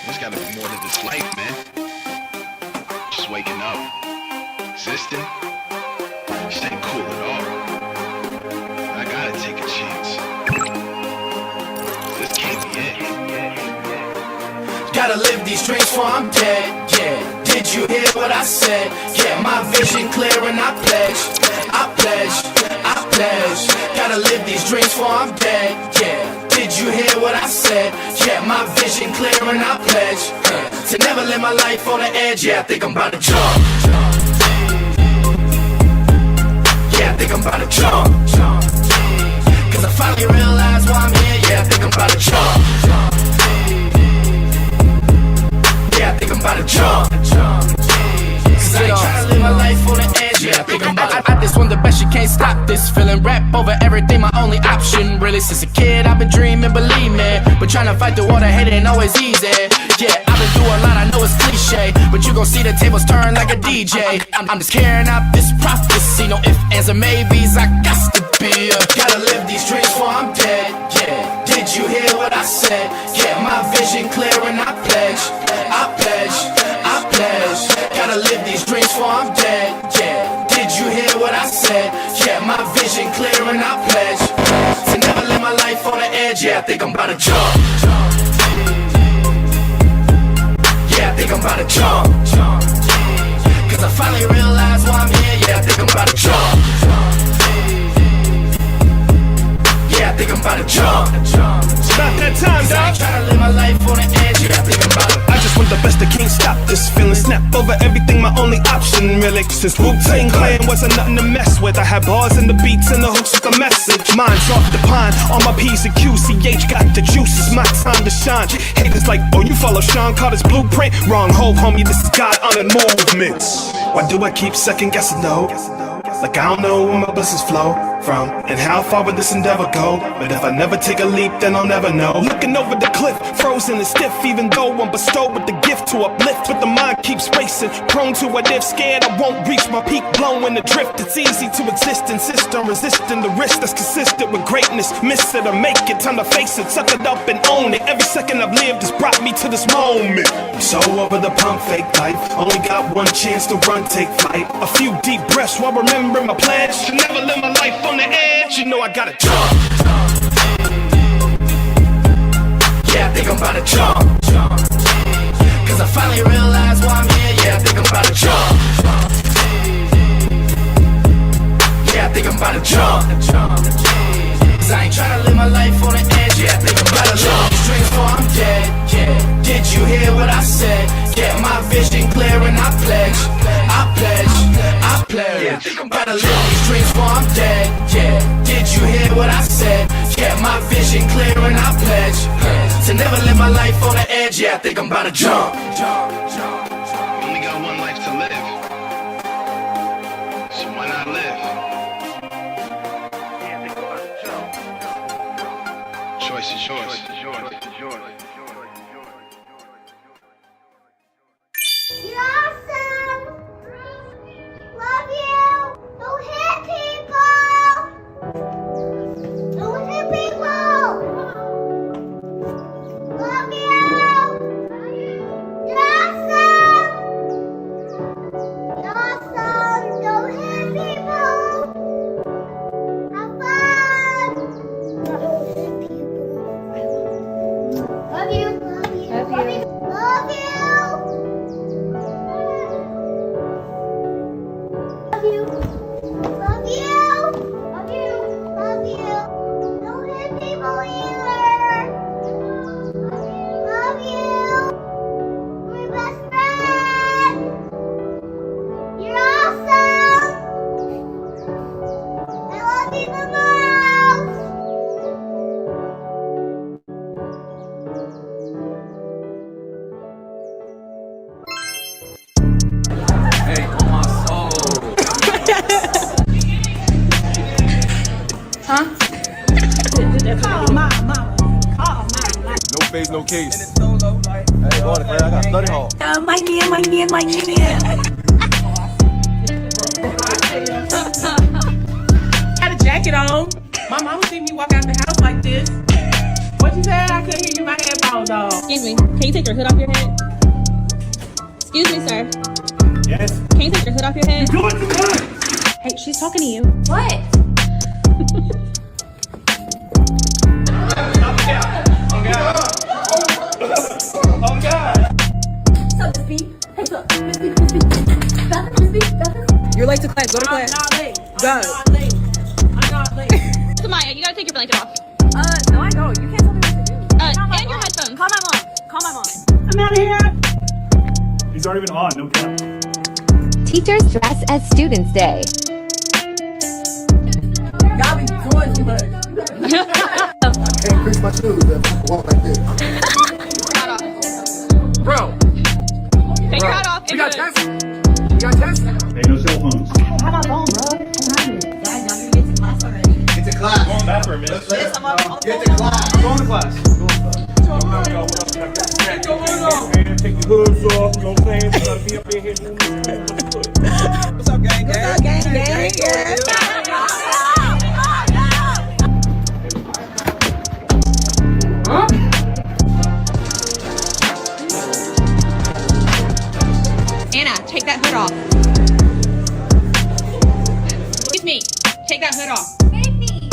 There's gotta be more to this life, man. Just waking up, existing, just ain't cool at all. I gotta take a chance. This can't be it. Gotta live these dreams before I'm dead, yeah. Did you hear what I said? Yeah, my vision clear and I pledge, I pledge, I pledge. Gotta live these dreams before I'm dead, yeah. Did you hear what I said? Yeah, my vision clear and I pledge to never live my life on the edge. Yeah, I think I'm about to jump. Yeah, I think I'm about to jump. Cause I finally realized why I'm here. Yeah, I think I'm about to jump. Yeah, I think I'm about to jump. Cause I ain't tryna live my life on the edge. Yeah, I think I'm about to I just want the best, you can't stop this feeling. Rap over everything, my only option. Really, since a kid, I've been dreaming, believe me. But tryna fight through all the hate ain't always easy. Yeah, I've been through a lot, I know it's cliche, but you gon' see the tables turn like a DJ. I'm just carrying out this prophecy. No ifs, ands, or maybes, I got to be gotta live these dreams before I'm dead, yeah. Did you hear what I said? Yeah, my vision clear and I pledge, I pledge, I pledge. Gotta live these dreams before I'm dead, yeah. Did you hear what I said? Yeah, my vision clear and I pledge to never live my life on the edge. Yeah, I think I'm about to jump. Yeah, I think I'm about to jump. Cause I finally realized why I'm here. Yeah, I think I'm about to jump. Yeah, I think I'm about to jump. About that time, dog. I ain't tryna live my life on the edge. Yeah, I think I'm about to. I just want the best, I can't stop this feeling. Snap over everything, my only option, really. Since Wu-Tang Clan wasn't nothing to mess with, I had bars and the beats and the hooks with the message. Mine's off the pine, all my P's and Q's. CH got the juice, it's my time to shine. Haters like, oh, you follow Sean Carter's blueprint? Wrong hole, homie, this is God-honored movements. Why do I keep second guessing, though? Like I don't know where my blessings flow from, and how far would this endeavor go? But if I never take a leap, then I'll never know. Looking over the cliff, frozen and stiff, even though I'm bestowed with the gift to uplift. But the mind keeps racing, prone to what if, scared I won't reach my peak, blowing adrift. It's easy to exist, insist on resisting the risk that's consistent with greatness. Miss it or make it, time to face it, suck it up and own it. Every second I've lived has brought me to this moment. I'm so over the pump fake life, only got one chance to run, take flight. A few deep breaths while remembering my pledge to never live my life on the edge. You know I gotta jump. Yeah, I think I'm about to jump. Cause I finally realized why I'm here. Yeah, I think I'm about to jump. Yeah, I think I'm about to jump. Cause I ain't tryna live my life on the edge. Yeah, I think I'm about to jump. These dreams before I'm dead, yeah. Did you hear what I said? Yeah, my vision clear and I pledge, I pledge, I pledge. Yeah, I think I'm about to live these dreams before I'm dead, yeah. Did you hear what I said? Yeah, my vision clear and I pledge to never live my life on the edge. Yeah, I think I'm about to jump. Only got one life to live, so why not live? Choice is yours. You're awesome! Love you! Don't hit people! Don't hit people! Love you! You're awesome! You're awesome! Don't hit people! Have fun! Don't hit people. Love you! Love you! Love you! Love you! Love you. Love you. Love you. Love you. Don't hit people either. Love you. My best friend. You're awesome. Call my mama. Call my mama. No face, no case. Hey, Mornin, man, I got study hall. My man. Got a jacket on. My mama see me walk out the house like this. What you said? I couldn't hear you. My headphones on. Excuse me. Can you take your hood off your head? Excuse me, sir. Yes. Can you take your hood off your head? You're doing too much. Hey, she's talking to you. What? Oh, God. So, Miss B. Hey, so, Miss B. Miss B. You're late to class. Go to I'm class. not late. Go. I'm not late. Samaya, you gotta take your blanket off. No, I don't. You can't tell me what to do. And your headphones. Call my mom. Call my mom. I'm out here. These aren't even on, no cap. Teachers dress as Students' Day. Y'all be doing too much. Can't fix my shoes if I walk like this. Hat off. Bro, Take your hat off. we got tests. We got tests. Ain't no cell phones. How about phone, bro? Get to class. Go on bathroom, man. Get to class. Go on to class. Take your hoods off, you know what I'm saying? You gotta be up in here doing this. What's up, gang? Anna, take that hood off. Excuse me. Take that hood off. Baby.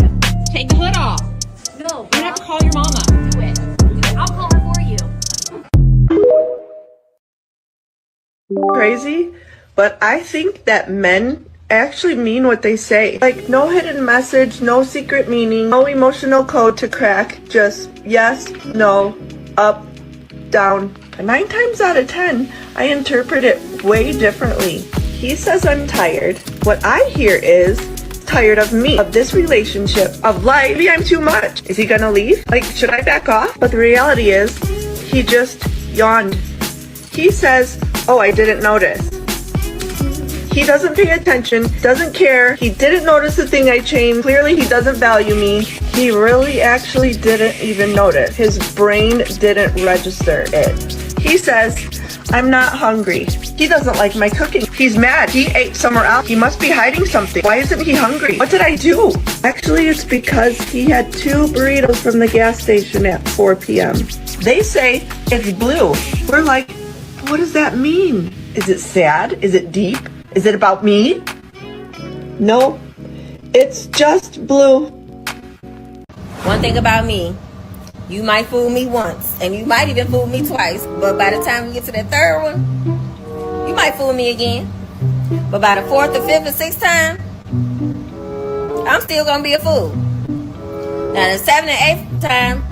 Take the hood off. No, You have to call your mama. do it. I'll call her for you. Crazy, but I think that men actually mean what they say. Like, no hidden message, no secret meaning, no emotional code to crack, just yes, no, up, down. 9 times out of 10, I interpret it way differently. He says I'm tired. What I hear is tired of me, of this relationship, of life. Maybe I'm too much. Is he gonna leave? Like, should I back off? But the reality is, he just yawned. He says, oh, I didn't notice. He doesn't pay attention, doesn't care. He didn't notice the thing I changed. Clearly he doesn't value me. He really actually didn't even notice. His brain didn't register it. He says, I'm not hungry. He doesn't like my cooking. He's mad. He ate somewhere else. He must be hiding something. Why isn't he hungry? What did I do? Actually, it's because he had 2 burritos from the gas station at 4 p.m. They say it's blue. We're like, what does that mean? Is it sad? Is it deep? Is it about me? No, it's just blue. One thing about me, you might fool me once, and you might even fool me twice, but by the time we get to that third one, you might fool me again. But by the 4th or 5th or 6th time, I'm still gonna be a fool. Now the 7th and 8th time,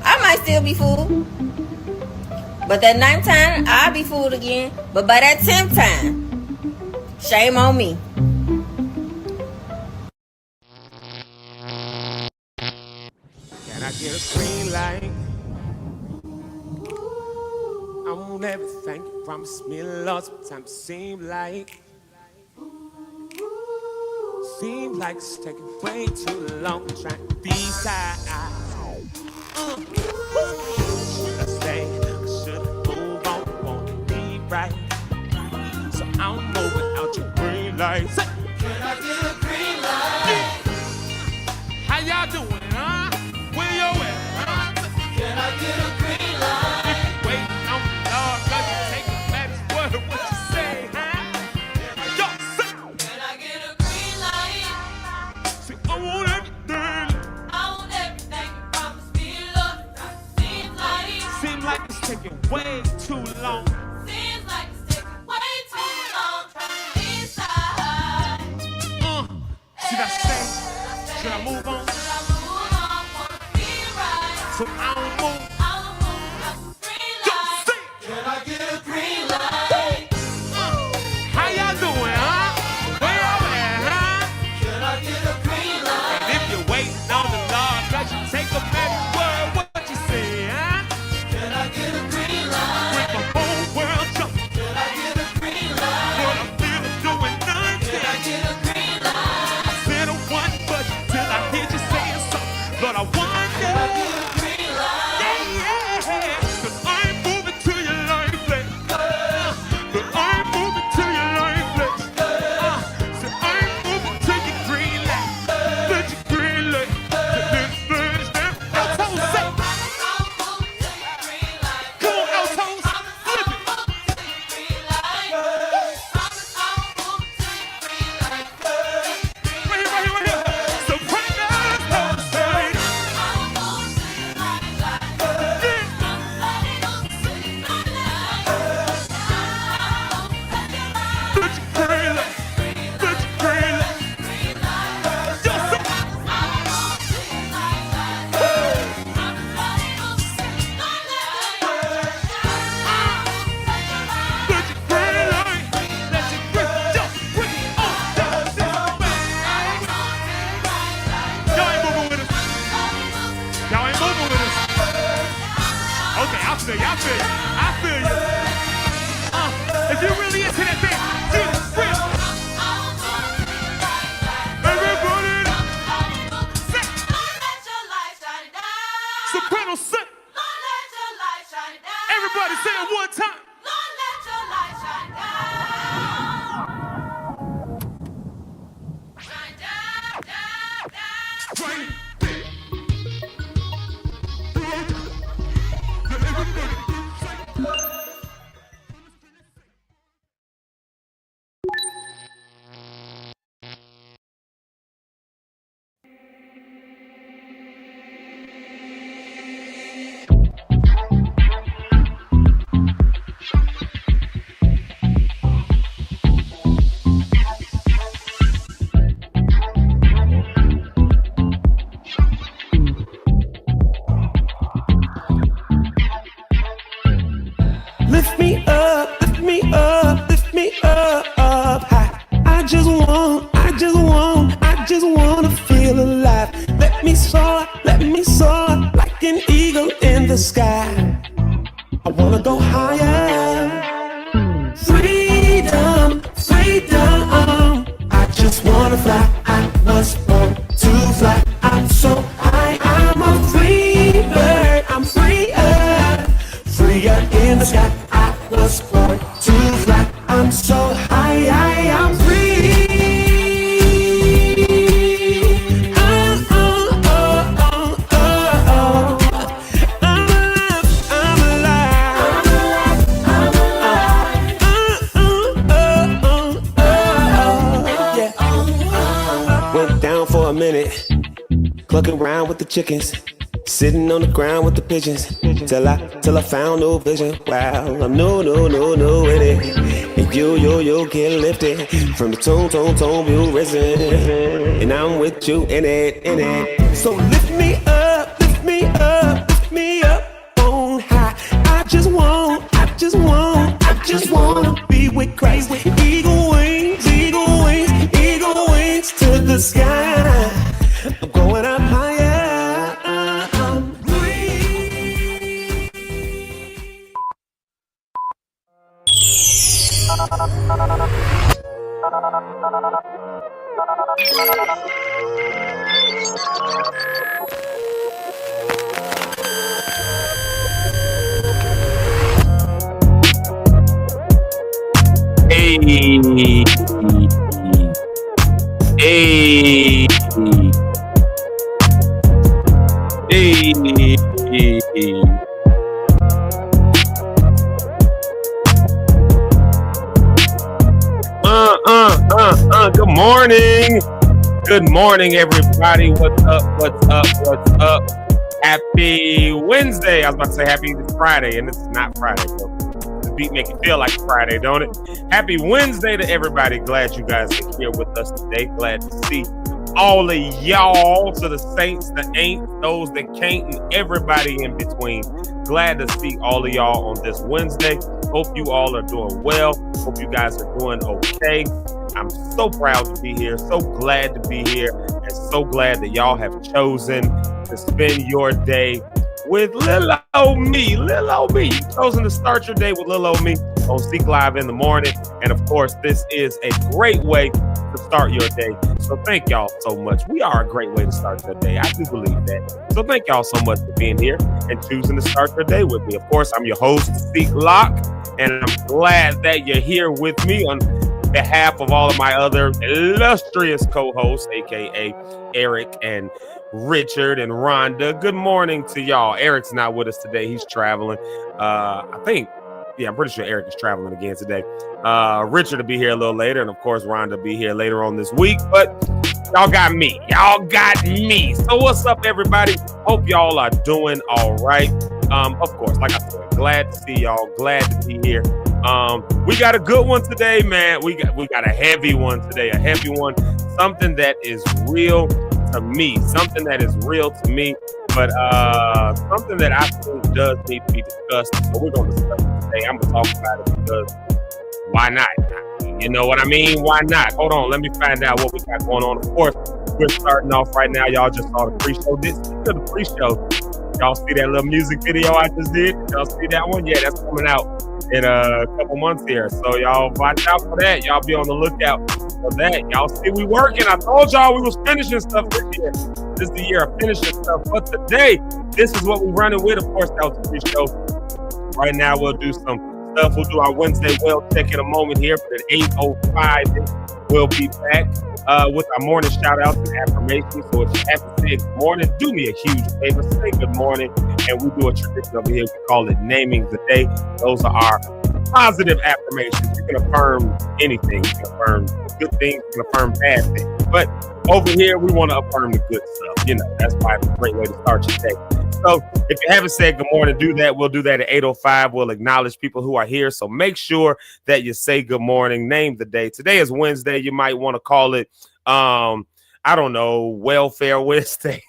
I might still be fooled. But that 9th time, I'll be fooled again. But by that 10th time, shame on me. Can I get a green light? I want everything you promised me, Lord. Sometimes seems like it's taking way too long trying to decide. Should I stay? Should I move on? Won't be right. So I'm moving out your green light. Say, can I get a green light? How y'all doing, huh? Where you at, huh? Can I get a green light? If you waiting on the Lord, cause you take the baddest word, what you say, huh? Yo, say, can I get a green light? See, I want everything. I want everything you promised me, Lord. Seems like it's taking way too long. Seems like it's taking way too long trying to decide. Should I stay? Should I move on? So I don't move. Can I get a green light? How y'all doing, huh? Where y'all at, huh? Can I get a green light? And if you're waiting on the Lord, cause you take a baby word, what you say, huh? Can I get a green light? With the whole world jumping. Can I get a green light? What I feel of doing nothing. Can I get a green light? I said a one, but till I hear you saying something. just wanna feel alive. Let me soar like an eagle in the sky. I wanna go higher. Freedom, freedom. I just wanna fly. I was born to fly. I'm so high. I'm a free bird. I'm freer, freer in the sky. I was born to fly. I'm so high. I'm free. Minute, clucking around with the chickens, sitting on the ground with the pigeons, till I found no vision. Wow, I'm no in it, and you get lifted from the tone, you risen, and I'm with you in it. So lift me up on high. I just wanna be with Christ. Eagle wings to the sky. I'm going up higher. I'm free. Hey. Good morning. Good morning, everybody. What's up? Happy Wednesday. I was about to say happy Friday, and it's not Friday, so the beat make it feel like Friday, don't it? Happy Wednesday to everybody. Glad you guys are here with us today. Glad to see all of y'all, to the saints, the ain't, those that can't, and everybody in between. Glad to see all of y'all on this Wednesday. Hope you all are doing well. Hope you guys are doing okay. I'm so proud to be here, so glad to be here, and so glad that y'all have chosen to spend your day with little old me. You've chosen to start your day with little old me on Zeke Live in the morning. And of course, this is a great way to start your day. So thank y'all so much. We are a great way to start your day. I do believe that. So thank y'all so much for being here and choosing to start your day with me. Of course, I'm your host, Zeke Locke, and I'm glad that you're here with me on behalf of all of my other illustrious co-hosts, aka Eric and Richard and Rhonda. Good morning to y'all. Eric's not with us today. He's traveling. I'm pretty sure Eric is traveling again today. Richard will be here a little later, and of course Rhonda will be here later on this week. But y'all got me. So what's up, everybody? Hope y'all are doing all right. Of course, like I said, glad to see y'all. Glad to be here. We got a good one today, man. We got a heavy one today. A heavy one. Something that is real to me. Something but something that I think does need to be discussed. So we're going to discuss it today. I'm going to talk about it because why not? You know what I mean? Why not? Hold on. Let me find out what we got going on. Of course, we're starting off right now. Y'all just saw the pre-show. This is the pre-show. Y'all see that little music video I just did? Y'all see that one? Yeah, that's coming out in a couple months here. So y'all watch out for that. Y'all be on the lookout for that. Y'all see we working. I told y'all we was finishing stuff this year. This is the year of finishing stuff. But today, this is what we're running with. Of course, that was the pre-show. Right now, we'll do some stuff. We'll do our Wednesday well check in a moment here. But at 8:05, we'll be back with our morning shout outs and affirmations. So if you have to say good morning, do me a huge favor. Say good morning. And we do a tradition over here. We call it naming the day. Those are our positive affirmations. You can affirm anything. You can affirm good things. You can affirm bad things. But over here, we want to affirm the good stuff. You know, that's why it's a great way to start your day. So if you haven't said good morning, do that. We'll do that at 8:05. We'll acknowledge people who are here. So make sure that you say good morning, name the day. Today is Wednesday. You might want to call it, I don't know, Welfare Wednesday.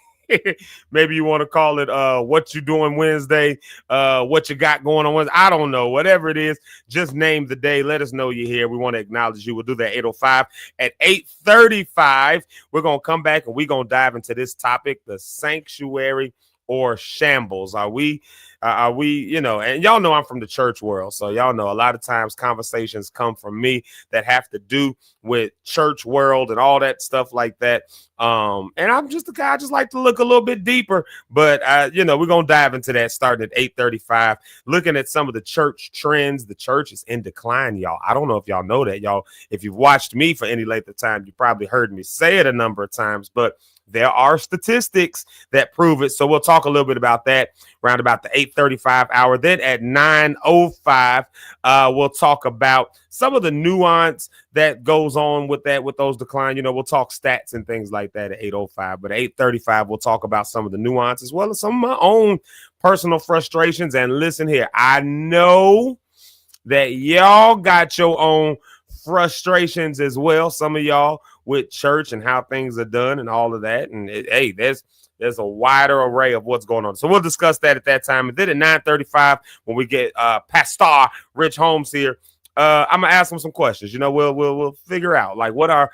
Maybe you want to call it what you doing Wednesday, what you got going on Wednesday. I don't know. Whatever it is, just name the day. Let us know you're here. We want to acknowledge you. We'll do that 8:05. At 8:35, we're going to come back and we're going to dive into this topic, the sanctuary or shambles. Are we, you know, and y'all know I'm from the church world. So y'all know a lot of times conversations come from me that have to do with church world and all that stuff like that. And I'm just a guy, I just like to look a little bit deeper, but you know, we're going to dive into that starting at 8:35, looking at some of the church trends. The church is in decline, y'all. I don't know if y'all know that, y'all. If you've watched me for any length of time, you probably heard me say it a number of times, but there are statistics that prove it. So we'll talk a little bit about that around about the 8:35 hour. Then at 9:05, we'll talk about some of the nuance that goes on with that, with those decline. You know, we'll talk stats and things like that at 8:05. But at 8:35, we'll talk about some of the nuance as well as some of my own personal frustrations. And listen here, I know that y'all got your own frustrations as well. Some of y'all with church and how things are done and all of that. And hey, there's a wider array of what's going on. So we'll discuss that at that time. And then at 9:35, when we get Pastor Rich Holmes here, I'm gonna ask him some questions. You know, we'll figure out like what are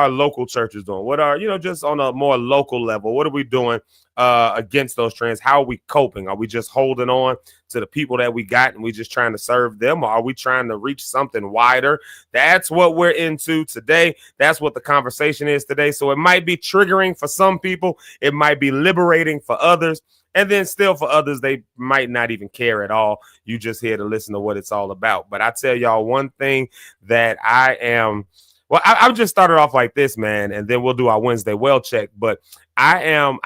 local churches doing? What are, you know, just on a more local level, what are we doing against those trends? How are we coping? Are we just holding on to the people that we got and we just trying to serve them? Or are we trying to reach something wider? That's what we're into today. That's what the conversation is today. So it might be triggering for some people. It might be liberating for others. And then still for others, they might not even care at all. You just here to listen to what it's all about. But I tell y'all one thing that I am, well, I've just started off like this, man, and then we'll do our Wednesday well check. But I'm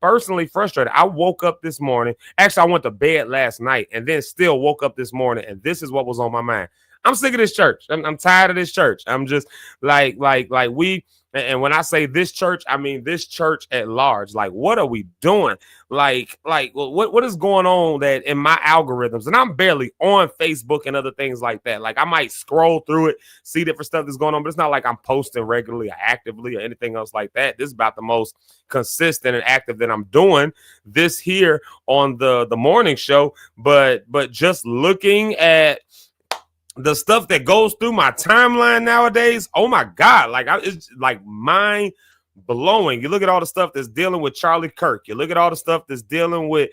personally frustrated. I woke up this morning. Actually, I went to bed last night and then still woke up this morning. And this is what was on my mind. I'm sick of this church. I'm tired of this church. I'm just like we. And when I say this church, I mean this church at large. Like, what are we doing? Like what is going on that in my algorithms? And I'm barely on Facebook and other things like that. Like, I might scroll through it, see different stuff that's going on, but it's not like I'm posting regularly or actively or anything else like that. This is about the most consistent and active that I'm doing this here on the morning show. But just looking at the stuff that goes through my timeline nowadays, oh my God, like it's like mind blowing. You look at all the stuff that's dealing with Charlie Kirk. You look at all the stuff that's dealing with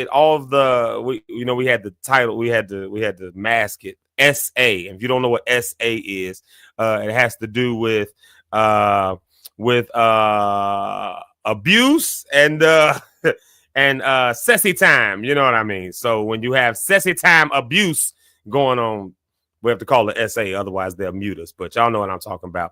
all of the, we had the title, we had to mask it, SA. And if you don't know what SA is, it has to do with abuse and sessy time. You know what I mean? So when you have sessy time abuse going on, we have to call it SA, otherwise they'll mute us. But y'all know what I'm talking about.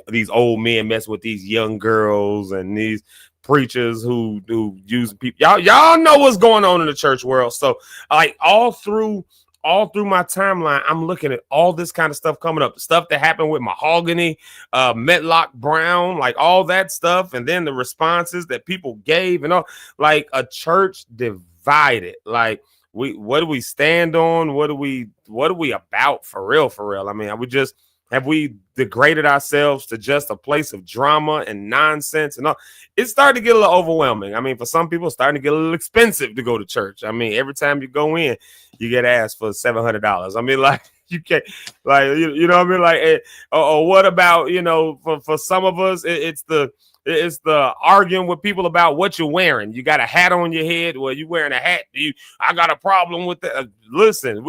These old men mess with these young girls and these preachers who use people. Y'all know what's going on in the church world. So like all through my timeline, I'm looking at all this kind of stuff coming up. Stuff that happened with Mahogany, Metlock Brown, like all that stuff. And then the responses that people gave and all, like a church divided. Like, what do we stand on? What are we about for real? I mean, have we degraded ourselves to just a place of drama and nonsense and all? It's starting to get a little overwhelming. I mean, for some people, it's starting to get a little expensive to go to church. I mean, every time you go in, you get asked for $700. I mean, like, you can't, like, you know what I mean? Like, or what about, for some of us, it's the arguing with people about what you're wearing. You got a hat on your head. Well, you wearing a hat. I got a problem with that. Listen,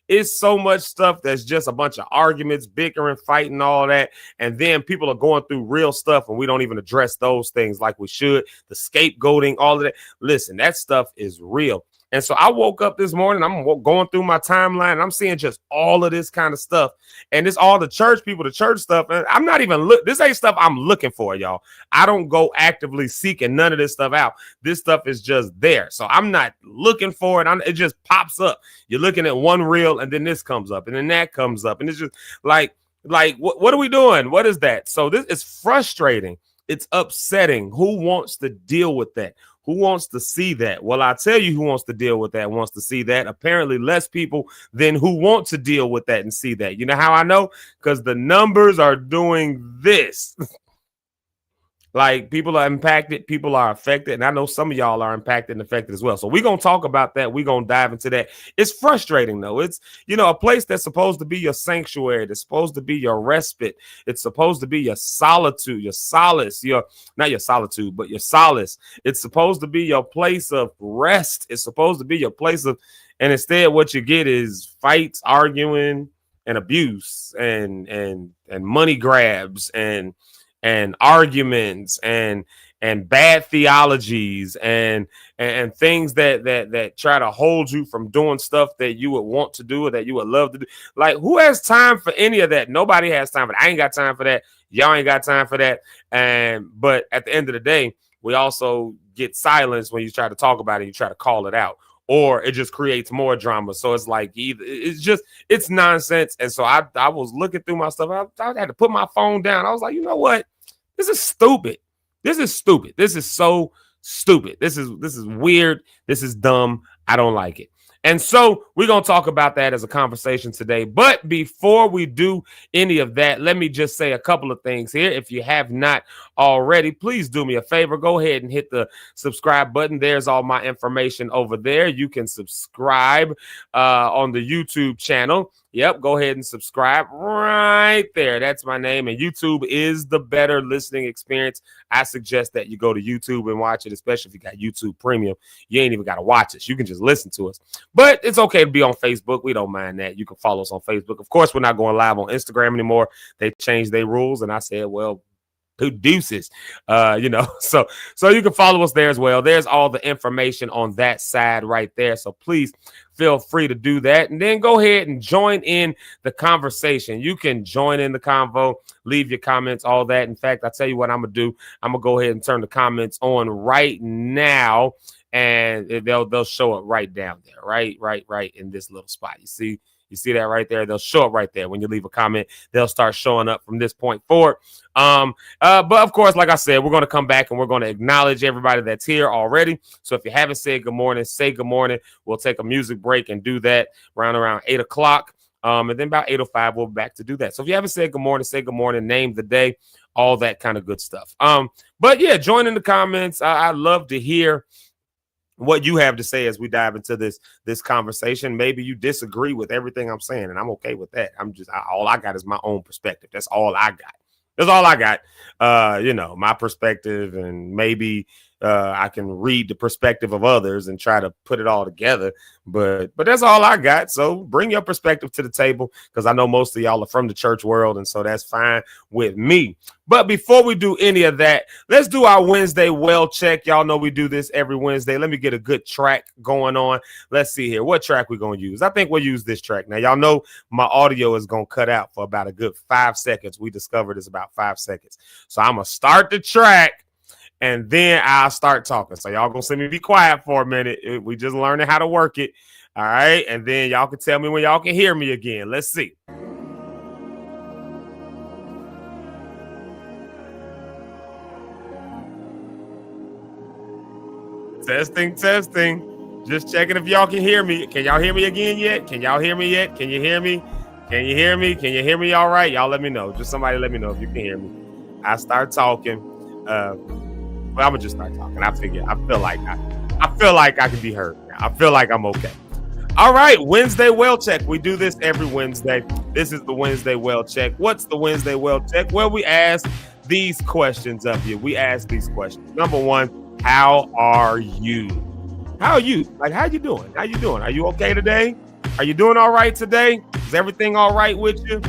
it's so much stuff that's just a bunch of arguments, bickering, fighting, all that. And then people are going through real stuff and we don't even address those things like we should. The scapegoating, all of that. Listen, that stuff is real. And so I woke up this morning, I'm going through my timeline, and I'm seeing just all of this kind of stuff. And it's all the church people, the church stuff. And I'm not even this ain't stuff I'm looking for, y'all. I don't go actively seeking none of this stuff out. This stuff is just there. So I'm not looking for it. It just pops up. You're looking at one reel, and then this comes up, and then that comes up. And it's just like what are we doing? What is that? So this is frustrating. It's upsetting. Who wants to deal with that? Who wants to see that? Well, I tell you who wants to deal with that, wants to see that. Apparently less people than who want to deal with that and see that. You know how I know? Because the numbers are doing this. Like, people are impacted, people are affected, and I know some of y'all are impacted and affected as well. So we're going to talk about that. We're going to dive into that. It's frustrating, though. It's, a place that's supposed to be your sanctuary. It's supposed to be your respite. It's supposed to be your solitude, your solace, not your solitude, but your solace. It's supposed to be your place of rest. It's supposed to be your place of, and instead what you get is fights, arguing, and abuse, and money grabs, and arguments, and bad theologies, and things that try to hold you from doing stuff that you would want to do or that you would love to do. Like, who has time for any of that? Nobody has time for that. I ain't got time for that. Y'all ain't got time for that. But at the end of the day, we also get silenced when you try to talk about it, you try to call it out, or it just creates more drama. So it's like, it's nonsense. And so I was looking through my stuff. I had to put my phone down. I was like, you know what? This is stupid. This is stupid. This is so stupid. This is weird. This is dumb. I don't like it. And so we're going to talk about that as a conversation today. But before we do any of that, let me just say a couple of things here. If you have not already, please do me a favor. Go ahead and hit the subscribe button. There's all my information over there. You can subscribe on the YouTube channel. Yep, go ahead and subscribe right there. That's my name. And YouTube is the better listening experience. I suggest that you go to YouTube and watch it, especially if you got YouTube Premium. You ain't even got to watch us. You can just listen to us. But it's okay to be on Facebook. We don't mind that. You can follow us on Facebook. Of course, we're not going live on Instagram anymore. They changed their rules. And I said, well, deuces, so you can follow us there as well. There's all the information on that side right there. So please feel free to do that. And then go ahead and join in the conversation. You can join in the convo, leave your comments, all that. In fact, I'll tell you what I'm going to do. I'm going to go ahead and turn the comments on right now, and they'll show up right down there, right in this little spot. You see that right there? They'll show up right there. When you leave a comment, they'll start showing up from this point forward. But of course, like I said, we're going to come back and we're going to acknowledge everybody that's here already. So if you haven't said good morning, say good morning. We'll take a music break and do that around 8 o'clock. And then about 8:05, we'll be back to do that. So if you haven't said good morning, say good morning, name the day, all that kind of good stuff. But yeah, join in the comments. I'd love to hear what you have to say as we dive into this conversation. Maybe you disagree with everything I'm saying, and I'm okay with that. All I got is my own perspective. That's all I got. My perspective, and maybe I can read the perspective of others and try to put it all together. But that's all I got. So bring your perspective to the table, because I know most of y'all are from the church world, and so that's fine with me. But before we do any of that, let's do our Wednesday well check. Y'all know we do this every Wednesday. Let me get a good track going on. Let's see here. What track we're going to use? I think we'll use this track. Now, y'all know my audio is going to cut out for about a good 5 seconds. We discovered it's about 5 seconds. So I'm going to start the track, and then I'll start talking. So y'all going to see me be quiet for a minute. We just learning how to work it. All right. And then y'all can tell me when y'all can hear me again. Let's see. Testing. Just checking if y'all can hear me. Can y'all hear me again yet? Can y'all hear me yet? Can you hear me? Can you hear me? Can you hear me all right? Y'all let me know. Just somebody let me know if you can hear me. I start talking. I'm gonna just start talking. I feel like I can be heard now. I feel like I'm okay. All right, Wednesday well check. We do this every Wednesday. This is the Wednesday well check. What's the Wednesday well check? Well, we ask these questions of you. We ask these questions. Number one, how are you? How are you? Like, how you doing? How you doing? Are you okay today? Are you doing all right today? Is everything all right with you?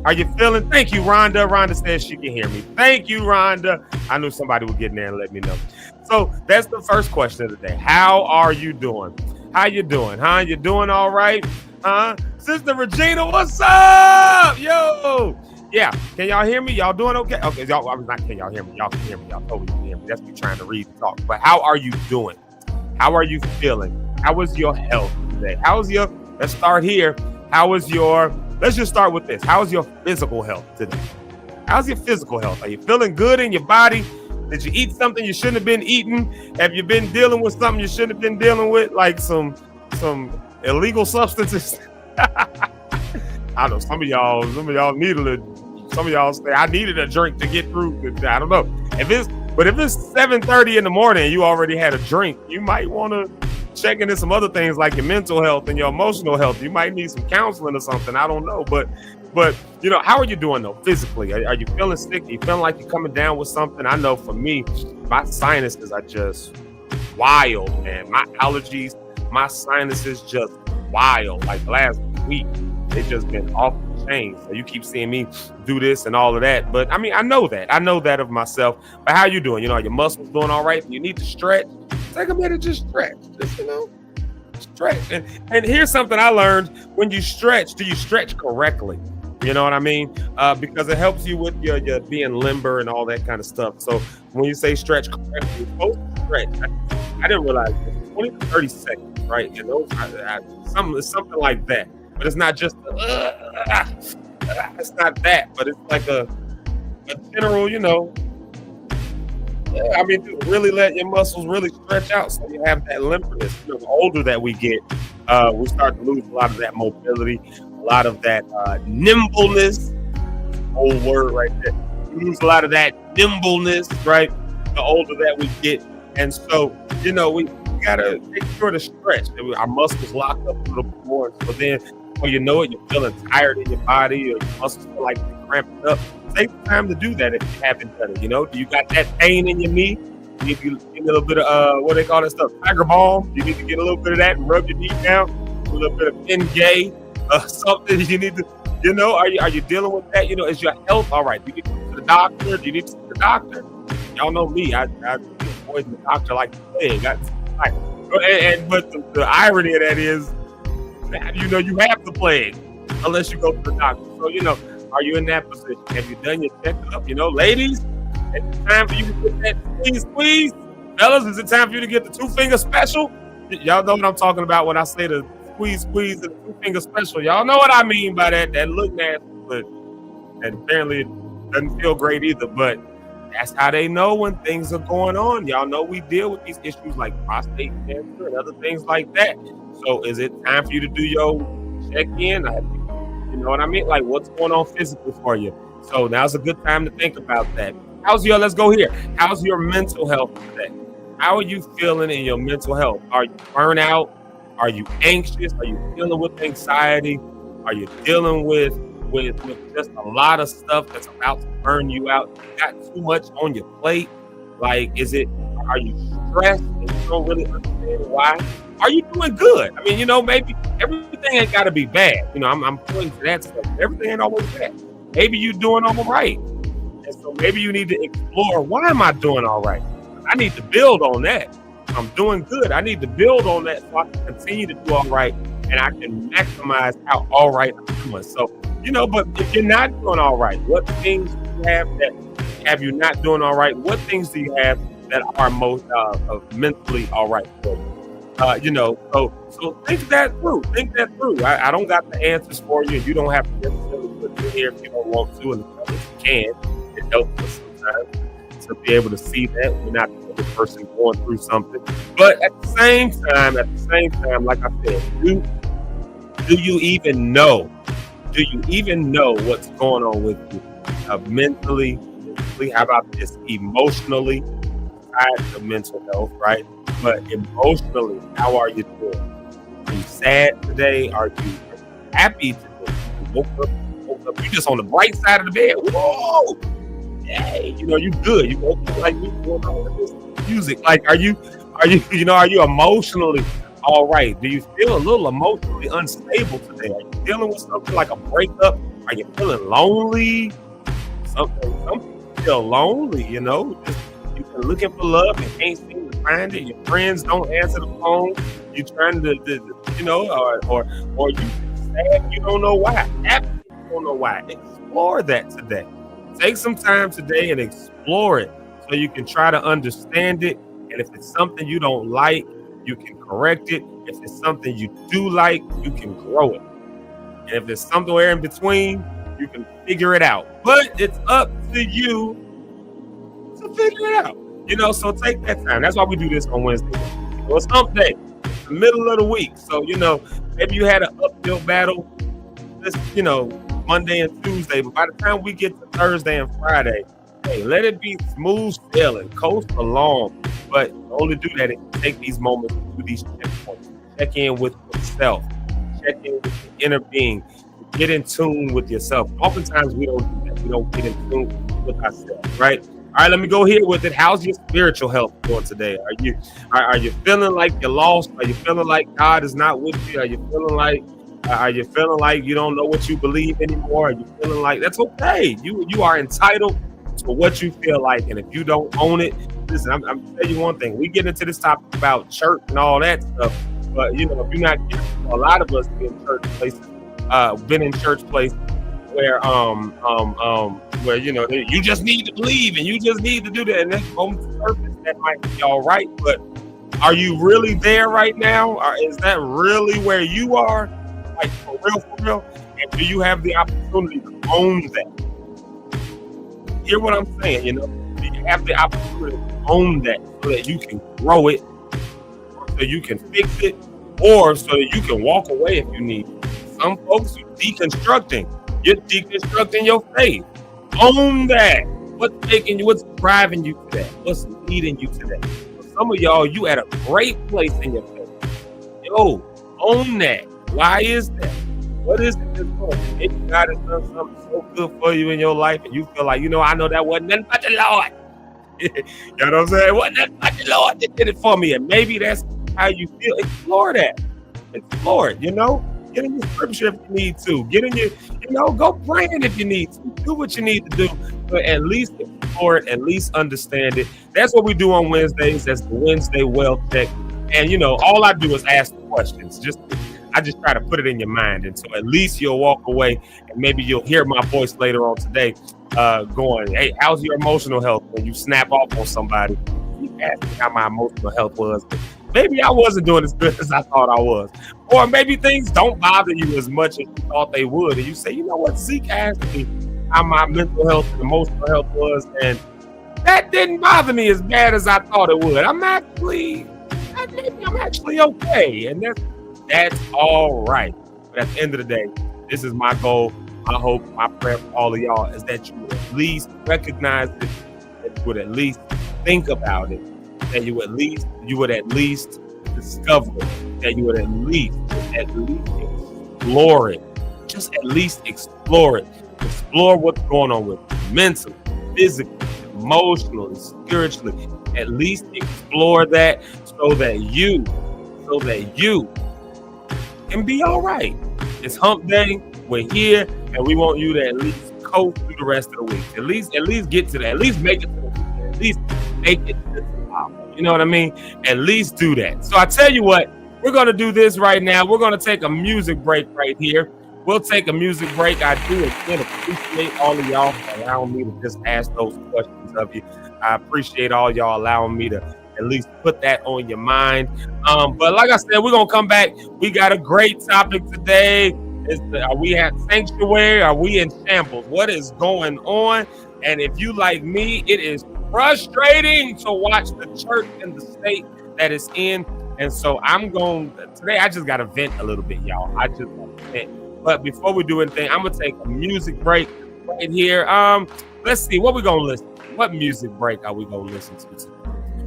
Are you feeling? Thank you, Rhonda. Rhonda says she can hear me. Thank you, Rhonda. I knew somebody would get in there and let me know. So that's the first question of the day. How are you doing? How you doing? Huh? You doing all right? Huh? Sister Regina, what's up? Yo. Yeah. Can y'all hear me? Y'all doing okay? Okay. Y'all, I was not, can y'all hear me? Y'all can hear me. Y'all totally can hear me. That's me trying to read and talk. But how are you doing? How are you feeling? How is your health today? Let's start here. Let's just start with this. How's your physical health today? How's your physical health? Are you feeling good in your body? Did you eat something you shouldn't have been eating? Have you been dealing with something you shouldn't have been dealing with? Like some illegal substances? I don't know. Some of y'all say I needed a drink to get through. I don't know. If But if it's 7:30 in the morning and you already had a drink, you might want to check into some other things like your mental health and your emotional health. You might need some counseling or something. I don't know. But how are you doing though physically? Are you feeling sick? Are you feeling like you're coming down with something? I know for me, my sinuses are just wild, man. My allergies, my sinuses just wild. Like last week, they just been off the chain. So you keep seeing me do this and all of that. But I mean, I know that of myself. But how you doing? Are your muscles doing all right? You need to stretch. Take a minute, just stretch. Just, stretch. And here's something I learned. When you stretch, do you stretch correctly? You know what I mean? Because it helps you with your being limber and all that kind of stuff. So when you say stretch correctly, you're supposed to stretch. I didn't realize it. 20 to 30 seconds, right? And those it's something like that. But it's not just it's not that, but it's like a general, I mean, just really let your muscles really stretch out so you have that limperness. The older that we get, we start to lose a lot of that mobility, a lot of that nimbleness. Old word right there. We lose a lot of that nimbleness, right? The older that we get. And so, we gotta make sure to stretch. Our muscles lock up a little bit more. So then, before you know it, you're feeling tired in your body, or your muscles feel like they're cramping up. Take the time to do that if you haven't done it. Do you got that pain in your knee? You need to get a little bit of what they call that stuff, tiger balm. You need to get a little bit of that and rub your knee down. A little bit of Bengay, something. You need to, are you dealing with that? Is your health all right? Do you need to go to the doctor? Do you need to see the doctor? Y'all know me. I avoid the doctor like the plague. But the irony of that is, you have the plague unless you go to the doctor. So, are you in that position? Have you done your checkup? Ladies, it's time for you to get that squeeze. Fellas, is it time for you to get the 2-finger special? Y'all know what I'm talking about when I say the squeeze and the 2-finger special. Y'all know what I mean by that. That look nasty, and apparently it doesn't feel great either. But that's how they know when things are going on. Y'all know we deal with these issues like prostate cancer and other things like that. So is it time for you to do your check-in? You know what I mean? Like, what's going on physically for you? So now's a good time to think about that. Let's go here. How's your mental health today? How are you feeling in your mental health? Are you burnout? Are you anxious? Are you dealing with anxiety? Are you dealing with just a lot of stuff that's about to burn you out? You got too much on your plate? Like, are you stressed and you don't really understand why? Are you doing good? I mean, maybe everything ain't got to be bad. I'm pointing to that stuff. Everything ain't always bad. Maybe you're doing all right. And so maybe you need to explore, why am I doing all right? I need to build on that. I'm doing good. I need to build on that so I can continue to do all right and I can maximize how all right I'm doing. So, but if you're not doing all right, what things do you have that have you not doing all right? What things do you have that are most mentally all right for you? So think that through. I don't got the answers for you. You don't have to necessarily put it in here if you don't want to, and if you can. It helps us sometimes to be able to see that we're not the other person going through something. But at the same time, like I said, do you even know? Do you even know what's going on with you? Mentally, how about this? Emotionally, tied to mental health, right? But emotionally, how are you doing? Are you sad today? Are you happy today? You woke up, you just on the bright side of the bed. Whoa! Yay! You good. You woke up like you going on with this music. Like, are you emotionally all right? Do you feel a little emotionally unstable today? Are you dealing with something like a breakup? Are you feeling lonely? Some people feel lonely, just you've been looking for love and can't seem to find it. Your friends don't answer the phone. You're trying to or you sad, you don't know why. Happy, you don't know why. Explore that today. Take some time today and explore it so you can try to understand it. And if it's something you don't like, you can correct it. If it's something you do like, you can grow it. And if there's somewhere in between, you can figure it out. But it's up to you to figure it out. So take that time. That's why we do this on Wednesday. So it's hump day, the middle of the week. So, maybe you had an uphill battle this, Monday and Tuesday. But by the time we get to Thursday and Friday, okay. Let it be smooth sailing, coast along. But only do that if you take these moments to do these checkpoints. Check in with yourself. Check in with your inner being. Get in tune with yourself. Oftentimes we don't do that. We don't get in tune with ourselves, right? All right, let me go here with it. How's your spiritual health going today? Are you feeling like you're lost? Are you feeling like God is not with you? Are you feeling like you don't know what you believe anymore? Are you feeling like that's okay? You are entitled to what you feel like, and if you don't own it, listen. I'm telling you one thing. We get into this topic about church and all that stuff, but if you're not getting, a lot of us been in church places where you just need to believe and you just need to do that, and that's on the surface that might be all right, but are you really there right now? Or is that really where you are? Like for real? And do you have the opportunity to own that? Hear what I'm saying? Do you have the opportunity to own that so that you can grow it, so you can fix it, or so that you can walk away if you need to? Some folks are deconstructing. You're deconstructing your faith. Own that. What's taking you? What's driving you to that? What's leading you to that? For some of y'all, you at a great place in your faith. Yo, own that. Why is that? What is it that's going on? Maybe God has done something so good for you in your life, and you feel like, I know that wasn't nothing but the Lord. You know what I'm saying? It wasn't nothing but the Lord that did it for me, and maybe that's how you feel. Explore that. Explore it. Get in your scripture if you need to. Get in your, go praying if you need to. Do what you need to do, but at least explore it, at least understand it. That's what we do on Wednesdays. That's the Wednesday well check. And all I do is ask the questions. I just try to put it in your mind, and so at least you'll walk away, and maybe you'll hear my voice later on today, going, "Hey, how's your emotional health?" When you snap off on somebody, you ask me how my emotional health was. Maybe I wasn't doing as good as I thought I was. Or maybe things don't bother you as much as you thought they would. And you say, you know what, Zeke asked me how my mental health and emotional health was, and that didn't bother me as bad as I thought it would. I'm actually okay. And that's all right. But at the end of the day, this is my goal. My hope, my prayer for all of y'all is that you would at least recognize it, that you would at least think about it, that you would at least discover it, that you would at least explore it. Just at least explore it. Explore what's going on with you, mentally, physically, emotionally, spiritually. At least explore that so that you can be all right. It's hump day. We're here, and we want you to at least coast through the rest of the week. At least get to that. At least make it to the weekend. At least make it to the hour. You know what I mean? At least do that. So I tell you what, we're going to do this right now. We're going to take a music break right here. We'll take a music break. I do again appreciate all of y'all for allowing me to just ask those questions of you. I appreciate all y'all allowing me to at least put that on your mind. But like I said, we're going to come back. We got a great topic today. Are we at Sanctuary? Are we in Shambles? What is going on? And if you like me, it is frustrating to watch the church in the state that it's in. And so today I just got to vent a little bit, y'all. I just got to vent. But before we do anything, I'm going to take a music break right here. Let's see, what we going to listen to? What music break are we going to listen to today?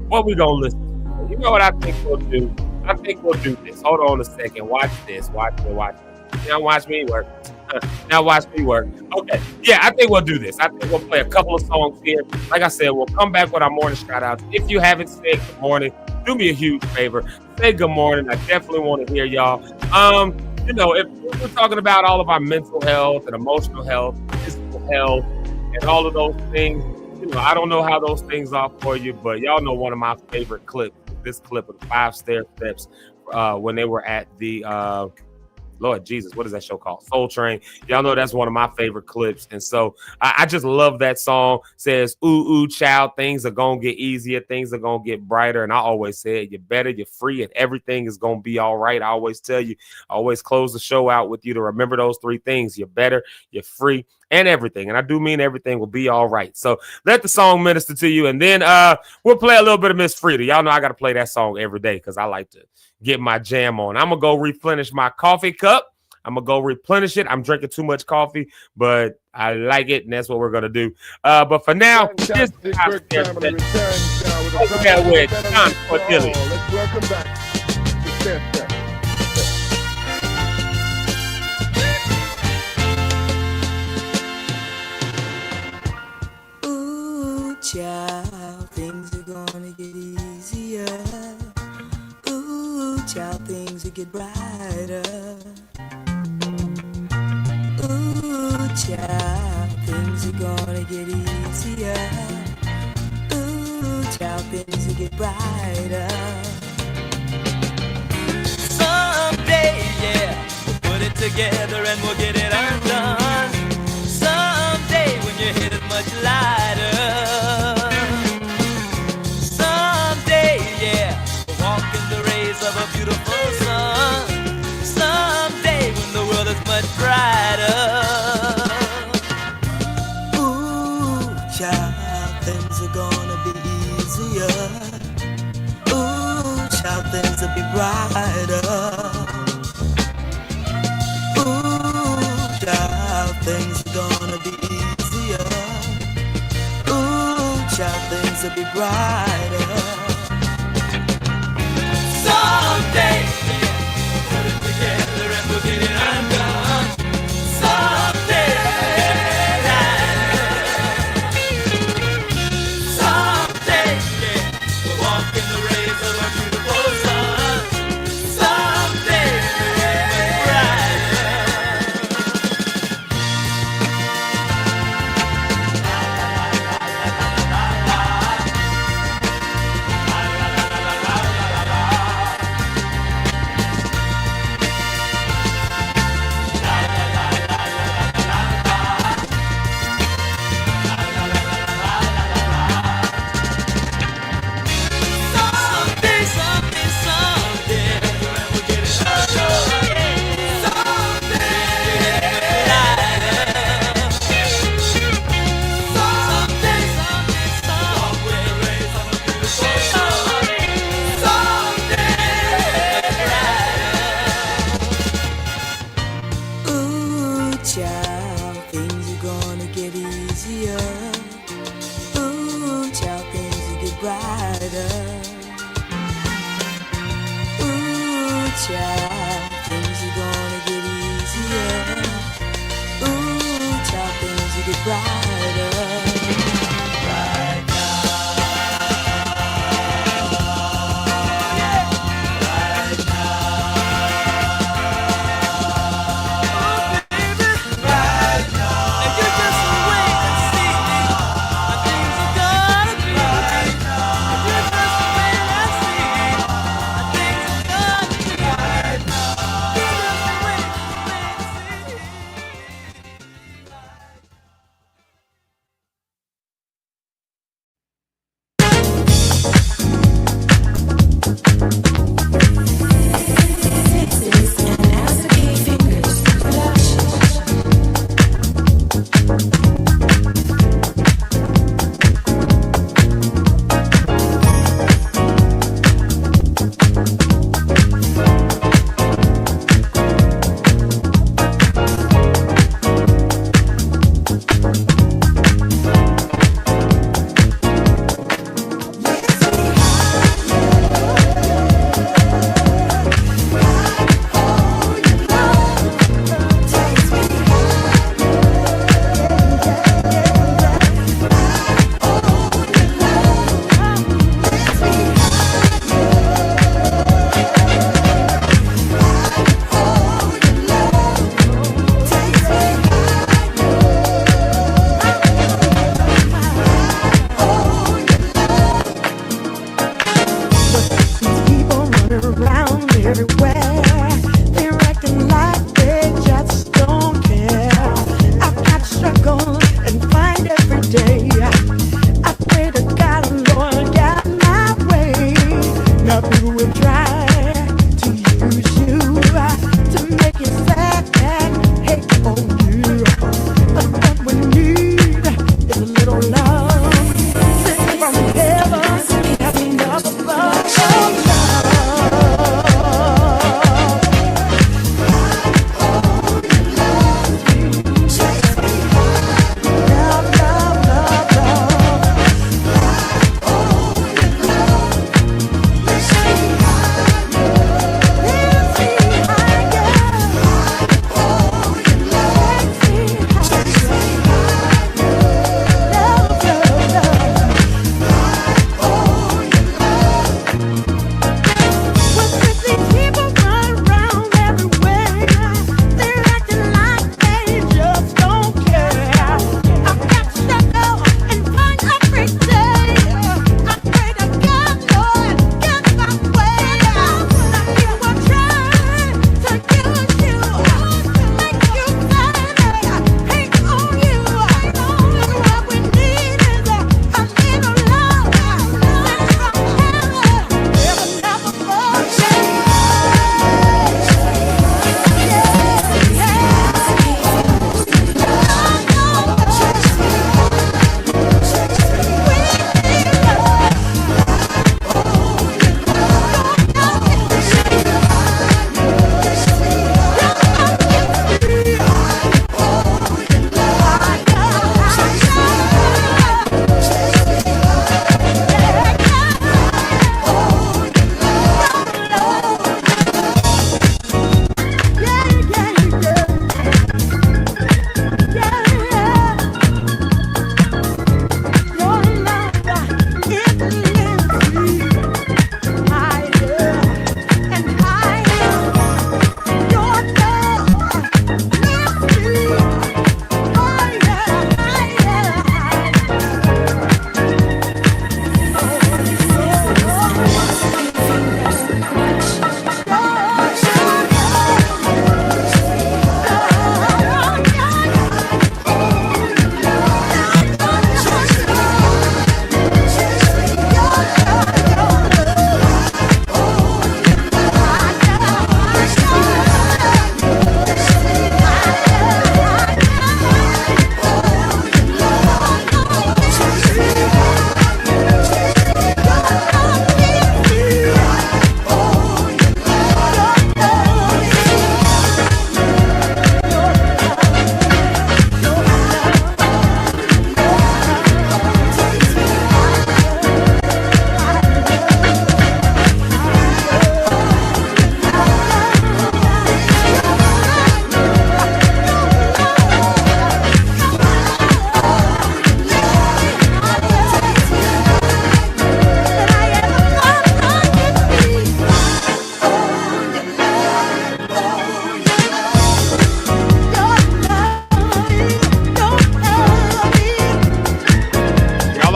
What we going to listen to? You know what I think we'll do? I think we'll do this. Hold on a second. Watch this. Watch it. Now watch me work. Okay. Yeah, I think we'll do this. I think we'll play a couple of songs here. Like I said, we'll come back with our morning shout outs. If you haven't said good morning, do me a huge favor. Say good morning. I definitely want to hear y'all. If we're talking about all of our mental health and emotional health, physical health, and all of those things, I don't know how those things are for you, but y'all know one of my favorite clips, this clip of the 5 stair steps when they were at the Lord Jesus, what is that show called? Soul Train. Y'all know that's one of my favorite clips. And so I just love that song. Says, ooh, ooh, child, things are going to get easier. Things are going to get brighter. And I always say, you're better, you're free, and everything is going to be all right. I always tell you, I always close the show out with you to remember those 3 things. You're better, you're free, and everything. And I do mean everything will be all right. So let the song minister to you. And then we'll play a little bit of Miss Frida. Y'all know I got to play that song every day because I like to get my jam on. I'm going to go replenish my coffee cup. I'm gonna go replenish it. I'm drinking too much coffee, but I like it, and that's what we're gonna do. But for now, this is with John Cordelli. Let's welcome back to Step. Ooh, child, things are gonna get easier. Ooh, child, things will get brighter. Ooh, child, things are gonna get easier. Ooh, child, things will get brighter. Someday, yeah, we'll put it together and we'll get it undone. Someday when your head is much lighter. Someday, yeah, we'll walk in the rays of a beautiful sun. Someday when the world is much brighter. Ooh, child, things are gonna be easier. Ooh, child, things will be brighter. Ooh, child, things are gonna be easier. Ooh, child, things will be brighter. Someday, put it together and we'll get it undone. Someday, someday, yeah, we'll walk in the rays of a beautiful sun. Someday, we'll be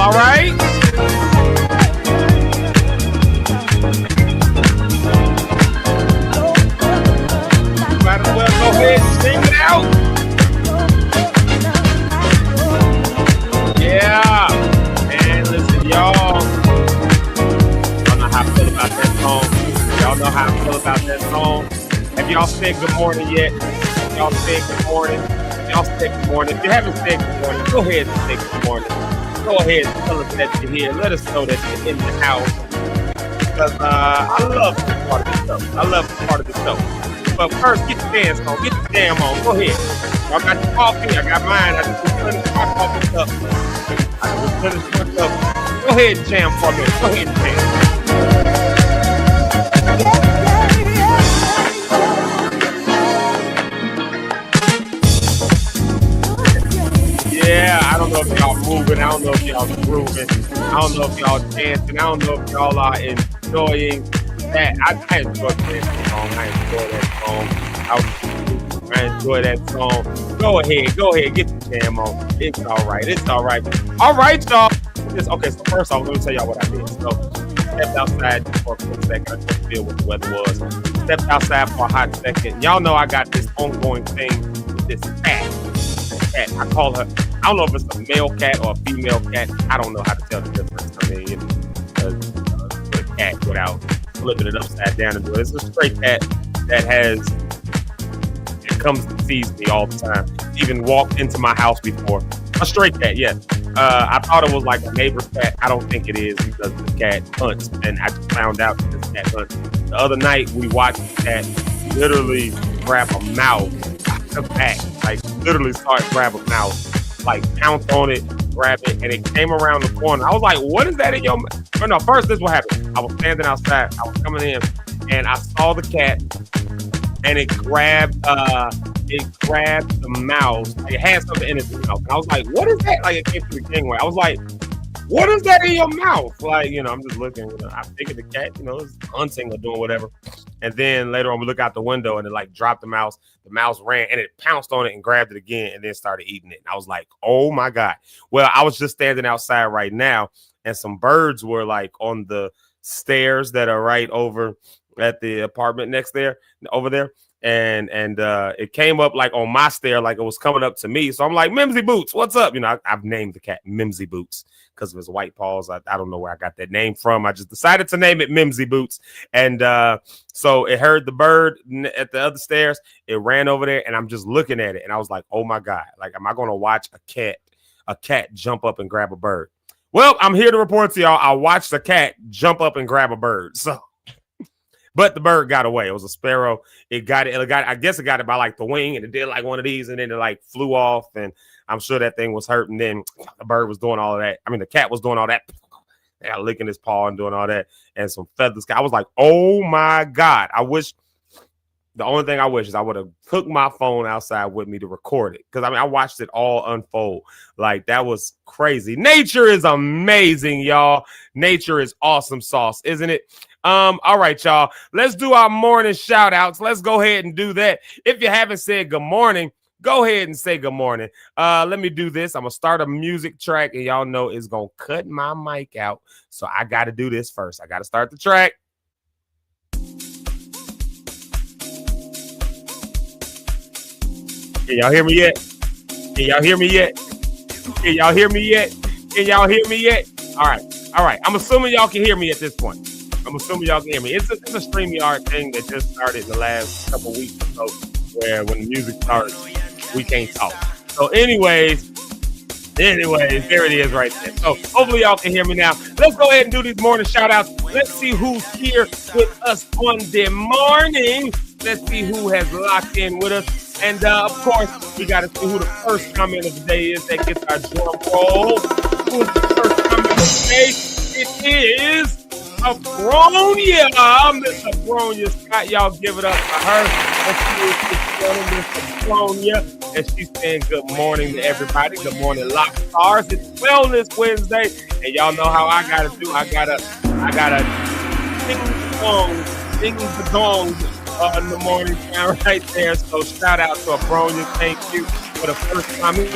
All right. Might as well go ahead and sing it out. Yeah. Man, listen, y'all. Y'all know how I feel about that song. Y'all know how I feel about that song. Have y'all said good morning yet? Have y'all said good morning? Y'all say good morning. If you haven't said good morning, go ahead and say good morning. Go ahead and tell us that you're here. Let us know that you're in the house. Because I love this part of the show. I love this part of the show. But first, get your dance on. Get your jam on. Go ahead. Y'all got your coffee. I got mine. I just finished my coffee cup. Go ahead and jam for me. Go ahead and jam. Yeah, I don't know if y'all moving. I don't know if y'all grooving. I don't know if y'all dancing. I don't know if y'all are enjoying that. I enjoy that song. I enjoy that song. Go ahead. Get the jam on. It's all right. All right, y'all. Okay, so first off, let me tell y'all what I did. So, stepped outside for a quick second. I couldn't feel what the weather was. Stepped outside for a hot second. Y'all know I got this ongoing thing with this cat. I call her, I don't know if it's a male cat or a female cat. I don't know how to tell the difference. I mean, a cat without flipping it upside down and doing it. It's a stray cat that comes and sees me all the time. Even walked into my house before. A stray cat, yes. I thought it was like a neighbor's cat. I don't think it is because the cat hunts. And I just found out that this cat hunts. The other night, we watched the cat literally grab a mouse out the back. Like, literally grab a mouse. Like, pounce on it, grab it, and it came around the corner. I was like, what is that in your mouth? But no, first, this is what happened. I was standing outside. I was coming in, and I saw the cat, and it grabbed the mouse. Like, it had something in its mouth. And I was like, what is that? Like, it came through the gangway. I was like, what is that in your mouth? Like, I'm just looking. I'm thinking the cat, is hunting or doing whatever. And then later on, we look out the window, and it, like, dropped the mouse. The mouse ran, and it pounced on it and grabbed it again and then started eating it. And I was like, oh, my God. Well, I was just standing outside right now, and some birds were, like, on the stairs that are right over at the apartment over there. And it came up like on my stair, like it was coming up to me. So I'm like, Mimsy Boots, what's up? I've named the cat Mimsy Boots because of his white paws. I don't know where I got that name from. I just decided to name it Mimsy Boots. And so it heard the bird at the other stairs. It ran over there, and I'm just looking at it. And I was like, oh, my God. Like, am I going to watch a cat jump up and grab a bird? Well, I'm here to report to y'all, I watched a cat jump up and grab a bird. So. But the bird got away. It was a sparrow. I guess it got it by like the wing, and it did like one of these, and then it like flew off, and I'm sure that thing was hurt. And then the bird was doing all of that. I mean, the cat was doing all that, licking his paw and doing all that, and some feathers. I was like, oh my God. The only thing I wish is I would have took my phone outside with me to record it. Because I watched it all unfold. Like, that was crazy. Nature is amazing, y'all. Nature is awesome sauce, isn't it? All right, y'all. Let's do our morning shout outs. Let's go ahead and do that. If you haven't said good morning, go ahead and say good morning. Let me do this. I'm going to start a music track, and y'all know it's going to cut my mic out. So I got to do this first. I got to start the track. Can y'all hear me yet? Can y'all hear me yet? Can y'all hear me yet? Can y'all hear me yet? All right. I'm assuming y'all can hear me at this point. It's a StreamYard thing that just started in the last couple weeks or so, where when the music starts, we can't talk. So anyways, there it is right there. So hopefully y'all can hear me now. Let's go ahead and do these morning shout outs. Let's see who's here with us on the morning. Let's see who has locked in with us. And of course, we got to see who the first comment of the day is that gets our drum roll. Who's the first comment of the day? It is Abronia. Miss Abronia Scott. Y'all give it up for her. Let's see Miss Abronia. And she's saying good morning to everybody. Good morning, Locke'd. It's Wellness Wednesday. And y'all know how I gotta do. I gotta sing the dong in the morning time right there. So shout out to Abronia. Thank you for the first comment.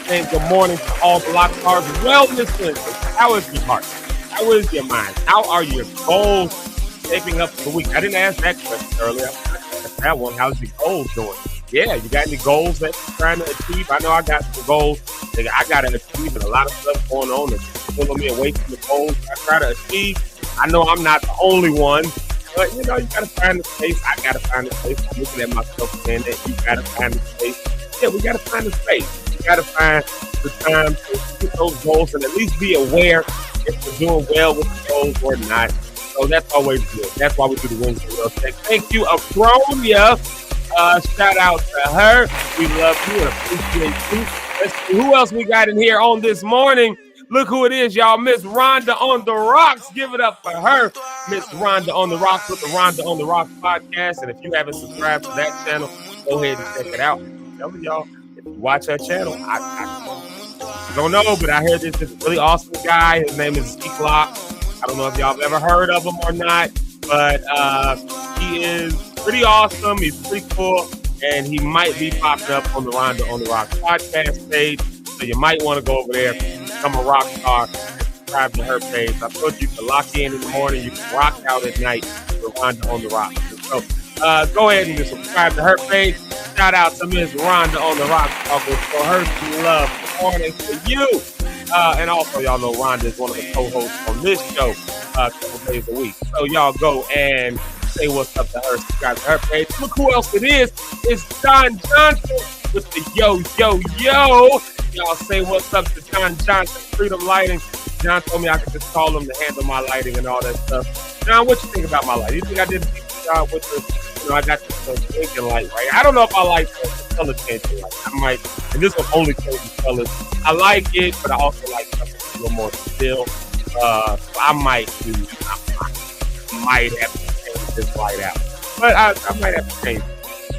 And good morning to all the Locke'd Wellness Wednesday. How is your heart? How is your mind? How are your goals shaping up for the week? I didn't ask that question earlier. I asked that one. How's your goals doing? Yeah, you got any goals that you're trying to achieve? I know I got some goals that I got to achieve, and a lot of stuff going on that's pulling me away from the goals I try to achieve. I know I'm not the only one, but you know, you got to find the space. I got to find the space. I'm looking at myself saying that you got to find the space. Yeah, we got to find the space. You got to find the time to get those goals and at least be aware if we're doing well with the goals or not. So that's always good. That's why we do the Wednesday Real Check. Thank you, Abronia. Shout out to her. We love you and appreciate you. Let's see who else we got in here on this morning. Look who it is, y'all. Miss Rhonda on the Rocks. Give it up for her. Miss Rhonda on the Rocks with the Rhonda on the Rocks podcast. And if you haven't subscribed to that channel, go ahead and check it out. I'm telling y'all, if you watch her channel, I don't know, but I heard this really awesome guy. His name is Zeke. I don't know if y'all have ever heard of him or not, but he is pretty awesome. He's pretty cool, and he might be popping up on the Rhonda on the Rocks podcast page. So you might want to go over there, become a rock star, and subscribe to her page. I told you can lock in the morning, you can rock out at night with Rhonda on the Rocks. So go ahead and just subscribe to her page. Shout out to Miss Rhonda on the Rocks for her some love. Good morning to you. And also, y'all know Rhonda is one of the co-hosts on this show a couple days a week. So y'all go and say what's up to her, subscribe to her page. Look who else it is. It's John Johnson with the yo. Y'all say what's up to John Johnson, Freedom Lighting. John told me I could just call him to handle my lighting and all that stuff. John, what you think about my light? You think I did a decent job with this? You know, I got this blinking light, right? I don't know if I like the color changing light. I might, and this will only change the colors. I like it, but I also like something a little more still. So I might have to change this light out. But I might have to change it.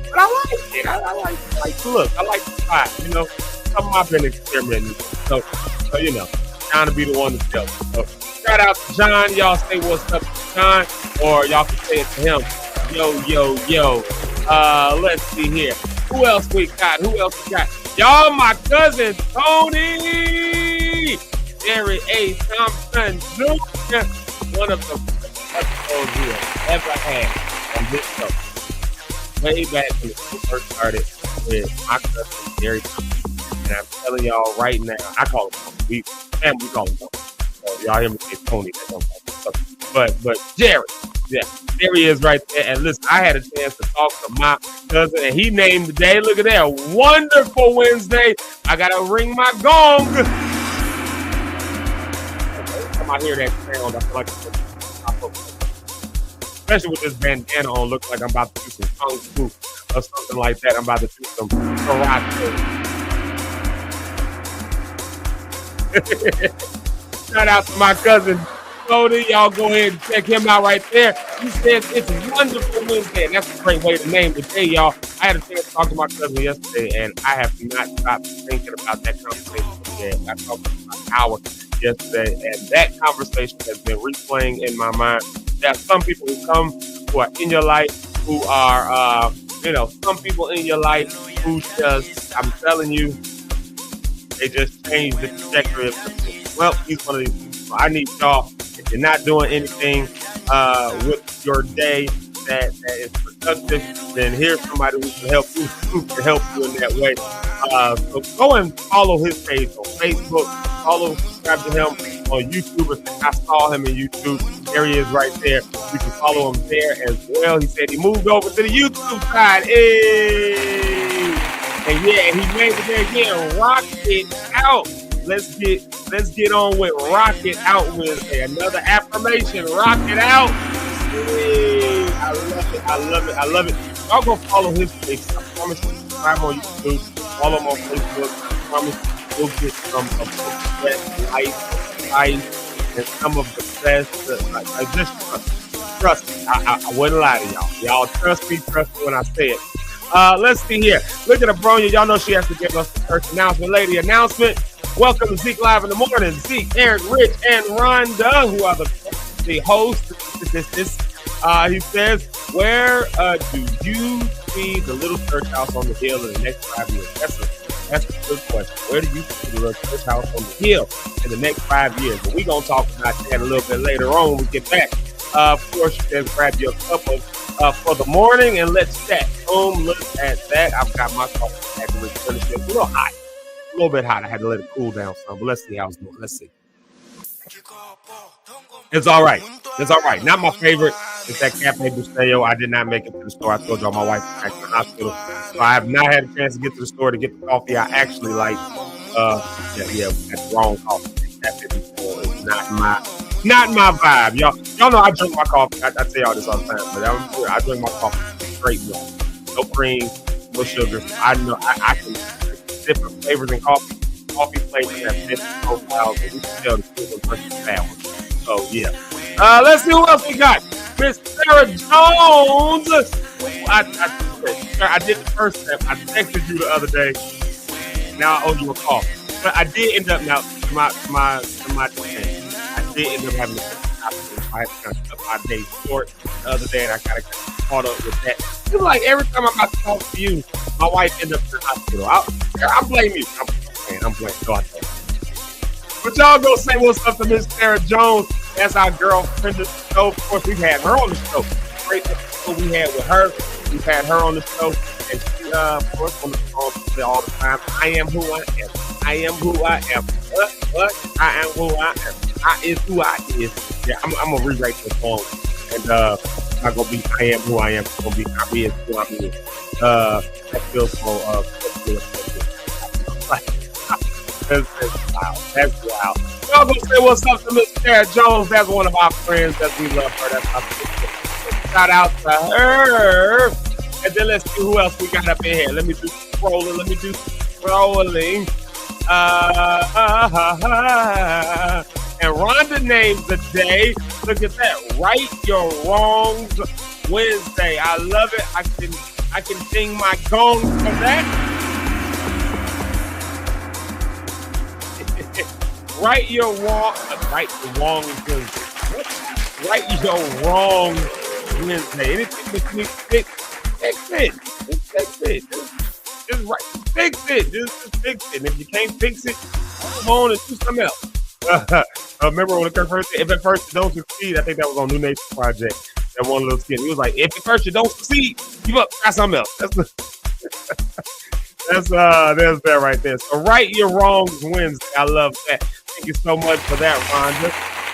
But I like it. I like the look. I like the spot, you know. Something I've been experimenting with. So you know, John to be the one to tell me. So shout out to John. Y'all say what's up to John, or y'all can say it to him. Yo. Let's see here. Who else we got? Y'all, my cousin Tony. Jerry A. Thompson Jr. One of the best episodes we have ever had on this show. Way back when it first started with my cousin Jerry Thompson. And I'm telling y'all right now, I call him Tony. We call him Tony. So y'all hear me say Tony. But Jerry. Yeah, there he is right there. And listen, I had a chance to talk to my cousin, and he named the day. Look at that. Wonderful Wednesday. I got to ring my gong. Every time I hear that sound, I feel like it's pop up. Especially with this bandana on, looks like I'm about to do some kung fu or something like that. I'm about to do some karate. Shout out to my cousin. Y'all go ahead and check him out right there. He says it's Wonderful Wednesday, and that's a great way to name the day, y'all. I had a chance to talk to my cousin yesterday, and I have not stopped thinking about that conversation. I talked for about an hour yesterday, and that conversation has been replaying in my mind. There are some people who are in your life, who are, some people in your life who just, I'm telling you, they just change the trajectory of the thing. Well, he's one of these people. So I need y'all. If you're not doing anything with your day that is productive, then here's somebody who can help you in that way. So go and follow his page on Facebook. Subscribe to him on YouTube. I saw him in YouTube. There he is right there. You can follow him there as well. He said he moved over to the YouTube side. Hey! And yeah, he made it there again. Rock it out. Let's get on with Rock It Out with another affirmation. Rock it out. Hey, I love it. Y'all go follow his page. I promise you, subscribe on YouTube. Follow him on Facebook. I promise you'll get some of the best life, and some of the best. I just trust me. I wouldn't lie to y'all. Y'all trust me when I say it. Let's see here. Look at Abronia. Y'all know she has to give us the first announcement. Lady announcement. Welcome to Zeke Live in the Morning. Zeke, Eric, Rich, and Rhonda, who are the hosts. He says, where do you see the little church house on the hill in the next 5 years? That's a good question. Where do you see the church house on the hill in the next 5 years? But we're going to talk about that a little bit later on when we get back. Of course, you can grab your cup of for the morning and let's chat. Boom, look at that. I've got my coffee. It's a little hot. A little bit hot. I had to let it cool down some, but let's see how it's doing. Let's see. It's all right. It's all right. Not my favorite. It's that Cafe Bustelo. I did not make it to the store. I told y'all my wife was back in the hospital. So I have not had a chance to get to the store to get the coffee I actually like. That's wrong coffee. Cafe Bustelo is not my vibe. Y'all know I drink my coffee. I tell y'all this all the time, but I drink my coffee straight milk. No cream, no sugar. I know I can different flavors in coffee. Coffee flavors have different profiles, and you can tell the different versus bad ones. So yeah. Let's see who else we got. Miss Sarah Jones. I did the first step. I texted you the other day. Now I owe you a call. But I did end up now my defense. I did end up having to I had to cut my day short the other day, and I kind of caught up with that. It's like every time I'm about to talk to you, my wife ended up in the hospital. I blame you. I'm blaming. No, I don't. But y'all go say what's up to Miss Sarah Jones. That's our girlfriend of the show. Of course, we've had her on the show. Great episode we had with her. We've had her on the show. And she, of course, on the phone all the time. I am who I am. I am who I am. What? I am who I am. I is who I is. Yeah, I'm going to rewrite the song. And it's not going to be I am who I am. It's going to be I is who I is. That feels so That's wild. That's wild. Y'all gonna say what's up to Miss Sarah Jones. That's one of our friends that we love her. That's our sister. Shout out to her. And then let's see who else we got up in here. Let me do scrolling. And Rhonda names the day. Look at that. Right Your Wrongs Wednesday. I love it. I can ding my gong for that. Right your wrong Wednesday. Right your wrong Wednesday. Anything that you need to fix it. Just fix it. Just fix it. Just fix it. And if you can't fix it, come on and do something else. Remember when it first said, if at first you don't succeed, I think that was on New Nation Project. That one little skit. He was like, if at first you don't succeed, give up, try something else. There's that right there. So right your wrongs Wednesday. I love that. Thank you so much for that, Rhonda.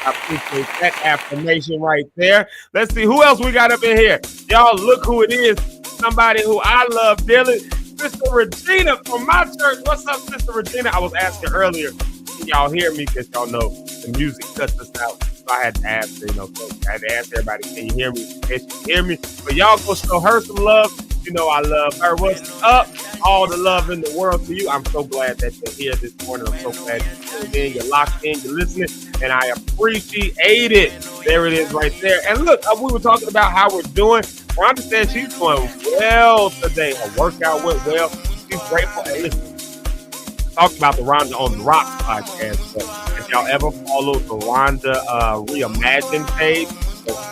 I appreciate that affirmation right there. Let's see who else we got up in here. Y'all look who it is. Somebody who I love dearly. Sister Regina from my church. What's up, Sister Regina? I was asking earlier. Can y'all hear me? Because y'all know the music cuts us out. So I had to ask, I had to ask everybody, can you hear me? Can you hear me? But y'all go show her some love. You know I love her. What's up? All the love in the world to you. I'm so glad that you're here this morning. I'm so glad you're tuned in, you're locked in, you're listening, and I appreciate it. There it is right there. And look, we were talking about how we're doing. Rhonda said she's doing well today. Her workout went well. She's grateful. And listen, talked about the Rhonda on the Rocks podcast. But if y'all ever followed the Rhonda Reimagine page,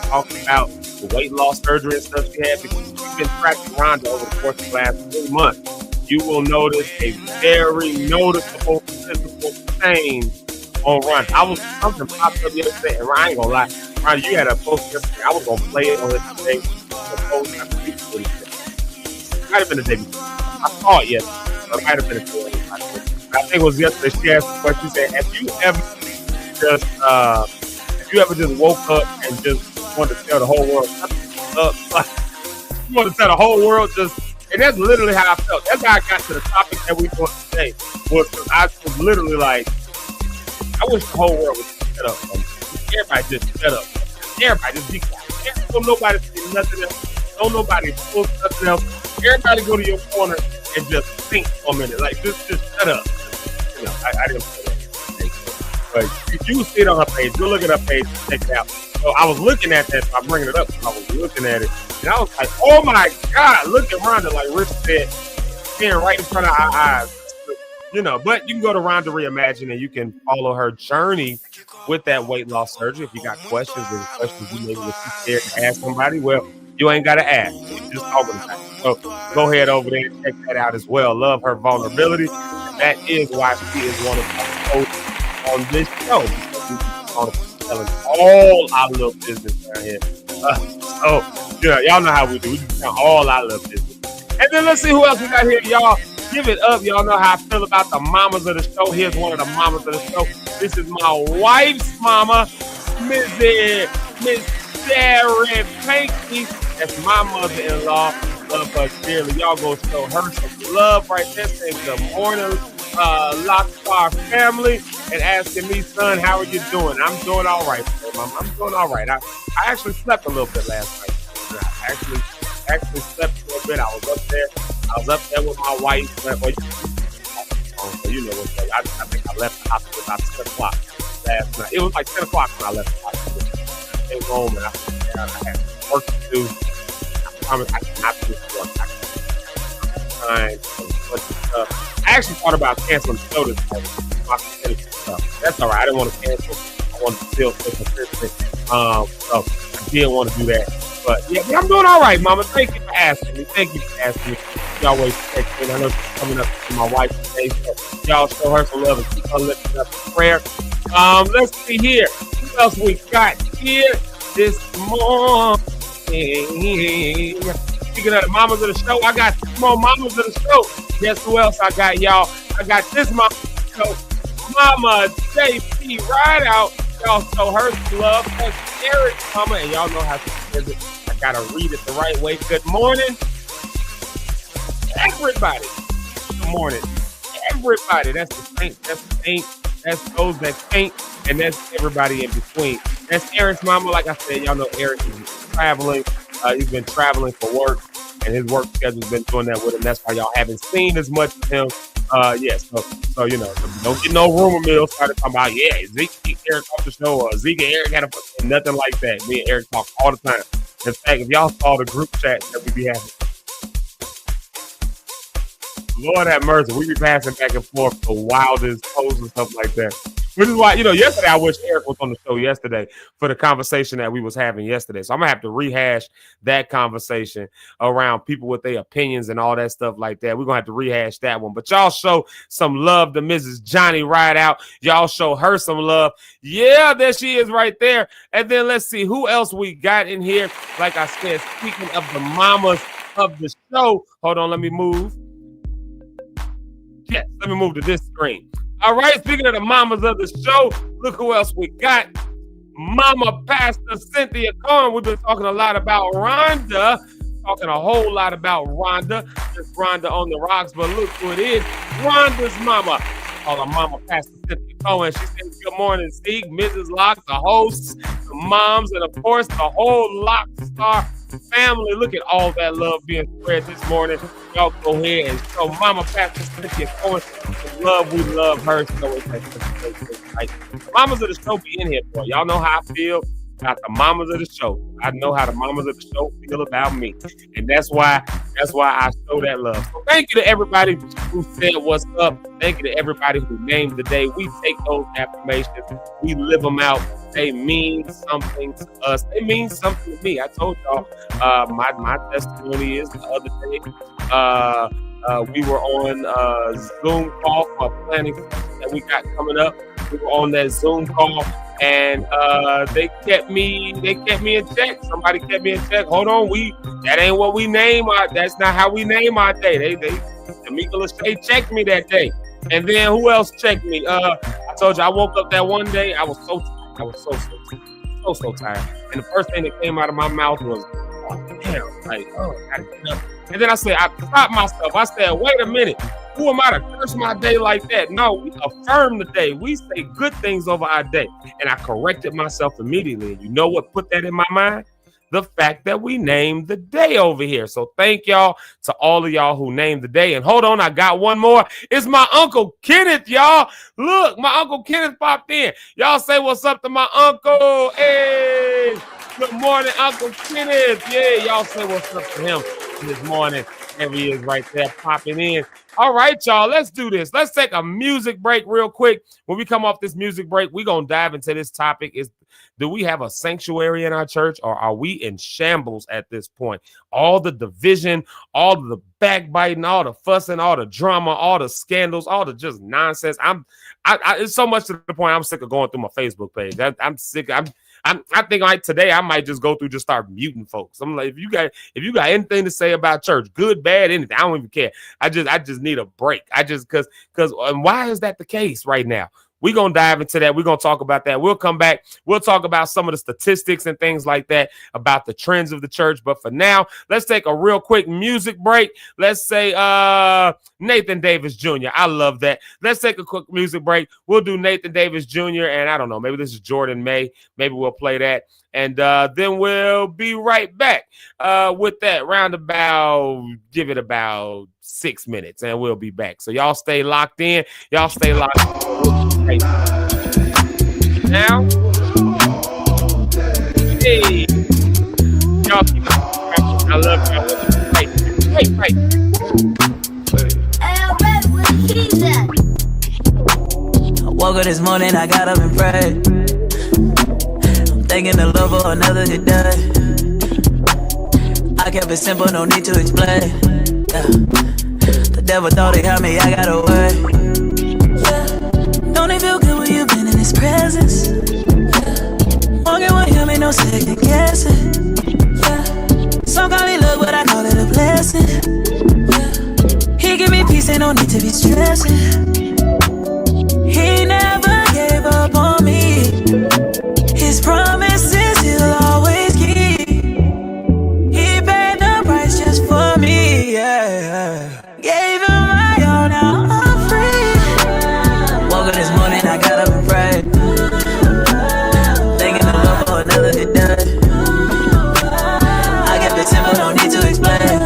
talking about the weight loss surgery and stuff she had, because you've been tracking Rhonda over the course of the last 3 months, you will notice a very noticeable physical change on Rhonda. Something popped up yesterday, and I ain't gonna lie, Rhonda, you had a post yesterday. I was gonna play it on this today. It might have been the day before. I saw it yesterday, but it might have been a day. I think it was yesterday. She asked the question. She said, "Have you ever just woke up and just wanted to tell the whole world you want to tell the whole world just?" And that's literally how I felt. That's how I got to the topic that we doing today. Was I was literally like, I wish the whole world would shut up. Everybody just shut up. Everybody just be quiet. Don't nobody say nothing else. Don't nobody post nothing else. Everybody go to your corner and just think for a minute. Like, just shut up. I didn't say that. But if you see it on her page, go look at her page and check it out. So I was looking at that, so I'm bringing it up. I was looking at it, and I was like, oh my God, look at Rhonda, like Rich said, being right in front of our eyes. But you can go to Rhonda Reimagine and you can follow her journey with that weight loss surgery. If you got questions, or questions you maybe was too scared to ask somebody, well, You ain't got to ask. You just talking about it. So go ahead over there and check that out as well. Love her vulnerability. And that is why she is one of my hosts on this show. We telling all our little business down here. So, yeah, y'all know how we do. We just tell all our little business. And then let's see who else we got here, y'all. Give it up. Y'all know how I feel about the mamas of the show. Here's one of the mamas of the show. This is my wife's mama, Miss Sarah Panky. That's my mother-in-law. Love her dearly. Y'all go show her some love right there. Say good morning, Locke'd family, and asking me, son, how are you doing? I'm doing all right, Mom. I'm doing all right. I actually slept a little bit last night. I actually slept a little bit. I was up there with my wife. So you know what? I think I left the hospital about 10 o'clock last night. It was like 10 o'clock when I left the hospital. I came home and I had work to do. I promise I cannot do this work. I actually thought about canceling the show this morning. That's all right. I didn't want to cancel. I wanted to still stay consistent. So I did want to do that. But yeah, I'm doing all right, Mama. Thank you for asking me. You always text me. I know she's coming up to my wife today, so y'all show her some love and keep her lifted up in prayer. Let's see here. What else we got here this morning? Speaking of the mamas of the show, I got some more mamas of the show. Guess who else I got, y'all? I got this mama of the show, Mama JP Rideout. Y'all show her some love. That's Eric's mama, and y'all know how she says it. I gotta read it the right way. Good morning, everybody. Good morning, everybody. That's the saint. That's the saint. That's those that saint, and that's everybody in between. That's Eric's mama. Like I said, y'all know Eric is traveling. He's been traveling for work, and his work schedule's been doing that with him. That's why y'all haven't seen as much of him. So you know, don't get no rumor mill started talking about, Zeke and Eric off the show, or Zeke and Eric had nothing like that. Me and Eric talk all the time. In fact, if y'all saw the group chat that we be having, Lord have mercy, we be passing back and forth the wildest posts and stuff like that. Which is why, yesterday I wish Eric was on the show yesterday for the conversation that we was having yesterday. So I'm going to have to rehash that conversation around people with their opinions and all that stuff like that. We're going to have to rehash that one. But y'all show some love to Mrs. Johnny Rideout. Y'all show her some love. Yeah, there she is right there. And then let's see who else we got in here. Like I said, speaking of the mamas of the show. Hold on, let me move. Yes, let me move to this screen. All right, speaking of the mamas of the show, look who else we got. Mama Pastor Cynthia Cohen. We've been talking a lot about Rhonda. Talking a whole lot about Rhonda. Just Rhonda on the rocks, but look who it is. Rhonda's mama. Call her Mama Pastor Cynthia Cohen. She says, good morning, Zeke, Mrs. Locke, the hosts, the moms, and of course, the whole Locke Star family. Look at all that love being spread this morning. Y'all go ahead and show Mama Pastor Cynthia Cohen the love. We love her. So it's like the mamas of the show be in here, boy. Y'all know how I feel about the mamas of the show. I know how the mamas of the show feel about me, and that's why I show that love. So thank you to everybody who said what's up. Thank you to everybody who named the day. We take those affirmations, we live them out. They mean something to us. They mean something to me. I told y'all my testimony is the other day. We were on Zoom call for planning that we got coming up. We were on that Zoom call, and they kept me in check. Somebody kept me in check. Hold on, that ain't what we name our. That's not how we name our day. Tamika Lachey checked me that day, and then who else checked me? I told you I woke up that one day. I was so tired, and the first thing that came out of my mouth was, "Oh damn!" Like, I gotta get up. And then I stopped myself. I said, wait a minute. Who am I to curse my day like that? No, we affirm the day. We say good things over our day. And I corrected myself immediately. You know what put that in my mind? The fact that we named the day over here. So thank y'all to all of y'all who named the day. And hold on, I got one more. It's my Uncle Kenneth, y'all. Look, my Uncle Kenneth popped in. Y'all say what's up to my uncle. Hey, good morning, Uncle Kenneth. Yeah, y'all say what's up to him this morning. There he is right there popping in. All right, y'all, let's do this. Let's take a music break real quick. When we come off this music break, we're going to dive into this topic. Do we have a sanctuary in our church, or are we in shambles at this point? All the division, all the backbiting, all the fussing, all the drama, all the scandals, all the just nonsense. It's so much to the point I'm sick of going through my Facebook page. I'm sick. I think like today I might just go through, just start muting folks. I'm like, if you got anything to say about church, good, bad, anything, I don't even care. I just need a break. Because why is that the case right now? We're going to dive into that. We're going to talk about that. We'll come back. We'll talk about some of the statistics and things like that about the trends of the church. But for now, let's take a real quick music break. Let's say Nathan Davis Jr. I love that. Let's take a quick music break. We'll do Nathan Davis Jr. and I don't know, maybe this is Jordan May. Maybe we'll play that. And then we'll be right back with that roundabout. Give it about 6 minutes and we'll be back. So y'all stay locked in. Y'all stay locked in. Right now, hey, y'all keep I love y'all. Hey. I woke up this morning, I got up and prayed. I'm thanking the Lord for another good day. I kept it simple, no need to explain. The devil thought he had me, I got away. Don't it feel good when you've been in his presence? Walking with him ain't no second guessing. Some call it luck, but I call it a blessing. He give me peace, ain't no need to be stressing. He never gave up on me. His promises he'll always keep. He paid the price just for me, yeah. Gave him my all, now I'm free. Woke up this morning, I got up and prayed. Thanking the Lord for another good day. I kept it simple, no need to explain.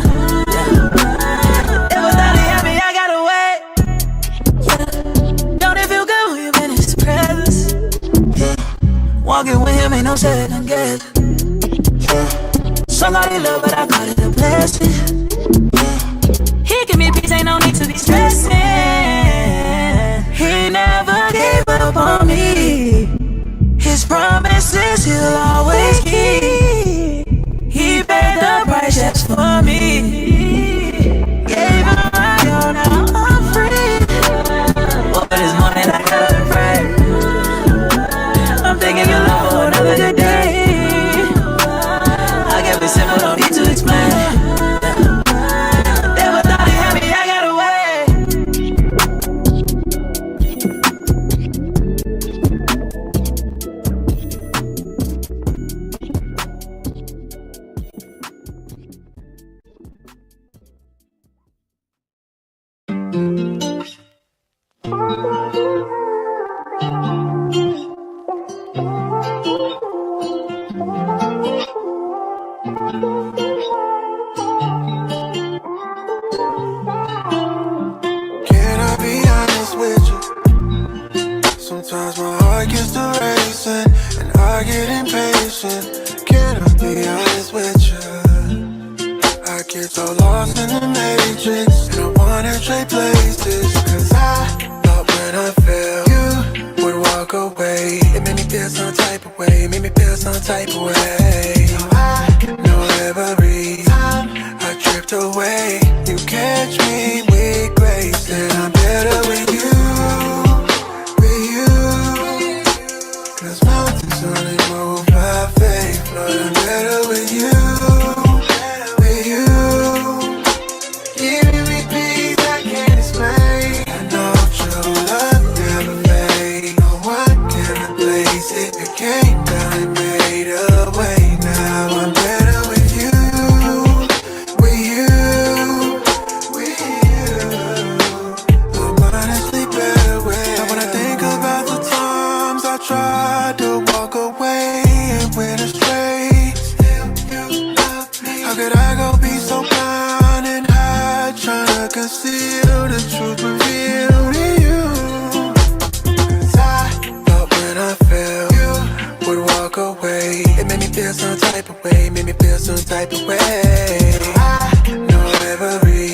It was not he had me, I got away. Don't it feel good when you've been in his presence? Walking with him ain't no second guess. Somebody love, but I call it a blessing. He give me peace, ain't no need to be stressing. He never gave up on me. His promises he'll always keep. He paid the price just for me. Gave him my all, now I'm free. Woke up this morning, I got up and prayed. I'm thanking your Lord for another good day. I kept it simple, no need to explain. Never thought he had me, I got away. Can I be honest with you? Sometimes my heart gets to racing and I get impatient. Can I be honest with you? I get so lost in the matrix and I wanna trade places. Cause I thought when I felt you would walk away. It made me feel some type of way, made me feel some type of way. I know every time I drift away, you catch me with grace. And I'm better with you, cause mountains only move by faith. Lord, I'm better with you, giving me peace I can't explain. I know true love never fades. No one can replace it. It came down and made a way. Now I'm better with you, I'm honestly better with you. Now when I think about the times I tried to walk away and went astray, still you love me. How could I go be so blind and hide, trying to conceal the truth revealed in you? Cause I thought when I felt you would walk away. It made me feel some type of way, made me feel some type of way. I know every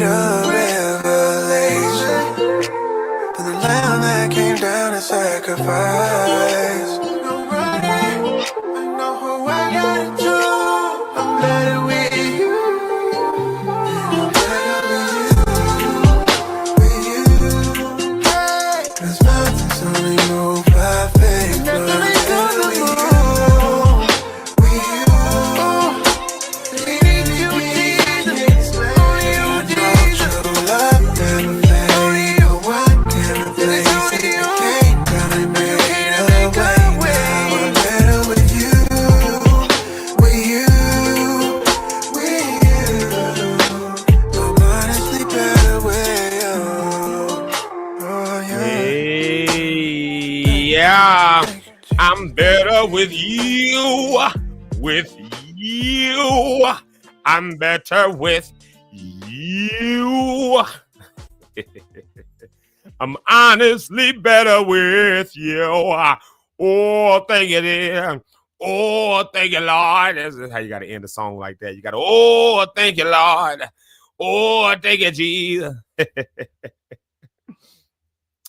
made a revelation. Then the lamb that came down and sacrificed. I'm running, I know who I gotta do. I'm better with you. I'm better with you. Cause mountains only move by faith. I'm better with you. Yeah, I'm better with you. With you. I'm better with you. I'm honestly better with you. Oh, thank you, dear. Oh, thank you, Lord. That's how you got to end a song like that. You got to, oh, thank you, Lord. Oh, thank you, Jesus.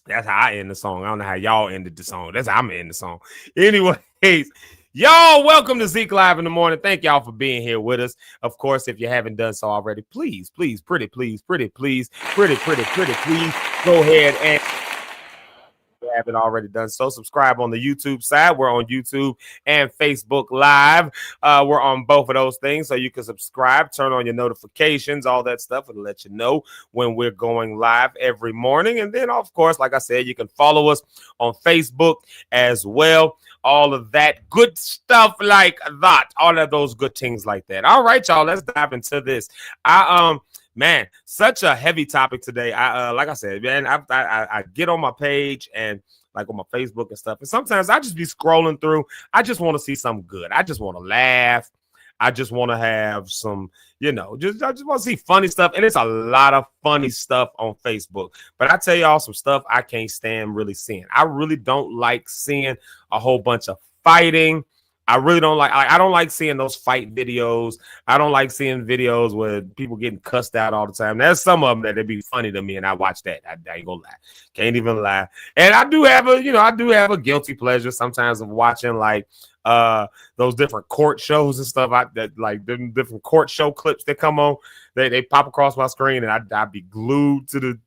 That's how I end the song. I don't know how y'all ended the song. That's how I'm ending the song. Anyways, y'all, welcome to Zeke Live in the Morning. Thank y'all for being here with us. Of course, if you haven't done so already, please, pretty please, go ahead and if you haven't already done so, subscribe on the YouTube side. We're on YouTube and Facebook Live. We're on both of those things, so you can subscribe, turn on your notifications, all that stuff, and let you know when we're going live every morning. And then, of course, like I said, you can follow us on Facebook as well. All of that good stuff like that. All of those good things like that. All right, y'all, let's dive into this. Man, such a heavy topic today. Like I said, man, I get on my page and like on my Facebook and stuff, and sometimes I just be scrolling through. I just want to see something good. I just want to laugh. I just want to have some, I just want to see funny stuff. And it's a lot of funny stuff on Facebook. But I tell y'all some stuff I can't stand really seeing. I really don't like seeing a whole bunch of fighting. I really don't like, I don't like seeing those fight videos. I don't like seeing videos where people getting cussed out all the time. There's some of them that'd be funny to me, and I watch that. I ain't gonna lie. Can't even lie. And I do have a guilty pleasure sometimes of watching like those different court shows and stuff. Like different court show clips that come on. They pop across my screen, and I'd be glued to the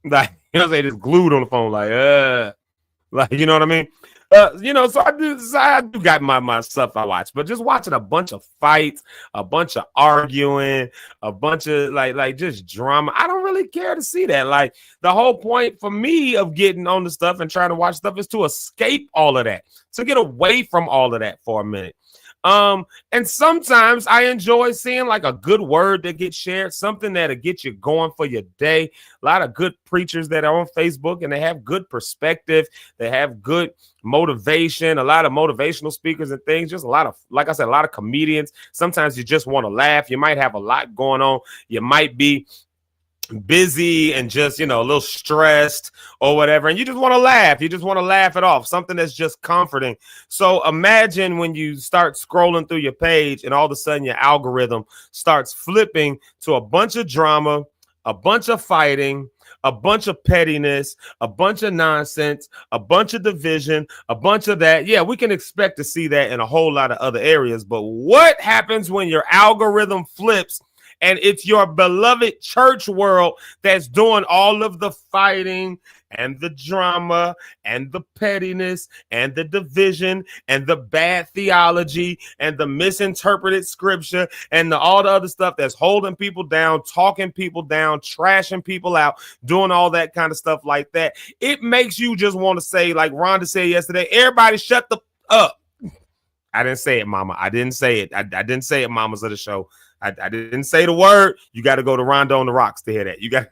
like, they just glued on the phone, like, you know what I mean? So I do got my stuff I watch, but just watching a bunch of fights, a bunch of arguing, a bunch of like just drama. I don't really care to see that. Like, the whole point for me of getting on the stuff and trying to watch stuff is to escape all of that, to get away from all of that for a minute. And sometimes I enjoy seeing like a good word that gets shared, something that'll get you going for your day. A lot of good preachers that are on Facebook, and they have good perspective. They have good motivation, a lot of motivational speakers and things. Just a lot of, like I said, a lot of comedians. Sometimes you just want to laugh. You might have a lot going on. You might be busy and just, a little stressed or whatever, and you just want to laugh. You just want to laugh it off, something that's just comforting. So imagine when you start scrolling through your page and all of a sudden your algorithm starts flipping to a bunch of drama, a bunch of fighting, a bunch of pettiness, a bunch of nonsense, a bunch of division, a bunch of that. Yeah, we can expect to see that in a whole lot of other areas. But what happens when your algorithm flips and it's your beloved church world that's doing all of the fighting and the drama and the pettiness and the division and the bad theology and the misinterpreted scripture and all the other stuff that's holding people down, talking people down, trashing people out, doing all that kind of stuff like that? It makes you just want to say, like Rhonda said yesterday, everybody shut the up. I didn't say it, mama. I didn't say it. I didn't say it, mamas of the show. I didn't say the word. You got to go to Rondo on the Rocks to hear that. You got.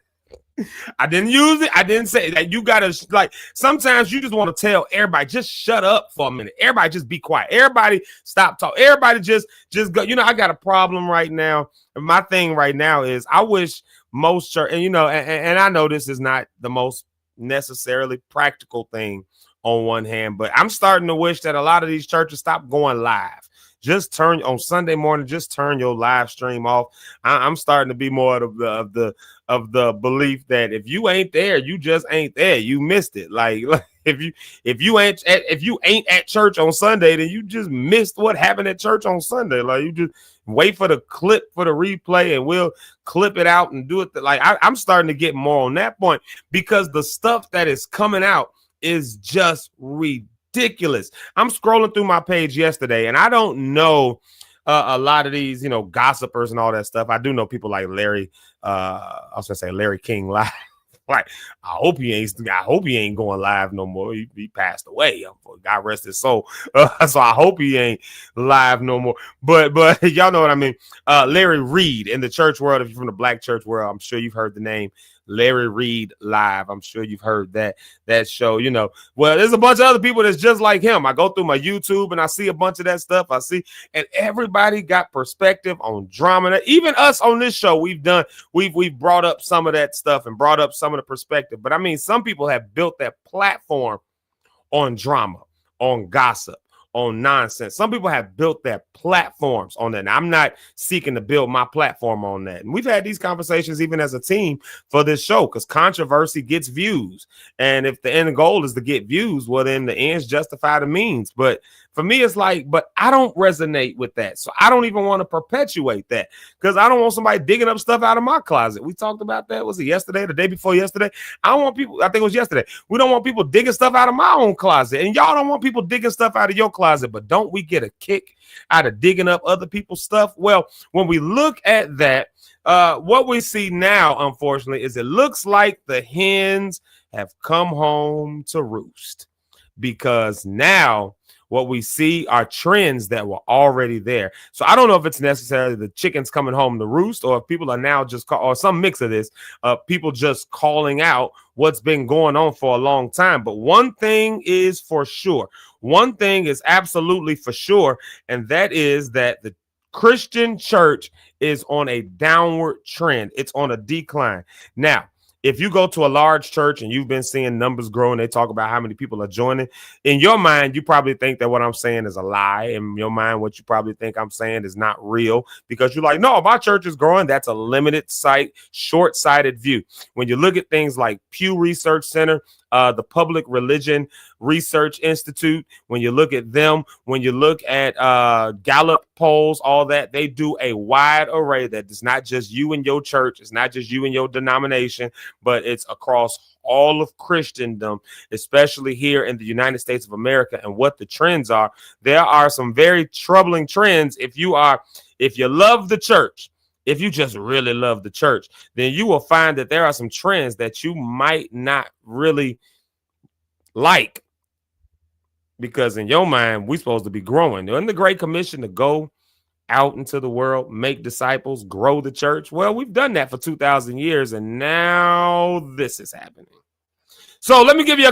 I didn't use it. I didn't say that. You got to, like, sometimes you just want to tell everybody, just shut up for a minute. Everybody just be quiet. Everybody stop talking. Everybody just go. I got a problem right now. And my thing right now is I wish most church, and and I know this is not the most necessarily practical thing on one hand, but I'm starting to wish that a lot of these churches stop going live. just turn on Sunday morning, just turn your live stream off. I'm starting to be more of the belief that if you ain't there, you just ain't there. You missed it. Like if you ain't at church on Sunday, then you just missed what happened at church on Sunday. Like you just wait for the clip for the replay and we'll clip it out and do it. I'm starting to get more on that point because the stuff that is coming out is just ridiculous. I'm scrolling through my page yesterday and I don't know a lot of these, gossipers and all that stuff. I do know people like Larry. I was gonna say Larry King Live. Like, I hope he ain't going live no more. He passed away. God rest his soul. So I hope he ain't live no more. But y'all know what I mean. Larry Reed in the church world. If you're from the black church world, I'm sure you've heard the name Larry Reed Live. I'm sure you've heard that show. Well, there's a bunch of other people that's just like him. I go through my YouTube and I see a bunch of that stuff. And everybody got perspective on drama. Even us on this show, we've brought up some of that stuff and brought up some of the perspective. But I mean, some people have built that platform on drama, on gossip, on nonsense. Some people have built their platforms on that. And I'm not seeking to build my platform on that. And we've had these conversations even as a team for this show because controversy gets views. And if the end goal is to get views, well, then the ends justify the means. But for me, it's like, but I don't resonate with that. So I don't even want to perpetuate that because I don't want somebody digging up stuff out of my closet. We talked about that. Was it yesterday, the day before yesterday? I don't want people, I think it was yesterday. We don't want people digging stuff out of my own closet. And y'all don't want people digging stuff out of your closet. But don't we get a kick out of digging up other people's stuff? Well, when we look at that, what we see now, unfortunately, is it looks like the hens have come home to roost because now what we see are trends that were already there. So I don't know if it's necessarily the chickens coming home to roost or if people are now just or some mix of this, people just calling out what's been going on for a long time. But one thing is for sure. One thing is absolutely for sure. And that is that the Christian church is on a downward trend. It's on a decline. Now, if you go to a large church and you've been seeing numbers grow and they talk about how many people are joining, in your mind, you probably think that what I'm saying is a lie. In your mind, what you probably think I'm saying is not real because you're like, no, my church is growing. That's a limited sight, short-sighted view. When you look at things like Pew Research Center, the Public Religion Research Institute, when you look at them, when you look at Gallup polls, all that, they do a wide array that is not just you and your church. It's not just you and your denomination, but it's across all of Christendom, especially here in the United States of America. And what the trends are, there are some very troubling trends. If you love the church, if you just really love the church, then you will find that there are some trends that you might not really like because in your mind, we're supposed to be growing. In the Great Commission to go out into the world, make disciples, grow the church. Well, we've done that for 2,000 years, and now this is happening. So let me give you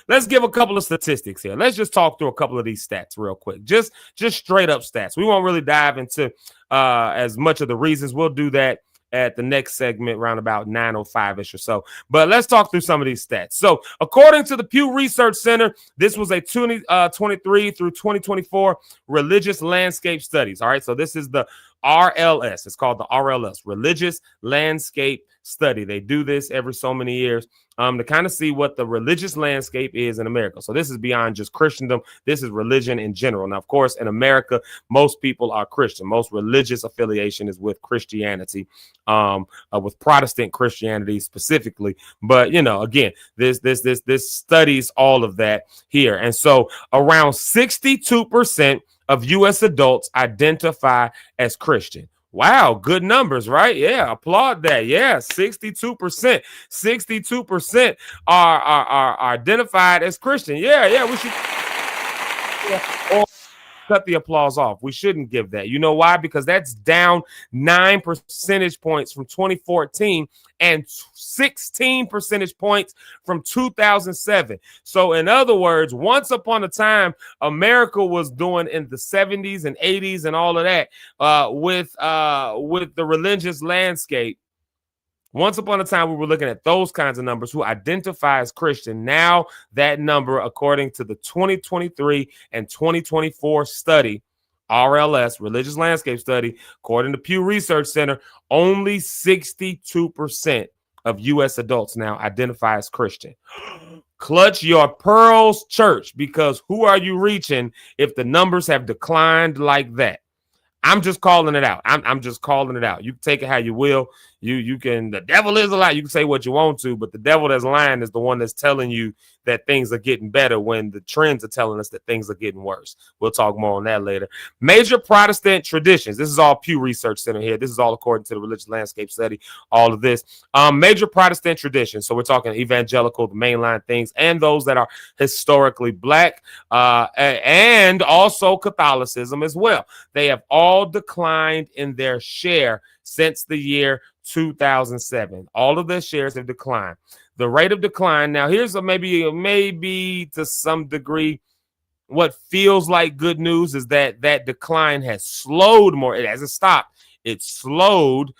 let's give a couple of statistics here. Let's just talk through a couple of these stats real quick. Just straight up stats. We won't really dive into as much of the reasons. We'll do that at the next segment around about 9:05-ish or so. But let's talk through some of these stats. So according to the Pew Research Center, this was a 2023 through 2024 religious landscape studies. All right. So this is the RLS. It's called the RLS, Religious Landscape Study. They do this every so many years to kind of see what the religious landscape is in America. So this is beyond just Christendom. This is religion in general. Now, of course, in America, most people are Christian. Most religious affiliation is with Christianity, with Protestant Christianity specifically. But, again, this studies all of that here. And so around 62% of U.S. adults identify as Christian. Wow, good numbers, right? Yeah, applaud that. Yeah, 62%. 62% are identified as Christian. Yeah, we should. Or cut the applause off. We shouldn't give that. You know why? Because that's down 9 percentage points from 2014 and 16 percentage points from 2007. So in other words, once upon a time, America was doing in the 70s and 80s and all of that with the religious landscape. Once upon a time, we were looking at those kinds of numbers who identify as Christian. Now that number, according to the 2023 and 2024 study, RLS, Religious Landscape Study, according to Pew Research Center, only 62% of U.S. adults now identify as Christian. Clutch your pearls, church, because who are you reaching if the numbers have declined like that? I'm just calling it out. I'm just calling it out. You can take it how you will. You can, the devil is a lie. You can say what you want to, but the devil that's lying is the one that's telling you that things are getting better when the trends are telling us that things are getting worse. We'll talk more on that later. Major Protestant traditions. This is all Pew Research Center here. This is all according to the Religious Landscape Study, all of this. Major Protestant traditions. So we're talking evangelical, the mainline things, and those that are historically black, and also Catholicism as well. They have all declined in their share since the year 2007. All of their shares have declined. The rate of decline, now here's maybe to some degree what feels like good news is that decline has slowed more. It hasn't stopped. It's slowed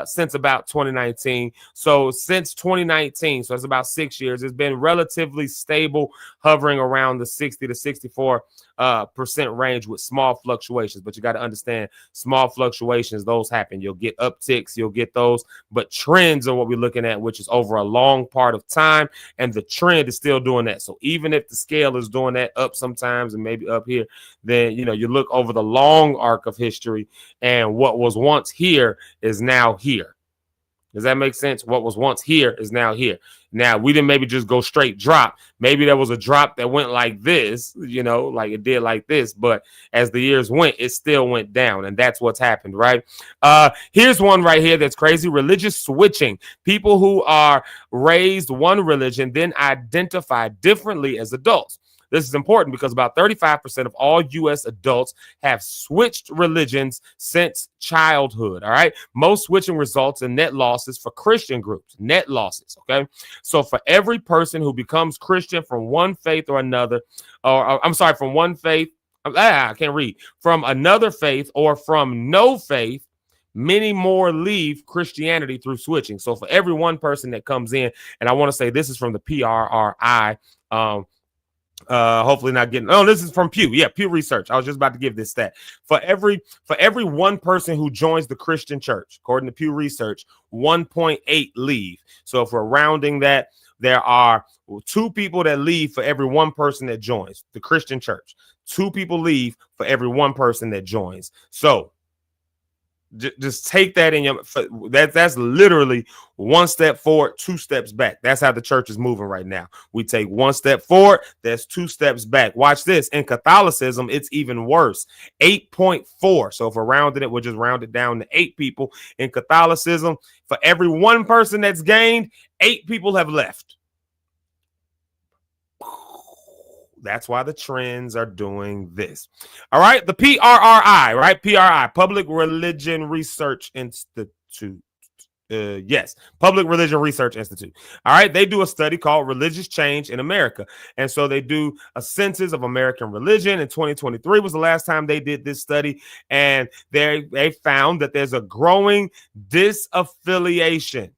since about 2019. So since 2019, so it's about 6 years, it's been relatively stable, hovering around the 60 to 64% range with small fluctuations. But you got to understand, small fluctuations, those happen. You'll get upticks, you'll get those, but trends are what we're looking at, which is over a long part of time, and the trend is still doing that. So even if the scale is doing that up sometimes and maybe up here, then you look over the long arc of history, and what was once here is now here. Does that make sense? What was once here is now here. Now, we didn't maybe just go straight drop. Maybe there was a drop that went like this, like it did like this. But as the years went, it still went down. And that's what's happened, right? Here's one right here that's crazy. Religious switching. People who are raised one religion then identify differently as adults. This is important because about 35% of all U.S. adults have switched religions since childhood, all right? Most switching results in net losses for Christian groups, net losses, okay? So for every person who becomes Christian from one faith or another, from one faith, I can't read, from another faith or from no faith, many more leave Christianity through switching. So for every one person that comes in, and I want to say this is from the PRRI, hopefully not getting, this is from Pew. Yeah, Pew Research. I was just about to give this stat. For every one person who joins the Christian church, according to Pew Research, 1.8 leave. So if we're rounding that, there are 2 people that leave for every one person that joins the Christian church. 2 people leave for every one person that joins. So just take that in your, that's literally 1 step forward, 2 steps back. That's how the church is moving right now. We take 1 step forward, that's 2 steps back. Watch this. In Catholicism, it's even worse. 8.4. So if we're rounding it, we'll just round it down to 8 people. In Catholicism, for every one person that's gained, 8 people have left. That's why the trends are doing this. All right. The PRRI, right? PRI, Public Religion Research Institute. Yes, Public Religion Research Institute. All right. They do a study called Religious Change in America. And so they do a census of American religion. In 2023 was the last time they did this study. And they found that there's a growing disaffiliation.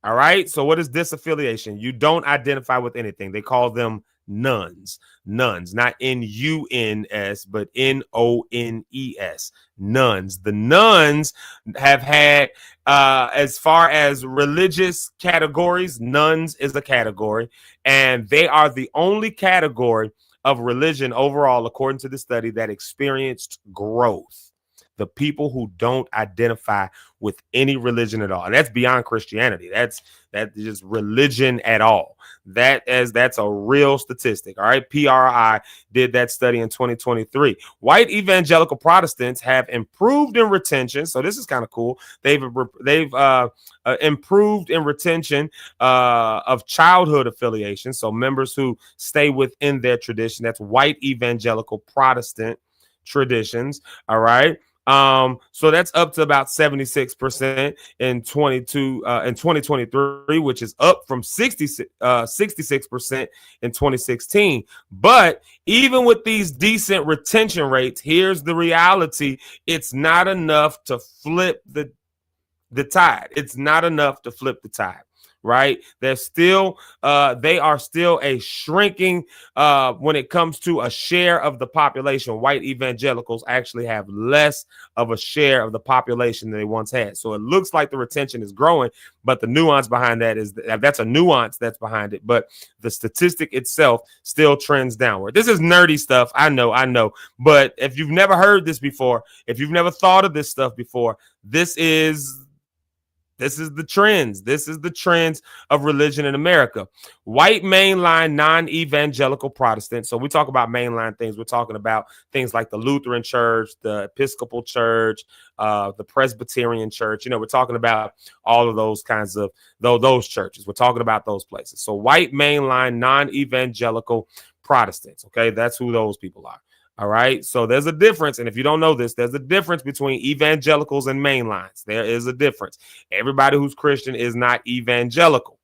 All right. So what is disaffiliation? You don't identify with anything. They call them nuns, not N-U-N-S, but N-O-N-E-S, nuns. The nuns have had, as far as religious categories, nuns is a category, and they are the only category of religion overall, according to the study, that experienced growth. The people who don't identify with any religion at all. And that's beyond Christianity. That's just religion at all. That's a real statistic. All right. PRI did that study in 2023. White evangelical Protestants have improved in retention. So this is kind of cool. They've improved in retention of childhood affiliation. So members who stay within their tradition. That's white evangelical Protestant traditions. All right. So that's up to about 76% in 2023, which is up from 66% in 2016. But even with these decent retention rates, here's the reality. It's not enough to flip the tide. It's not enough to flip the tide. right? They're still, they are still a shrinking when it comes to a share of the population. White evangelicals actually have less of a share of the population than they once had. So it looks like the retention is growing, but the nuance behind that is that's a nuance that's behind it. But the statistic itself still trends downward. This is nerdy stuff. I know. But if you've never heard this before, if you've never thought of this stuff before, this is the trends. This is the trends of religion in America. White mainline non-evangelical Protestants. So we talk about mainline things. We're talking about things like the Lutheran Church, the Episcopal Church, the Presbyterian Church. We're talking about all of those kinds of those churches. We're talking about those places. So white mainline non-evangelical Protestants. Okay, that's who those people are. All right. So there's a difference. And if you don't know this, there's a difference between evangelicals and mainlines. There is a difference. Everybody who's Christian is not evangelical.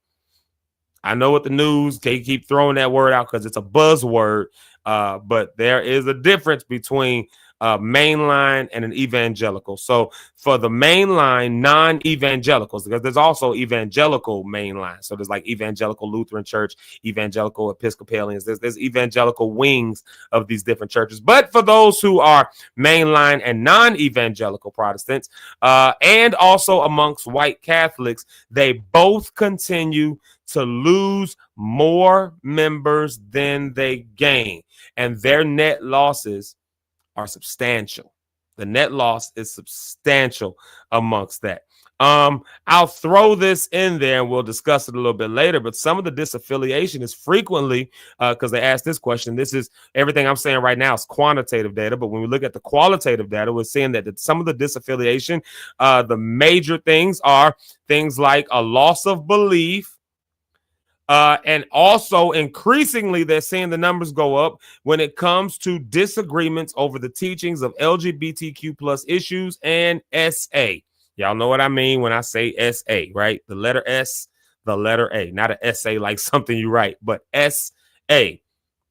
I know what the news, they keep throwing that word out because it's a buzzword. But there is a difference between mainline and an evangelical. So for the mainline non-evangelicals, because there's also evangelical mainline. So there's like evangelical Lutheran Church, evangelical Episcopalians. There's evangelical wings of these different churches. But for those who are mainline and non-evangelical Protestants, and also amongst white Catholics, they both continue to lose more members than they gain. And their net losses are substantial. The net loss is substantial amongst that. I'll throw this in there and we'll discuss it a little bit later, but some of the disaffiliation is frequently, because they asked this question, this is everything I'm saying right now is quantitative data, but when we look at the qualitative data, we're seeing that some of the disaffiliation, the major things are things like a loss of belief, and also increasingly, they're seeing the numbers go up when it comes to disagreements over the teachings of LGBTQ plus issues and SA. Y'all know what I mean when I say SA, right? The letter S, the letter A, not an essay like something you write, but SA.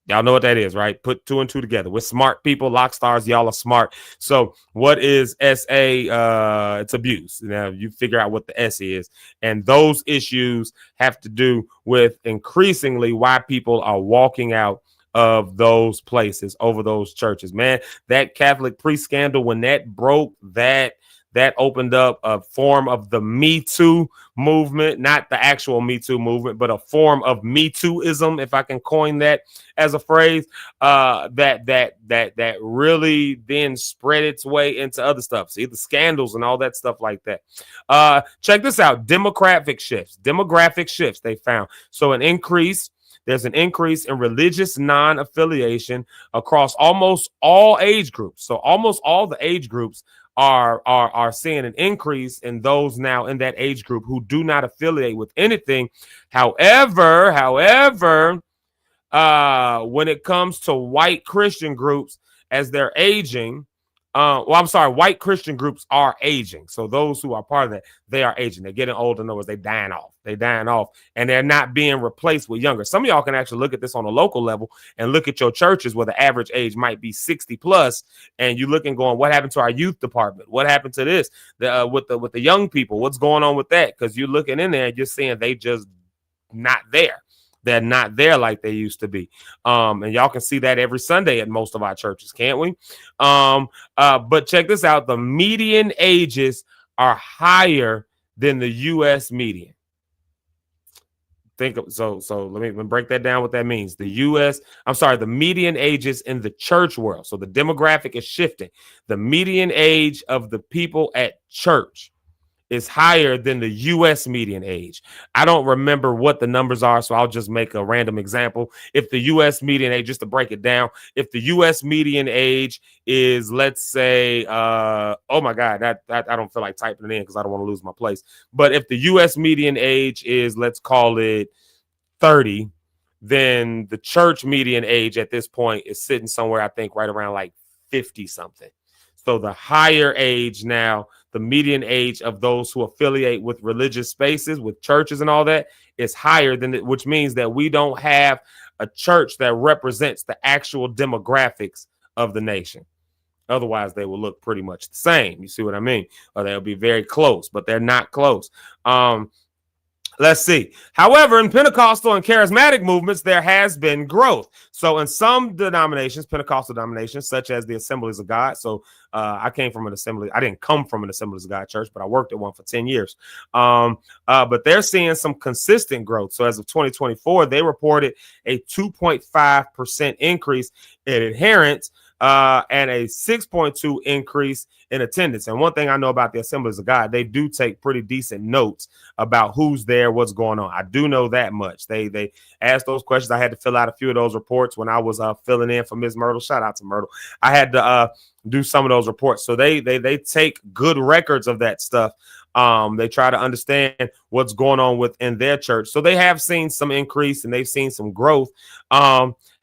Y'all know what that is, right? Put two and two together. We're smart people, lock stars. Y'all are smart. So what is SA? It's abuse. Now you figure out what the S is. And those issues have to do with increasingly why people are walking out of those places over those churches. Man, that Catholic priest scandal, when that broke, that opened up a form of the Me Too movement, not the actual Me Too movement, but a form of Me Too-ism, if I can coin that as a phrase, that really then spread its way into other stuff. See, the scandals and all that stuff like that. Check this out. Demographic shifts they found. So there's an increase in religious non-affiliation across almost all age groups. So almost all the age groups are seeing an increase in those now in that age group who do not affiliate with anything. However, when it comes to white Christian groups as they're aging, white Christian groups are aging. So those who are part of that, they are aging. They're getting older. In other words, they're dying off, and they're not being replaced with younger. Some of y'all can actually look at this on a local level and look at your churches where the average age might be 60 plus, and you look and going, what happened to our youth department? What happened to this? With the young people, what's going on with that? Because you're looking in there and you're seeing they just not there. They're not there like they used to be. And y'all can see that every Sunday at most of our churches, can't we? But check this out. The median ages are higher than the U.S. median. So let me break that down, what that means. The median ages in the church world. So the demographic is shifting. The median age of the people at church is higher than the U.S. median age. I don't remember what the numbers are, so I'll just make a random example. If the U.S. median age, just to break it down, if the U.S. median age is, let's say, oh my God, that I don't feel like typing it in because I don't want to lose my place. But if the U.S. median age is, let's call it 30, then the church median age at this point is sitting somewhere, I think, right around like 50 something. So the higher age now, the median age of those who affiliate with religious spaces, with churches and all that, is higher than it, which means that we don't have a church that represents the actual demographics of the nation. Otherwise, they will look pretty much the same. You see what I mean? Or they'll be very close, but they're not close. Let's see. However, in Pentecostal and charismatic movements, there has been growth. So in some denominations, Pentecostal denominations, such as the Assemblies of God. So I came from an assembly. I didn't come from an Assemblies of God church, but I worked at one for 10 years. But they're seeing some consistent growth. So as of 2024, they reported a 2.5% increase in adherence and a 6.2 increase in attendance. And one thing I know about the Assemblies of God, they do take pretty decent notes about who's there, what's going on. I do know that much. They asked those questions. I had to fill out a few of those reports when I was filling in for Ms. Myrtle. Shout out to Myrtle. I had to do some of those reports. So they take good records of that stuff. They try to understand what's going on within their church. So they have seen some increase and they've seen some growth.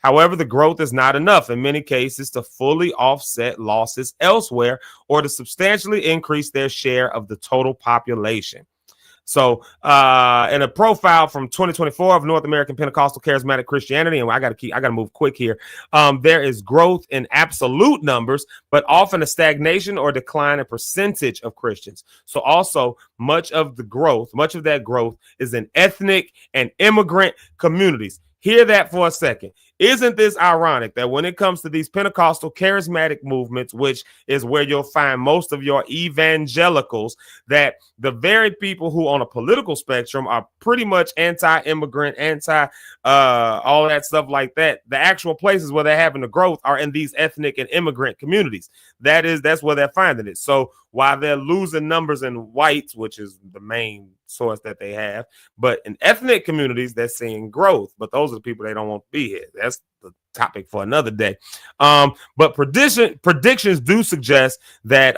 However, the growth is not enough in many cases to fully offset losses elsewhere or to substantially increase their share of the total population. So in a profile from 2024 of North American Pentecostal Charismatic Christianity, and I got to move quick here. There is growth in absolute numbers, but often a stagnation or decline in percentage of Christians. So also much of that growth is in ethnic and immigrant communities. Hear that for a second. Isn't this ironic that when it comes to these Pentecostal charismatic movements, which is where you'll find most of your evangelicals, that the very people who on a political spectrum are pretty much anti-immigrant, all that stuff like that, the actual places where they're having the growth are in these ethnic and immigrant communities. That's where they're finding it. So while they're losing numbers in whites, which is the main source that they have, but in ethnic communities, they're seeing growth. But those are the people they don't want to be here. That's the topic for another day. But predictions do suggest that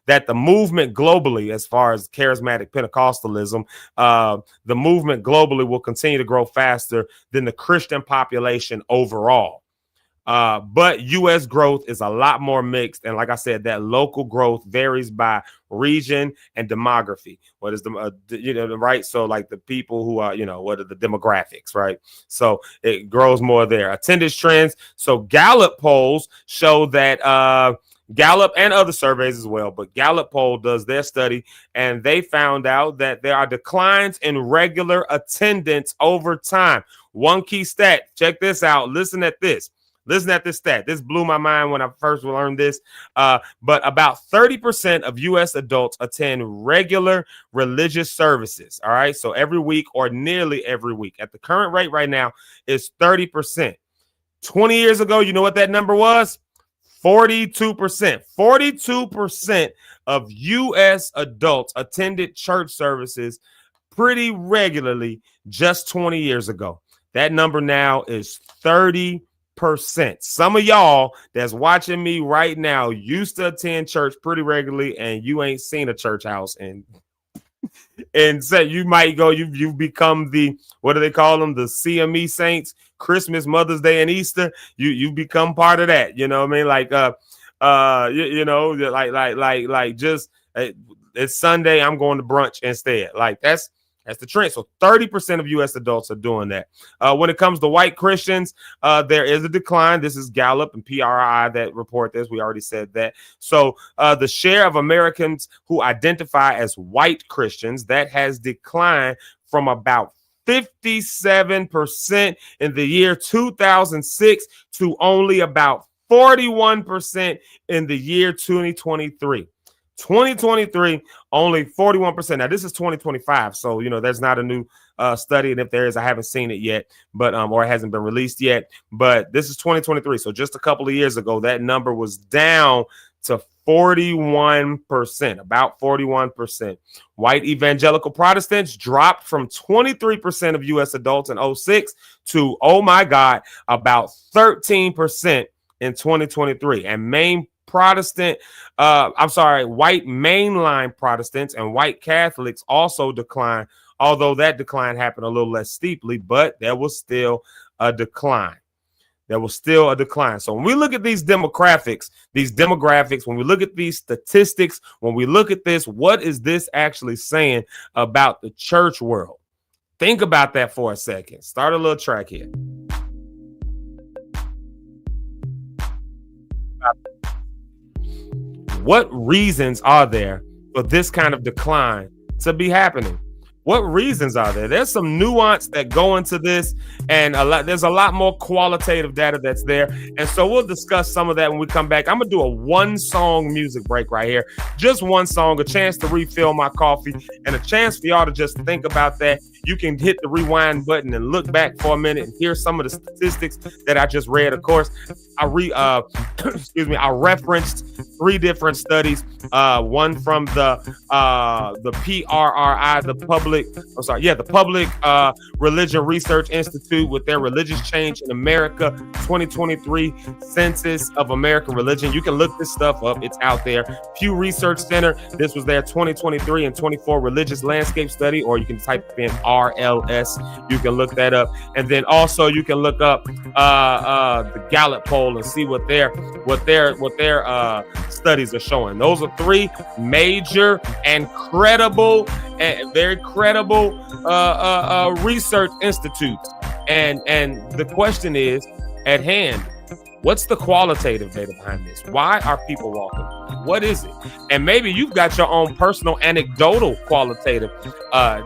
that the movement globally, as far as charismatic Pentecostalism, the movement globally will continue to grow faster than the Christian population overall. But U.S. growth is a lot more mixed. And like I said, that local growth varies by region and demography. What is the, right? So like the people who are, what are the demographics, right? So it grows more there. Attendance trends. So Gallup polls show that Gallup and other surveys as well, but Gallup poll does their study and they found out that there are declines in regular attendance over time. One key stat, check this out. Listen at this stat. This blew my mind when I first learned this. But about 30% of U.S. adults attend regular religious services. All right. So every week or nearly every week. At the current rate right now is 30%. 20 years ago, you know what that number was? 42%. 42% of U.S. adults attended church services pretty regularly just 20 years ago. That number now is 30%. Some of y'all that's watching me right now used to attend church pretty regularly and you ain't seen a church house and so you might go, you've become the, what do they call them? The CME saints, Christmas, Mother's Day, and Easter. You become part of that. You know what I mean? Like just it's Sunday, I'm going to brunch instead. Like that's the trend. So 30% of U.S. adults are doing that. When it comes to white Christians, there is a decline. This is Gallup and PRI that report this. We already said that. So the share of Americans who identify as white Christians, that has declined from about 57% in the year 2006 to only about 41% in the year 2023. 2023, only 41%. Now, this is 2025. So, there's not a new study. And if there is, I haven't seen it yet, but or it hasn't been released yet. But this is 2023. So just a couple of years ago, that number was down to 41%, about 41%. White evangelical Protestants dropped from 23% of U.S. adults in 2006 to, oh my God, about 13% in 2023. And white mainline Protestants and white Catholics also declined, although that decline happened a little less steeply, but there was still a decline. So when we look at these demographics, when we look at these statistics, when we look at this, what is this actually saying about the church world? Think about that for a second. Start a little track here. What reasons are there for this kind of decline to be happening? What reasons are there? There's some nuance that go into this, and there's a lot more qualitative data that's there. And so we'll discuss some of that when we come back. I'm going to do a 1-song music break right here. Just 1 song, a chance to refill my coffee, and a chance for y'all to just think about that. You can hit the rewind button and look back for a minute and hear some of the statistics that I just read. Of course, I referenced 3 different studies. One from the PRRI, the Public Religion Research Institute, with their Religious Change in America 2023 Census of American Religion. You can look this stuff up. It's out there. Pew Research Center. This was their 2023 and 24 Religious Landscape Study, or you can type in RLS. You can look that up. And then also you can look up the Gallup poll and see what their studies are showing. Those are 3 major and credible and very credible research institutes. And the question is at hand, what's the qualitative data behind this? Why are people walking? What is it? And maybe you've got your own personal anecdotal qualitative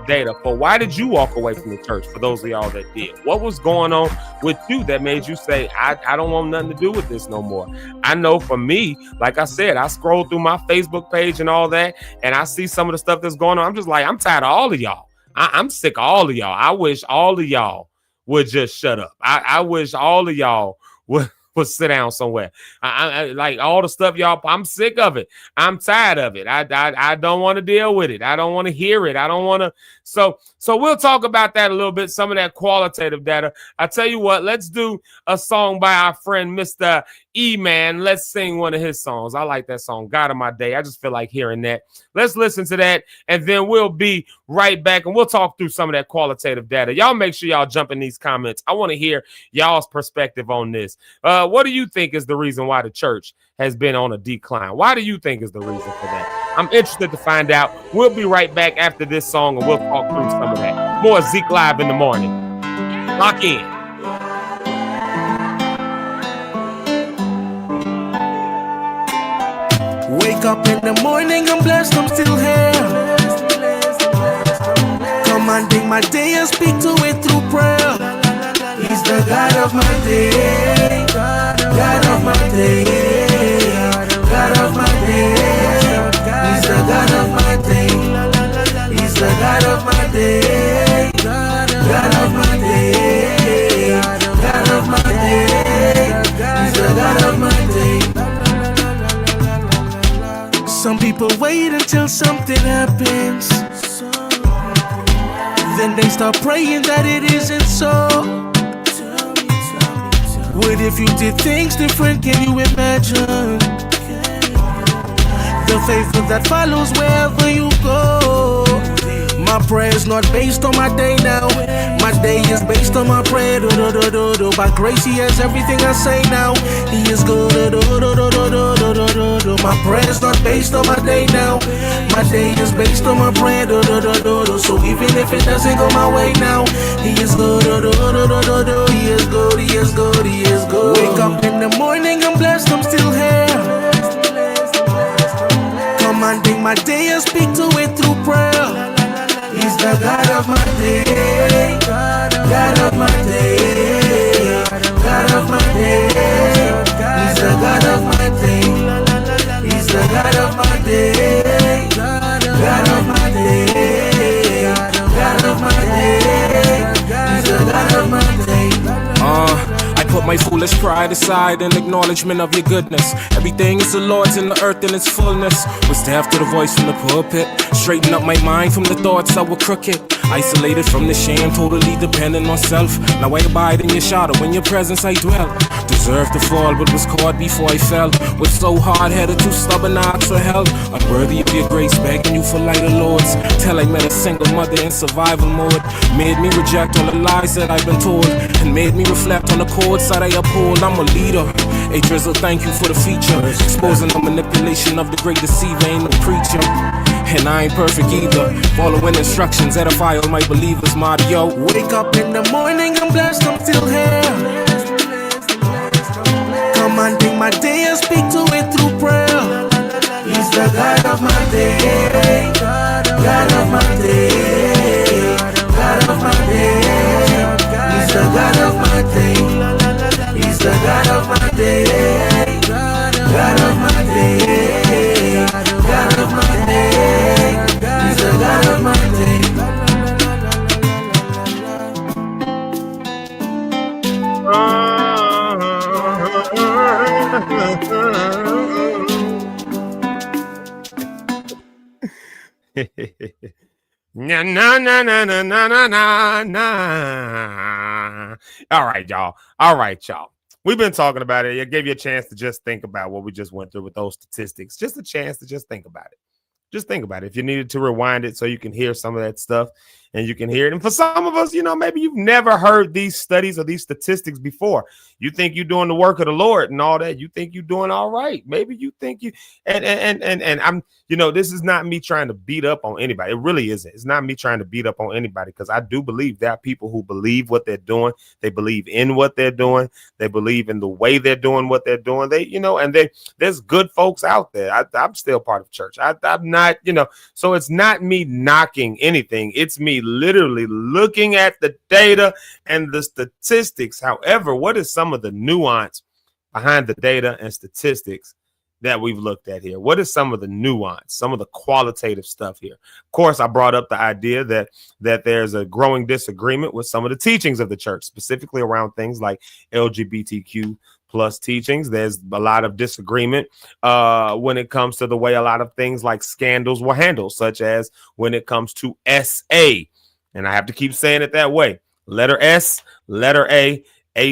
data for why did you walk away from the church, for those of y'all that did. What was going on with you that made you say, I don't want nothing to do with this no more? I know for me, like I said, I scroll through my Facebook page and all that, and I see some of the stuff that's going on. I'm just like, I'm tired of all of y'all. I'm sick of all of y'all. I wish all of y'all would just shut up. I wish all of y'all would sit down somewhere. I like all the stuff y'all. I'm sick of it. I'm tired of it. I don't want to deal with it. I don't want to hear it. I don't want to. So we'll talk about that a little bit. Some of that qualitative data. I tell you what. Let's do a song by our friend Mr. E-Man. Let's sing one of his songs. I like that song, God of My Day. I just feel like hearing that. Let's listen to that, and then we'll be right back, and we'll talk through some of that qualitative data. Y'all make sure y'all jump in these comments. I want to hear y'all's perspective on this. What do you think is the reason why the church has been on a decline? Why do you think is the reason for that? I'm interested to find out. We'll be right back after this song, and we'll talk through some of that. More Zeke Live in the morning. Lock in. Wake up in the morning, I'm blessed, I'm still here. Commanding my day and speak to it through prayer. He's the God of my day, God of my day, God of my day. He's the God of my day, He's the God of my day, God of my day, God of my day. He's the God of my day. Some people wait until something happens, then they start praying that it isn't so. What if you did things different? Can you imagine the faith that follows wherever you go? My prayer is not based on my day now. My day is based on my prayer. By grace he has everything I say now. He is good. My prayer is not based on my day now. My day is based on my prayer. So even if it doesn't go my way now, he is good. He is good. He is good. He is good. Wake up in the morning, I'm blessed, I'm still here. Commanding my day and speak to it through prayer. He's the God of my day, God of my day, God of my day. He's the God of my day, He's the God of my day, God of my day, God of my day. He's the God of my day. I put my foolish pride aside in acknowledgement of your goodness. Everything is the Lord's in the earth in its fullness. Was deaf to the voice from the pulpit. Straighten up my mind from the thoughts that were crooked. Isolated from the shame, totally dependent on self. Now I abide in your shadow, in your presence I dwell. Deserved to fall, but was caught before I fell. Was so hard-headed, too stubborn, I asked for help. Unworthy of your grace, begging you for lighter loads. Till I met a single mother in survival mode. Made me reject all the lies that I've been told, and made me reflect on the codes that I uphold. I'm a leader. Hey Drizzle, thank you for the feature. Exposing the manipulation of the great deceiver, ain't no preacher. And I ain't perfect either. Following instructions, edify all my believers, Mario. Wake up in the morning, I'm blessed, I'm still here. Commanding my day and speak to it through prayer. He's the God of my day, God of my day, na na na na na na na na. All right, y'all. All right, y'all. We've been talking about it. I gave you a chance to just think about what we just went through with those statistics. Just a chance to just think about it. Just think about it. If you needed to rewind it so you can hear some of that stuff and you can hear it. And for some of us, maybe you've never heard these studies or these statistics before. You think you're doing the work of the Lord and all that. You think you're doing all right. Maybe you think you and I'm, this is not me trying to beat up on anybody. It really isn't. It's not me trying to beat up on anybody, because I do believe there are people who believe what they're doing. They believe in what they're doing. They believe in the way they're doing what they're doing. There's good folks out there. I'm still part of church. I'm not, so it's not me knocking anything. It's me literally looking at the data and the statistics. However, what is some of the nuance behind the data and statistics that we've looked at here? What is some of the nuance, some of the qualitative stuff here? Of course, I brought up the idea that there's a growing disagreement with some of the teachings of the church, specifically around things like LGBTQ plus teachings. There's a lot of disagreement when it comes to the way a lot of things like scandals were handled, such as when it comes to SA. And I have to keep saying it that way. Letter S, letter A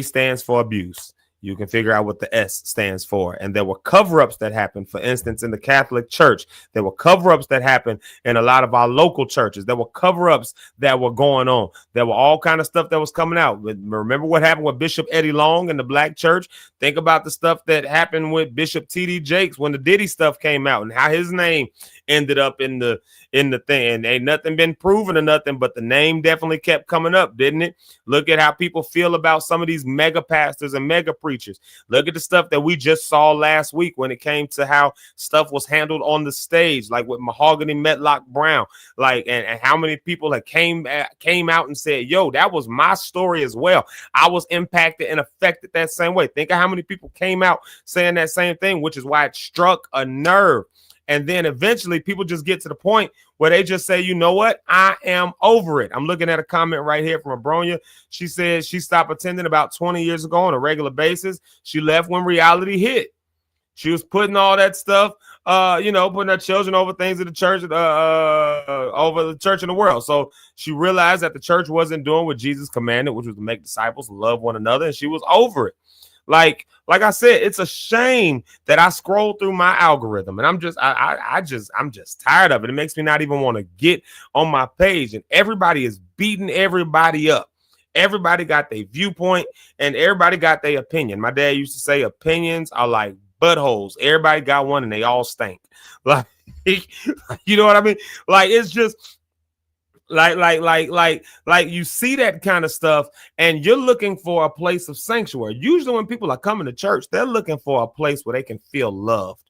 stands for abuse. You can figure out what the S stands for. And there were cover-ups that happened. For instance, in the Catholic Church, there were cover-ups that happened in a lot of our local churches. There were cover-ups that were going on. There were all kind of stuff that was coming out. Remember what happened with Bishop Eddie Long in the Black church? Think about the stuff that happened with Bishop T.D. Jakes when the Diddy stuff came out and how his name ended up in the thing. And ain't nothing been proven or nothing, but the name definitely kept coming up, didn't it? Look at how people feel about some of these mega pastors and mega preachers. Look at the stuff that we just saw last week when it came to how stuff was handled on the stage, like with Mahogany Medlock Brown, and how many people that came out and said, yo, that was my story as well. I was impacted and affected that same way. Think of how many people came out saying that same thing, which is why it struck a nerve. And then eventually people just get to the point where they just say, you know what? I am over it. I'm looking at a comment right here from Abronia. She said she stopped attending about 20 years ago on a regular basis. She left when reality hit. She was putting all that stuff, putting her children over things in the church, over the church in the world. So she realized that the church wasn't doing what Jesus commanded, which was to make disciples, love one another. And she was over it. Like I said, it's a shame that I scroll through my algorithm and I'm just tired of it. It makes me not even want to get on my page, and everybody is beating everybody up. Everybody got their viewpoint and everybody got their opinion. My dad used to say opinions are like buttholes. Everybody got one and they all stink. Like, you know what I mean? Like, it's just like you see that kind of stuff and you're looking for a place of sanctuary. Usually when people are coming to church, they're looking for a place where they can feel loved.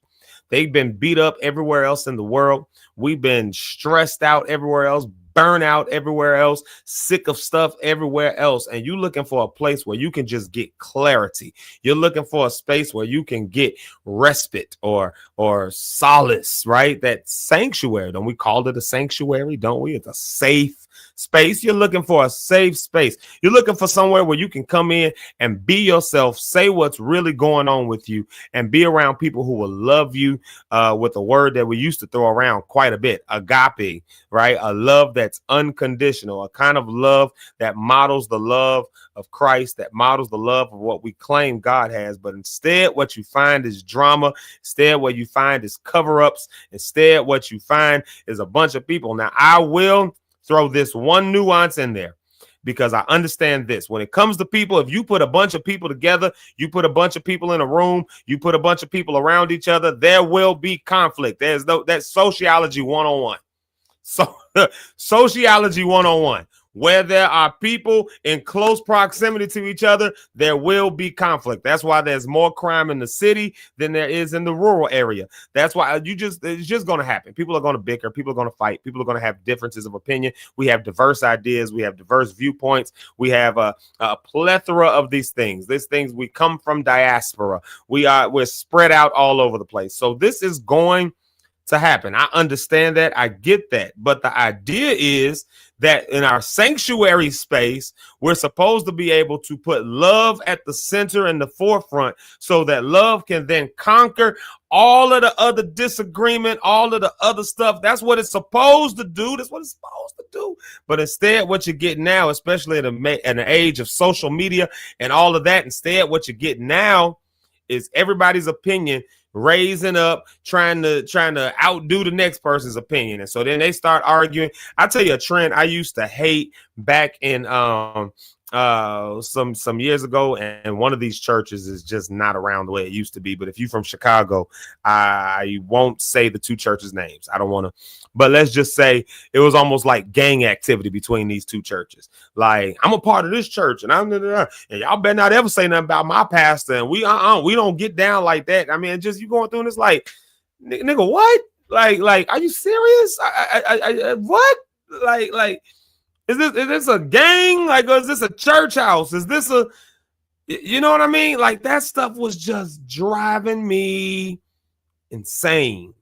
They've been beat up everywhere else in the world. We've been stressed out everywhere else, burnout everywhere else, sick of stuff everywhere else. And you're looking for a place where you can just get clarity. You're looking for a space where you can get respite or solace, right? That sanctuary. Don't we call it a sanctuary? Don't we? It's a safe space. You're looking for a safe space. You're looking for somewhere where you can come in and be yourself, say what's really going on with you, and be around people who will love you with a word that we used to throw around quite a bit, agape, right? A love that's unconditional, a kind of love that models the love of Christ, that models the love of what we claim God has. But instead, what you find is drama. Instead, what you find is cover-ups. Instead, what you find is a bunch of people. Now, I will throw this one nuance in there, because I understand this. When it comes to people, if you put a bunch of people together, you put a bunch of people in a room, you put a bunch of people around each other, there will be conflict. That's sociology 101. So sociology 101. Where there are people in close proximity to each other, there will be conflict. That's why there's more crime in the city than there is in the rural area. That's why it's just going to happen. People are going to bicker. People are going to fight. People are going to have differences of opinion. We have diverse ideas. We have diverse viewpoints. We have a plethora of these things. We come from diaspora. We're spread out all over the place. So this is going to happen. I understand that. I get that. But the idea is that in our sanctuary space, we're supposed to be able to put love at the center and the forefront so that love can then conquer all of the other disagreement, all of the other stuff. That's what it's supposed to do. That's what it's supposed to do. But instead, what you get now, especially in an age of social media and all of that, instead, what you get now is everybody's opinion raising up, trying to outdo the next person's opinion. And so then they start arguing. I'll tell you a trend I used to hate back in some years ago, and one of these churches is just not around the way it used to be. But if you're from Chicago, I won't say the two churches' names. I don't want to, but let's just say it was almost like gang activity between these two churches. Like, I'm a part of this church, and and y'all better not ever say nothing about my pastor, and we don't get down like that. I mean, just you going through this like, nigga, what? Like, are you serious? What? Like. Is this a gang? Like, or is this a church house? Is this a, you know what I mean? Like, that stuff was just driving me insane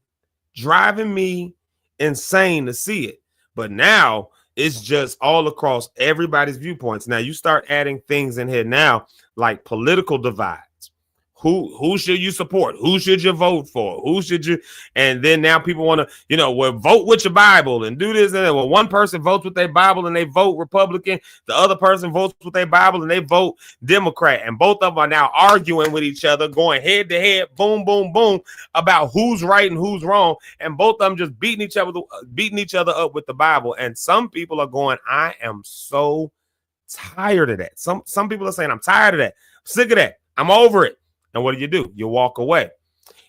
to see it. But now it's just all across everybody's viewpoints. Now you start adding things in here now, like political divides. Who should you support? Who should you vote for? Who should you? And then now people want to, well, vote with your Bible and do this. And then, well, one person votes with their Bible and they vote Republican. The other person votes with their Bible and they vote Democrat. And both of them are now arguing with each other, going head to head, boom, boom, boom, about who's right and who's wrong. And both of them just beating each other up with the Bible. And some people are going, I am so tired of that. Some people are saying, I'm tired of that. I'm sick of that. I'm over it. And what do? You walk away.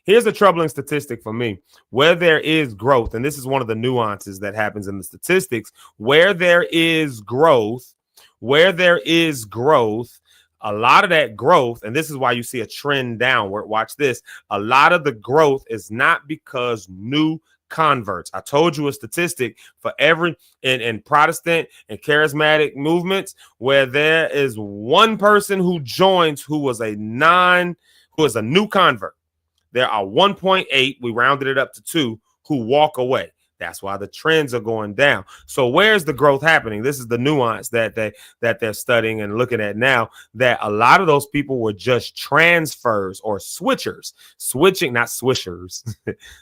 Here's a troubling statistic for me. Where there is growth, and this is one of the nuances that happens in the statistics, where there is growth, a lot of that growth, and this is why you see a trend downward. Watch this. A lot of the growth is not because new converts. I told you a statistic for every in Protestant and charismatic movements where there is one person who joins who is a new convert. There are 1.8, we rounded it up to 2, who walk away. That's why the trends are going down. So where's the growth happening? This is the nuance that they're studying and looking at now, that a lot of those people were just transfers or switchers. Switching, not swishers.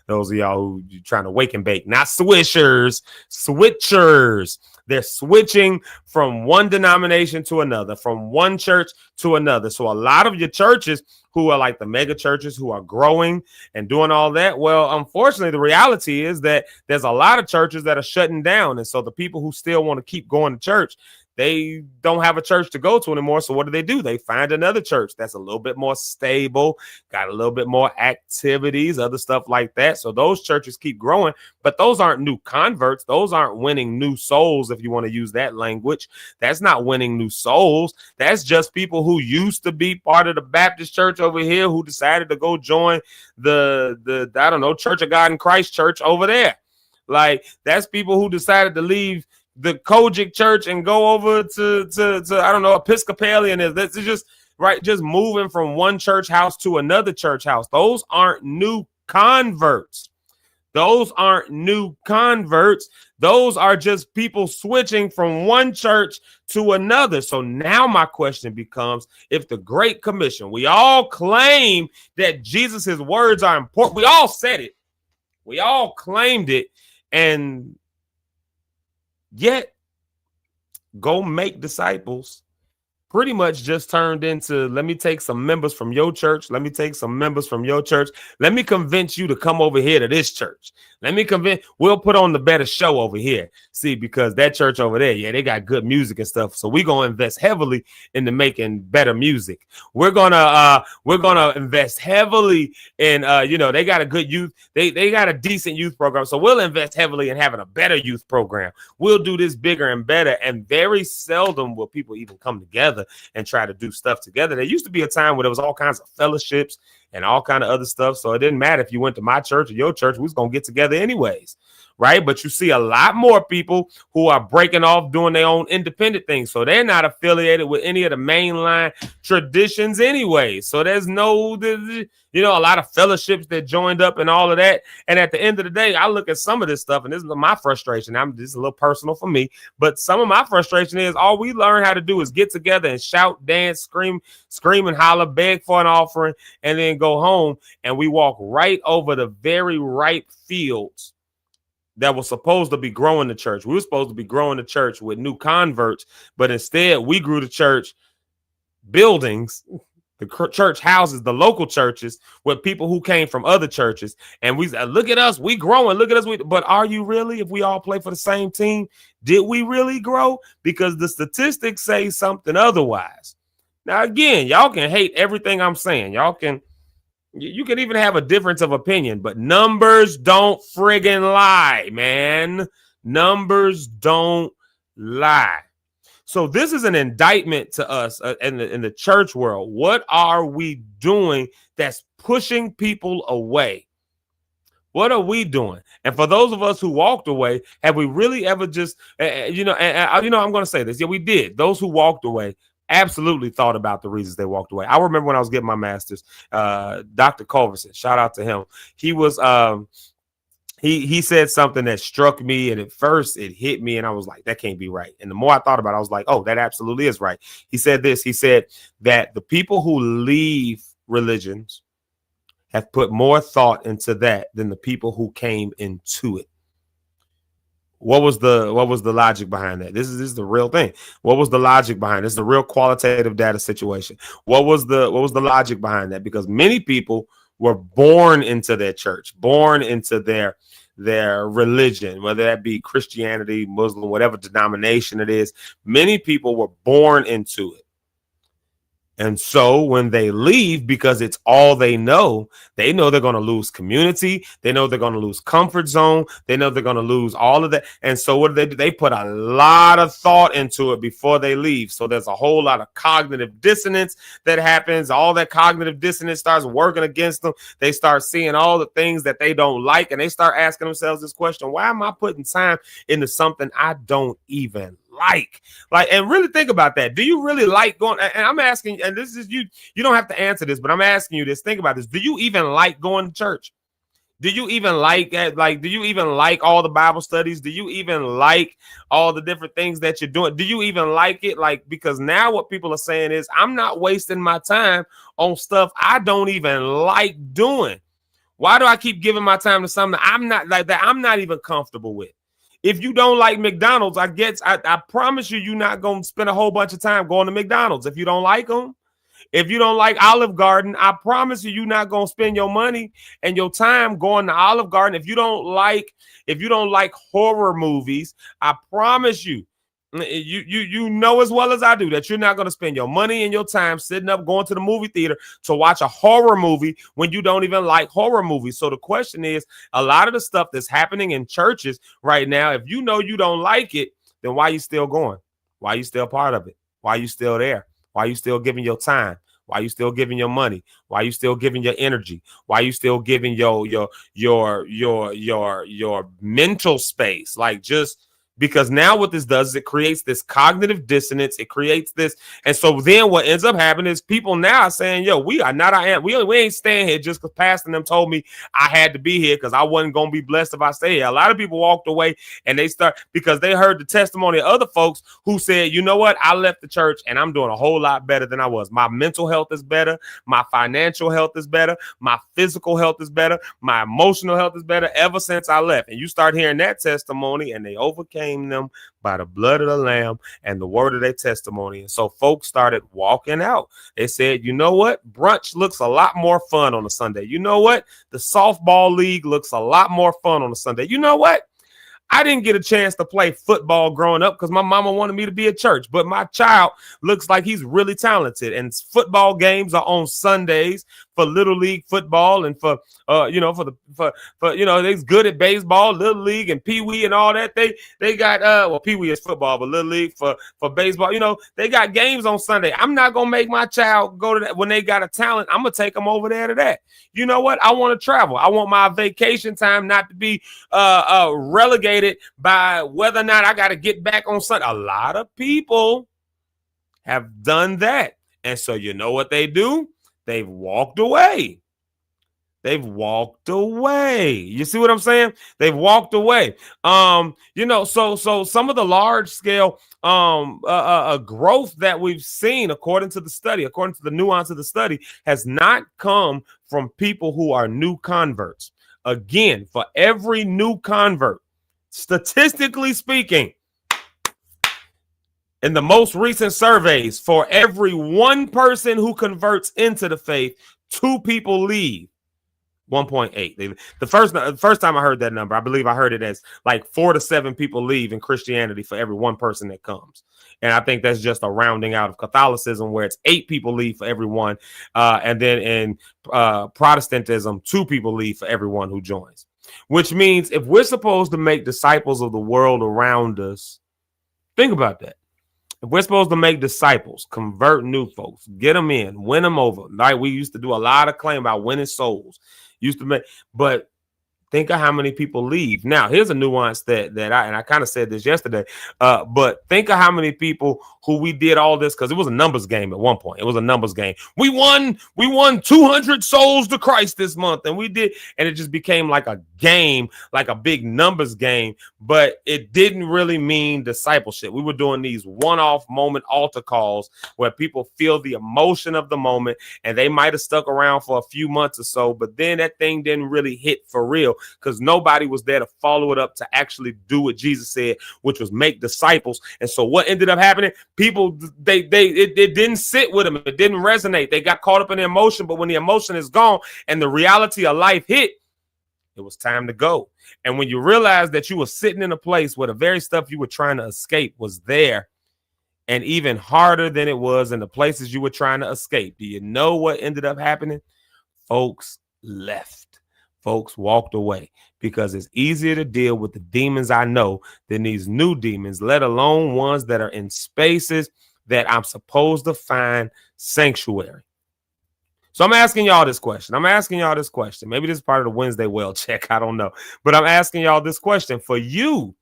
Those of y'all who trying to wake and bake, not swishers, switchers. They're switching from one denomination to another, from one church to another. So a lot of your churches who are like the mega churches who are growing and doing all that, well, unfortunately, the reality is that there's a lot of churches that are shutting down. And so the people who still want to keep going to church, they don't have a church to go to anymore. So what do? They find another church that's a little bit more stable, got a little bit more activities, other stuff like that. So those churches keep growing, but those aren't new converts. Those aren't winning new souls, if you want to use that language. That's not winning new souls. That's just people who used to be part of the Baptist church over here who decided to go join the I don't know, Church of God in Christ church over there. Like, that's people who decided to leave the Kojic church and go over to I don't know, Episcopalianism. That's just right, just moving from one church house to another church house. Those aren't new converts. Those aren't new converts. Those are just people switching from one church to another. So now my question becomes, if the Great Commission, we all claim that Jesus' words are important. We all said it. We all claimed it. And yet, go make disciples pretty much just turned into, let me take some members from your church. Let me take some members from your church. Let me convince you to come over here to this church. We'll put on the better show over here. See, because that church over there, yeah, they got good music and stuff. So we're going to invest heavily into making better music. We're going to invest heavily in, they got a good youth. They got a decent youth program. So we'll invest heavily in having a better youth program. We'll do this bigger and better. And very seldom will people even come together and try to do stuff together. There used to be a time where there was all kinds of fellowships and all kind of other stuff. So it didn't matter if you went to my church or your church, we was going to get together anyways. right? But you see a lot more people who are breaking off doing their own independent things. So they're not affiliated with any of the mainline traditions anyway. So there's no, a lot of fellowships that joined up and all of that. And at the end of the day, I look at some of this stuff, and this is my frustration. This is a little personal for me, but some of my frustration is all we learn how to do is get together and shout, dance, scream and holler, beg for an offering, and then go home. And we walk right over the very ripe fields that was supposed to be growing the church. We were supposed to be growing the church with new converts, but instead we grew the church buildings, the church houses, the local churches with people who came from other churches. And we said, look at us, we growing, look at us. But are you really? If we all play for the same team, did we really grow? Because the statistics say something otherwise. Now, again, y'all can hate everything I'm saying. You can even have a difference of opinion, but numbers don't friggin' lie, man. Numbers don't lie. So this is an indictment to us in the church world. What are we doing that's pushing people away? What are we doing? And for those of us who walked away, have we really ever just, I'm going to say this. Yeah, we did. Those who walked away absolutely thought about the reasons they walked away. I remember when I was getting my master's, Dr. Culverson, shout out to him. He was, he said something that struck me, and at first it hit me, and I was like, that can't be right. And the more I thought about it, I was like, oh, that absolutely is right. He said this. He said that the people who leave religions have put more thought into that than the people who came into it. What was the logic behind that? This is the real thing. What was the logic behind this? Is the real qualitative data situation. What was the logic behind that? Because many people were born into their church, born into their religion, whether that be Christianity, Muslim, whatever denomination it is. Many people were born into it. And so when they leave, because it's all they know they're going to lose community. They know they're going to lose comfort zone. They know they're going to lose all of that. And so what do? They put a lot of thought into it before they leave. So there's a whole lot of cognitive dissonance that happens. All that cognitive dissonance starts working against them. They start seeing all the things that they don't like. And they start asking themselves this question: why am I putting time into something I don't even like, and really think about that. Do you really like going? And I'm asking, and this is you don't have to answer this, but I'm asking you this. Think about this. Do you even like going to church? Do you even like do you even like all the Bible studies? Do you even like all the different things that you're doing? Do you even like it? Because now what people are saying is, I'm not wasting my time on stuff I don't even like doing. Why do I keep giving my time to something I'm not even comfortable with? If you don't like McDonald's, I promise you're not going to spend a whole bunch of time going to McDonald's. If you don't like them, if you don't like Olive Garden, I promise you're not going to spend your money and your time going to Olive Garden. If you don't like horror movies, I promise you know as well as I do that you're not going to spend your money and your time sitting up going to the movie theater to watch a horror movie when you don't even like horror movies. So the question is, a lot of the stuff that's happening in churches right now, if you know you don't like it, then why are you still going? Why are you still part of it? Why are you still there? Why are you still giving your time? Why are you still giving your money? Why are you still giving your energy? Why are you still giving your mental space? Because now what this does is it creates this cognitive dissonance. It creates this. And so then what ends up happening is people now are saying, yo, we ain't staying here just because Pastor and them told me I had to be here because I wasn't going to be blessed if I stay here. A lot of people walked away and because they heard the testimony of other folks who said, you know what? I left the church and I'm doing a whole lot better than I was. My mental health is better. My financial health is better. My physical health is better. My emotional health is better ever since I left. And you start hearing that testimony, and they overcame them by the blood of the Lamb and the word of their testimony. And so folks started walking out. They said, you know what? Brunch looks a lot more fun on a Sunday. You know what? The softball league looks a lot more fun on a Sunday. You know what? I didn't get a chance to play football growing up because my mama wanted me to be at church, but my child looks like he's really talented, and football games are on Sundays. little league football and for they's good at baseball, little league and pee wee and all that. They got pee wee is football, but little league for baseball. They got games on Sunday. I'm not gonna make my child go to that when they got a talent. I'm gonna take them over there to that. You know what? I want to travel. I want my vacation time not to be relegated by whether or not I got to get back on Sunday. A lot of people have done that. And so you know what they do? They've walked away. You see what I'm saying? They've walked away. So some of the large scale growth that we've seen, according to the nuance of the study, has not come from people who are new converts. Again, for every new convert, statistically speaking, in the most recent surveys, for every one person who converts into the faith, 2 people leave. 1.8. The first time I heard that number, I believe I heard it as like 4 to 7 people leave in Christianity for every one person that comes. And I think that's just a rounding out of Catholicism, where it's 8 people leave for every one. And then in Protestantism, 2 people leave for everyone who joins. Which means if we're supposed to make disciples of the world around us, think about that. If we're supposed to make disciples, convert new folks, get them in, win them over. Like we used to do a lot of claim about winning souls. But think of how many people leave. Now, here's a nuance that I kind of said this yesterday. But think of how many people who we did all this because it was a numbers game at one point. It was a numbers game. We won 200 souls to Christ this month, and we did, and it just became like a game, like a big numbers game. But it didn't really mean discipleship. We were doing these one-off moment altar calls where people feel the emotion of the moment, and they might have stuck around for a few months or so, but then that thing didn't really hit for real because nobody was there to follow it up to actually do what Jesus said, which was make disciples. And so what ended up happening? People, it didn't sit with them. It didn't resonate. They got caught up in the emotion, but when the emotion is gone and the reality of life hit, it was time to go. And when you realize that you were sitting in a place where the very stuff you were trying to escape was there, and even harder than it was in the places you were trying to escape, do you know what ended up happening? Folks left. Folks walked away because it's easier to deal with the demons I know than these new demons, let alone ones that are in spaces that I'm supposed to find sanctuary. So I'm asking y'all this question. Maybe this is part of the Wednesday well check. I don't know. But I'm asking y'all this question. For you,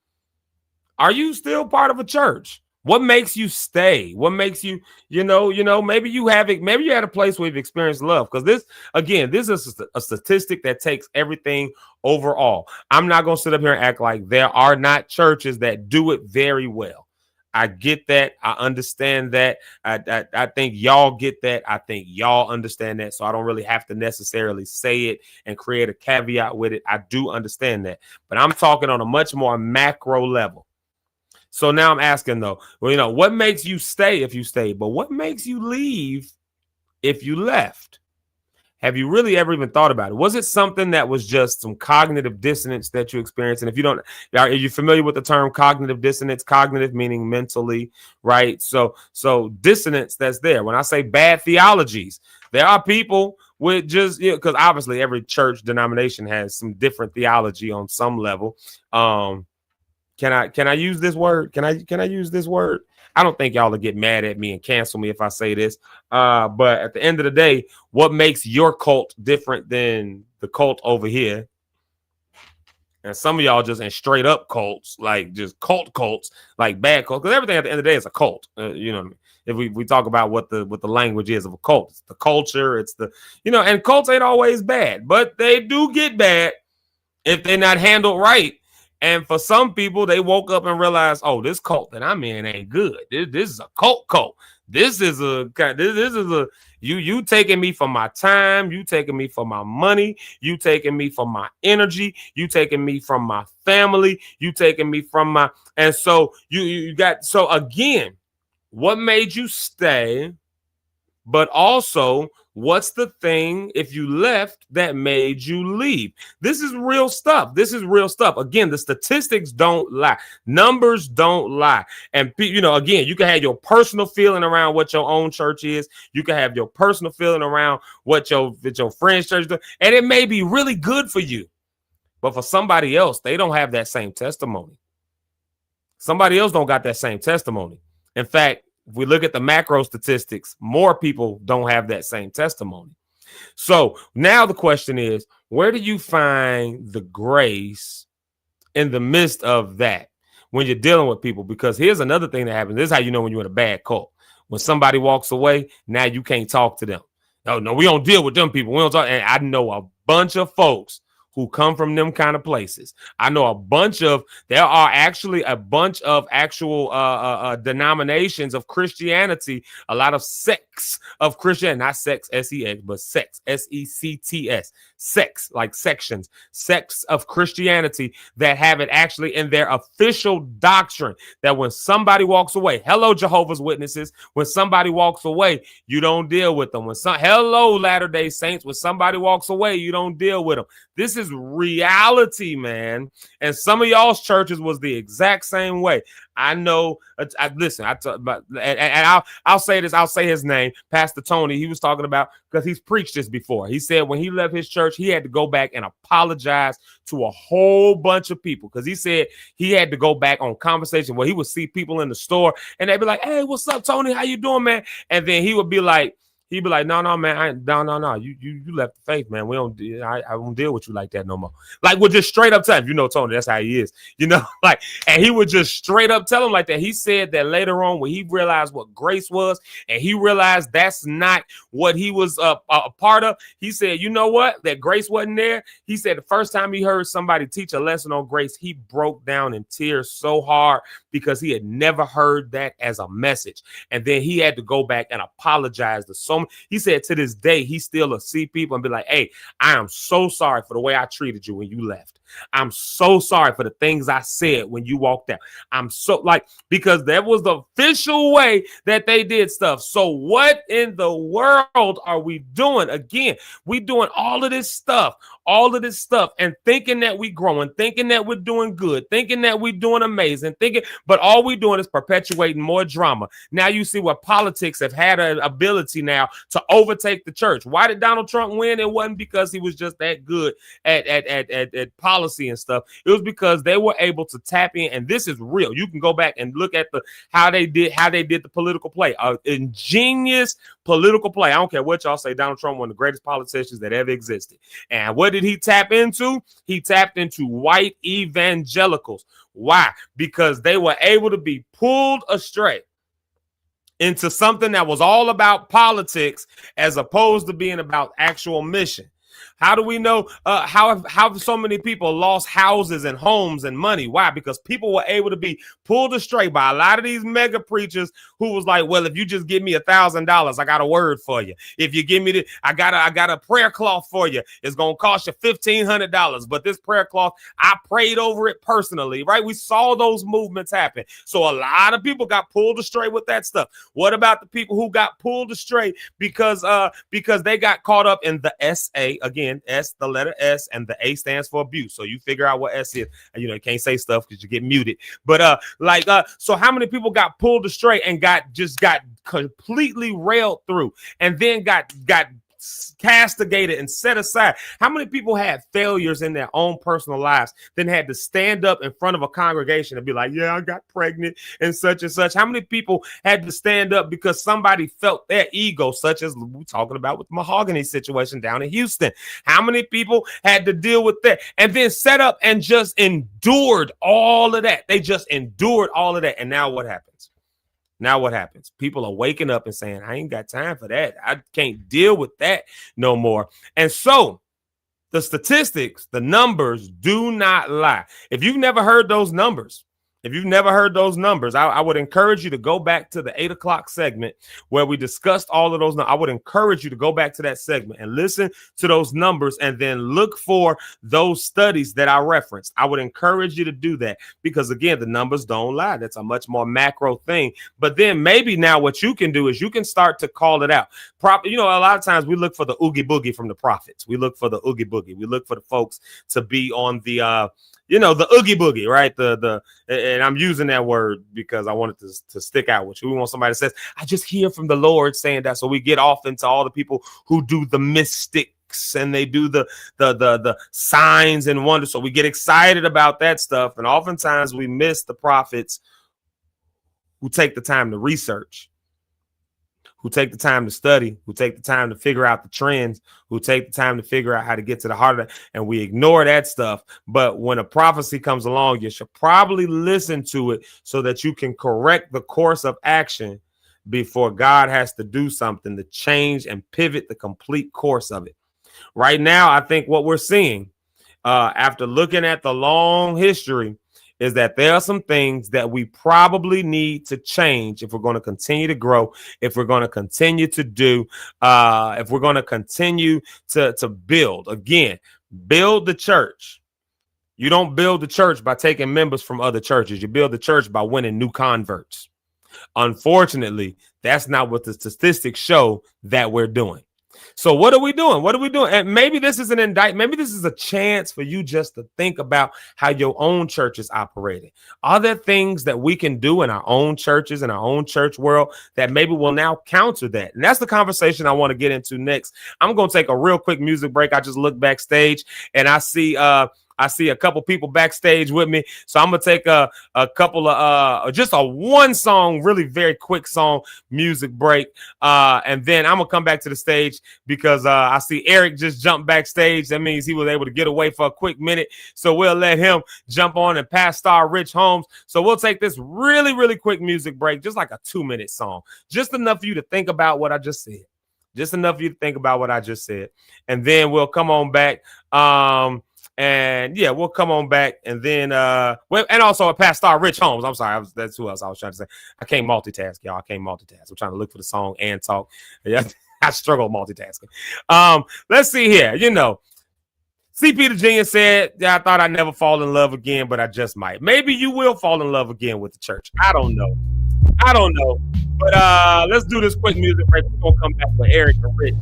are you still part of a church? What makes you stay? What makes you, maybe you had a place where you've experienced love. Because this is a statistic that takes everything overall. I'm not going to sit up here and act like there are not churches that do it very well. I get that. I understand that. I think y'all get that. I think y'all understand that. So I don't really have to necessarily say it and create a caveat with it. I do understand that. But I'm talking on a much more macro level. So now I'm asking, though, what makes you stay if you stay? But what makes you leave if you left? Have you really ever even thought about it? Was it something that was just some cognitive dissonance that you experienced? And if you don't, are you familiar with the term cognitive dissonance? Cognitive meaning mentally, right? So dissonance that's there. When I say bad theologies, there are people with just, because obviously every church denomination has some different theology on some level. Can I use this word? Can I use this word? I don't think y'all will get mad at me and cancel me if I say this. But at the end of the day, what makes your cult different than the cult over here? And some of y'all just in straight up cults, like just cults, like bad cults. Because everything at the end of the day is a cult. You know what I mean? If we talk about what the language is of a cult, it's the culture, it's the, and cults ain't always bad, but they do get bad if they're not handled right. And for some people, they woke up and realized, oh, this cult that I'm in ain't good. This is a cult. This is you taking me for my time. You taking me for my money. You taking me for my energy. You taking me from my family. You taking me from my, and so so again, what made you stay? But also, What's the thing if you left that made you leave? This is real stuff. This is real stuff. Again, the statistics don't lie. Numbers don't lie. And, again, you can have your personal feeling around what your own church is. You can have your personal feeling around what your friend's church does. And it may be really good for you. But for somebody else, they don't have that same testimony. Somebody else don't got that same testimony. In fact, if we look at the macro statistics, more people don't have that same testimony. So now the question is, where do you find the grace in the midst of that when you're dealing with people? Because here's another thing that happens. This is how you know when you're in a bad cult. When somebody walks away, now you can't talk to them. No, we don't deal with them people. We don't talk. And I know a bunch of folks who come from them kind of places. I know there are actually a bunch of actual denominations of Christianity, a lot of sects of Christianity, not sex, S-E-X, but sex, S-E-C-T-S, sects, like sections, sects of Christianity that have it actually in their official doctrine that when somebody walks away, hello, Jehovah's Witnesses, when somebody walks away, you don't deal with them. Hello, Latter-day Saints, when somebody walks away, you don't deal with them. This is reality, man. And some of y'all's churches was the exact same way. I know. I'll say this. I'll say his name, Pastor Tony. He was talking about, because he's preached this before. He said when he left his church, he had to go back and apologize to a whole bunch of people, because he said he had to go back on conversation where he would see people in the store and they'd be like, "Hey, what's up, Tony? How you doing, man?" And then he would be like, no, man, no. You left the faith, man. I won't deal with you like that no more. Like, we're just straight up tell him, Tony, that's how he is, and he would just straight up tell him like that. He said that later on when he realized what grace was, and he realized that's not what he was a part of. He said, you know what? That grace wasn't there. He said the first time he heard somebody teach a lesson on grace, he broke down in tears so hard because he had never heard that as a message. And then he had to go back and apologize to so many. He said to this day, he still will see people and be like, "Hey, I am so sorry for the way I treated you when you left. I'm so sorry for the things I said when you walked out. I'm so because that was the official way that they did stuff." So what in the world are we doing? Again, we doing all of this stuff and thinking that we growing, thinking that we're doing good, thinking that we're doing amazing, but all we doing is perpetuating more drama. Now you see what politics have had an ability now to overtake the church. Why did Donald Trump win? It wasn't because he was just that good at policy and stuff. It was because they were able to tap in, and this is real. You can go back and look at how they did the political play. Ingenious political play. I don't care what y'all say. Donald Trump, one of the greatest politicians that ever existed. And what did he tap into? He tapped into white evangelicals. Why? Because they were able to be pulled astray into something that was all about politics as opposed to being about actual mission. How do we know how so many people lost houses and homes and money? Why? Because people were able to be pulled astray by a lot of these mega preachers who was like, well, if you just give me $1,000, I got a word for you. If you give me I got a prayer cloth for you. It's going to cost you $1,500. But this prayer cloth, I prayed over it personally, right? We saw those movements happen. So a lot of people got pulled astray with that stuff. What about the people who got pulled astray because they got caught up in the SA? Again, S, the letter S, and the A stands for abuse. So you figure out what S is. You can't say stuff because you get muted. But so how many people got pulled astray and got completely railed through, and then got castigated and set aside? How many people had failures in their own personal lives, then had to stand up in front of a congregation and be like, yeah, I got pregnant and such and such? How many people had to stand up because somebody felt their ego, such as we're talking about with the Mahogany situation down in Houston? How many people had to deal with that and then set up and just endured all of that? They just endured all of that. And now what happens? People are waking up and saying, I ain't got time for that. I can't deal with that no more. And so the statistics, the numbers do not lie. If you've never heard those numbers, If you've never heard those numbers, I would encourage you to go back to the 8 o'clock segment where we discussed all of those. I would encourage you to go back to that segment and listen to those numbers and then look for those studies that I referenced. I would encourage you to do that because, again, the numbers don't lie. That's a much more macro thing. But then maybe now what you can do is you can start to call it out. A lot of times we look for the oogie boogie from the prophets. We look for the oogie boogie. We look for the folks to be on the the oogie boogie, right? And I'm using that word because I want it to stick out with you. We want somebody that says, I just hear from the Lord saying that. So we get off into all the people who do the mystics and they do the signs and wonders. So we get excited about that stuff. And oftentimes we miss the prophets who take the time to research, who take the time to study, who take the time to figure out the trends, who take the time to figure out how to get to the heart of it. And we ignore that stuff. But when a prophecy comes along, you should probably listen to it so that you can correct the course of action before God has to do something to change and pivot the complete course of it. Right now, I think what we're seeing after looking at the long history is that there are some things that we probably need to change if we're going to continue to grow, if we're going to continue to do, if we're going to continue to build. Again, build the church. You don't build the church by taking members from other churches. You build the church by winning new converts. Unfortunately, that's not what the statistics show that we're doing. So what are we doing? What are we doing? And maybe this is an indictment. Maybe this is a chance for you just to think about how your own church is operating. Are there things that we can do in our own churches, in our own church world that maybe will now counter that? And that's the conversation I want to get into next. I'm going to take a real quick music break. I just look backstage and I see a couple people backstage with me. So I'm going to take a couple of just a one song, really very quick song music break. And then I'm going to come back to the stage because I see Eric just jump backstage. That means he was able to get away for a quick minute. So we'll let him jump on and pass star Rich Holmes. So we'll take this really, really quick music break, just like a 2-minute song, just enough for you to think about what I just said. Just enough for you to think about what I just said. And then we'll come on back. And yeah, we'll come on back and then and also a past star Rich Holmes. I'm sorry, that's who else I was trying to say. I can't multitask, y'all. I can't multitask. I'm trying to look for the song and talk. Yeah, I struggle multitasking. Let's see here. CP the Genius said, I thought I'd never fall in love again, but I just might. Maybe you will fall in love again with the church. I don't know. But let's do this quick music break. We're gonna come back with Eric and Rich,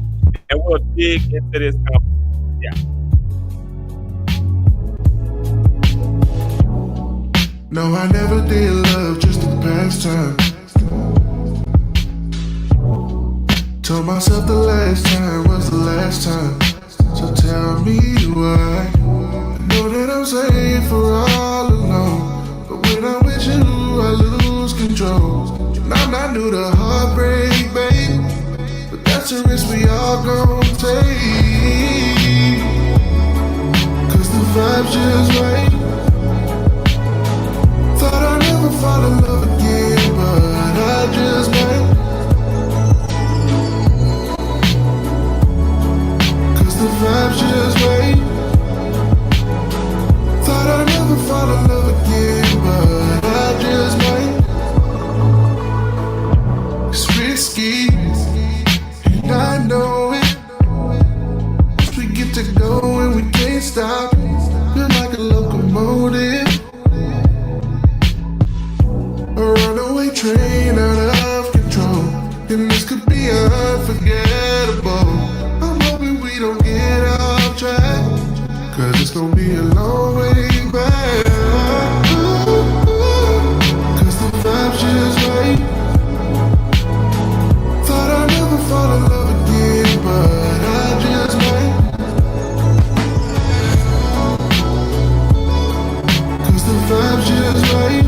and we'll dig into this. Yeah. No, I never did love, just a pastime. Told myself the last time was the last time. So tell me why. I know that I'm safe for all alone, but when I'm with you, I lose control. And I'm not new to heartbreak, babe, but that's a risk we all gon' take. Cause the vibe's just right. Thought I'd never fall in love again, but I just might. Cause the vibe's just right. Thought I'd never fall in love again, but I just might. It's risky, and I know it. Once we get to go and we can't stop, feel like a locomotive. A runaway train out of control, and this could be unforgettable. I'm hoping we don't get off track, cause it's gonna be a long way back. Cause the vibe's just right. Thought I'd never fall in love again, but I just might. Cause the vibe's just right.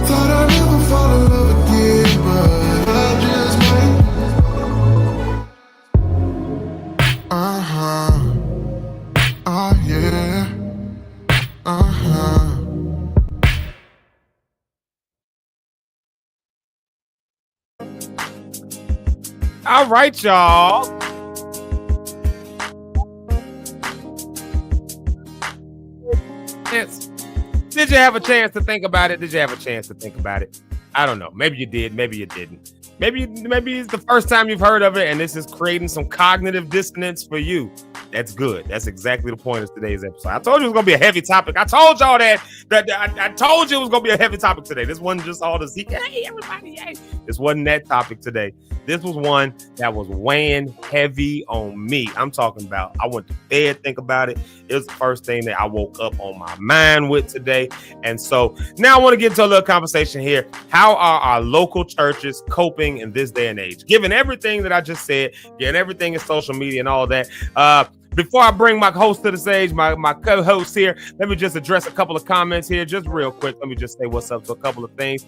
Thought I'd never fall in love again, but I just might. Oh yeah. All right, y'all. Did you have a chance to think about it? I don't know. Maybe you did. Maybe you didn't. Maybe it's the first time you've heard of it, and this is creating some cognitive dissonance for you. That's good. That's exactly the point of today's episode. I told you it was gonna be a heavy topic. I told y'all that I told you it was gonna be a heavy topic today. This wasn't just all the Zeke. Hey, everybody, hey. This wasn't that topic today. This was one that was weighing heavy on me. I'm talking about I went to bed, think about it. It was the first thing that I woke up on my mind with today. And so now I want to get into a little conversation here. How are our local churches coping in this day and age? Given everything that I just said, given everything in social media and all that, before I bring my host to the stage, my co-host here, let me just address a couple of comments here, just real quick. Let me just say what's up to a couple of things.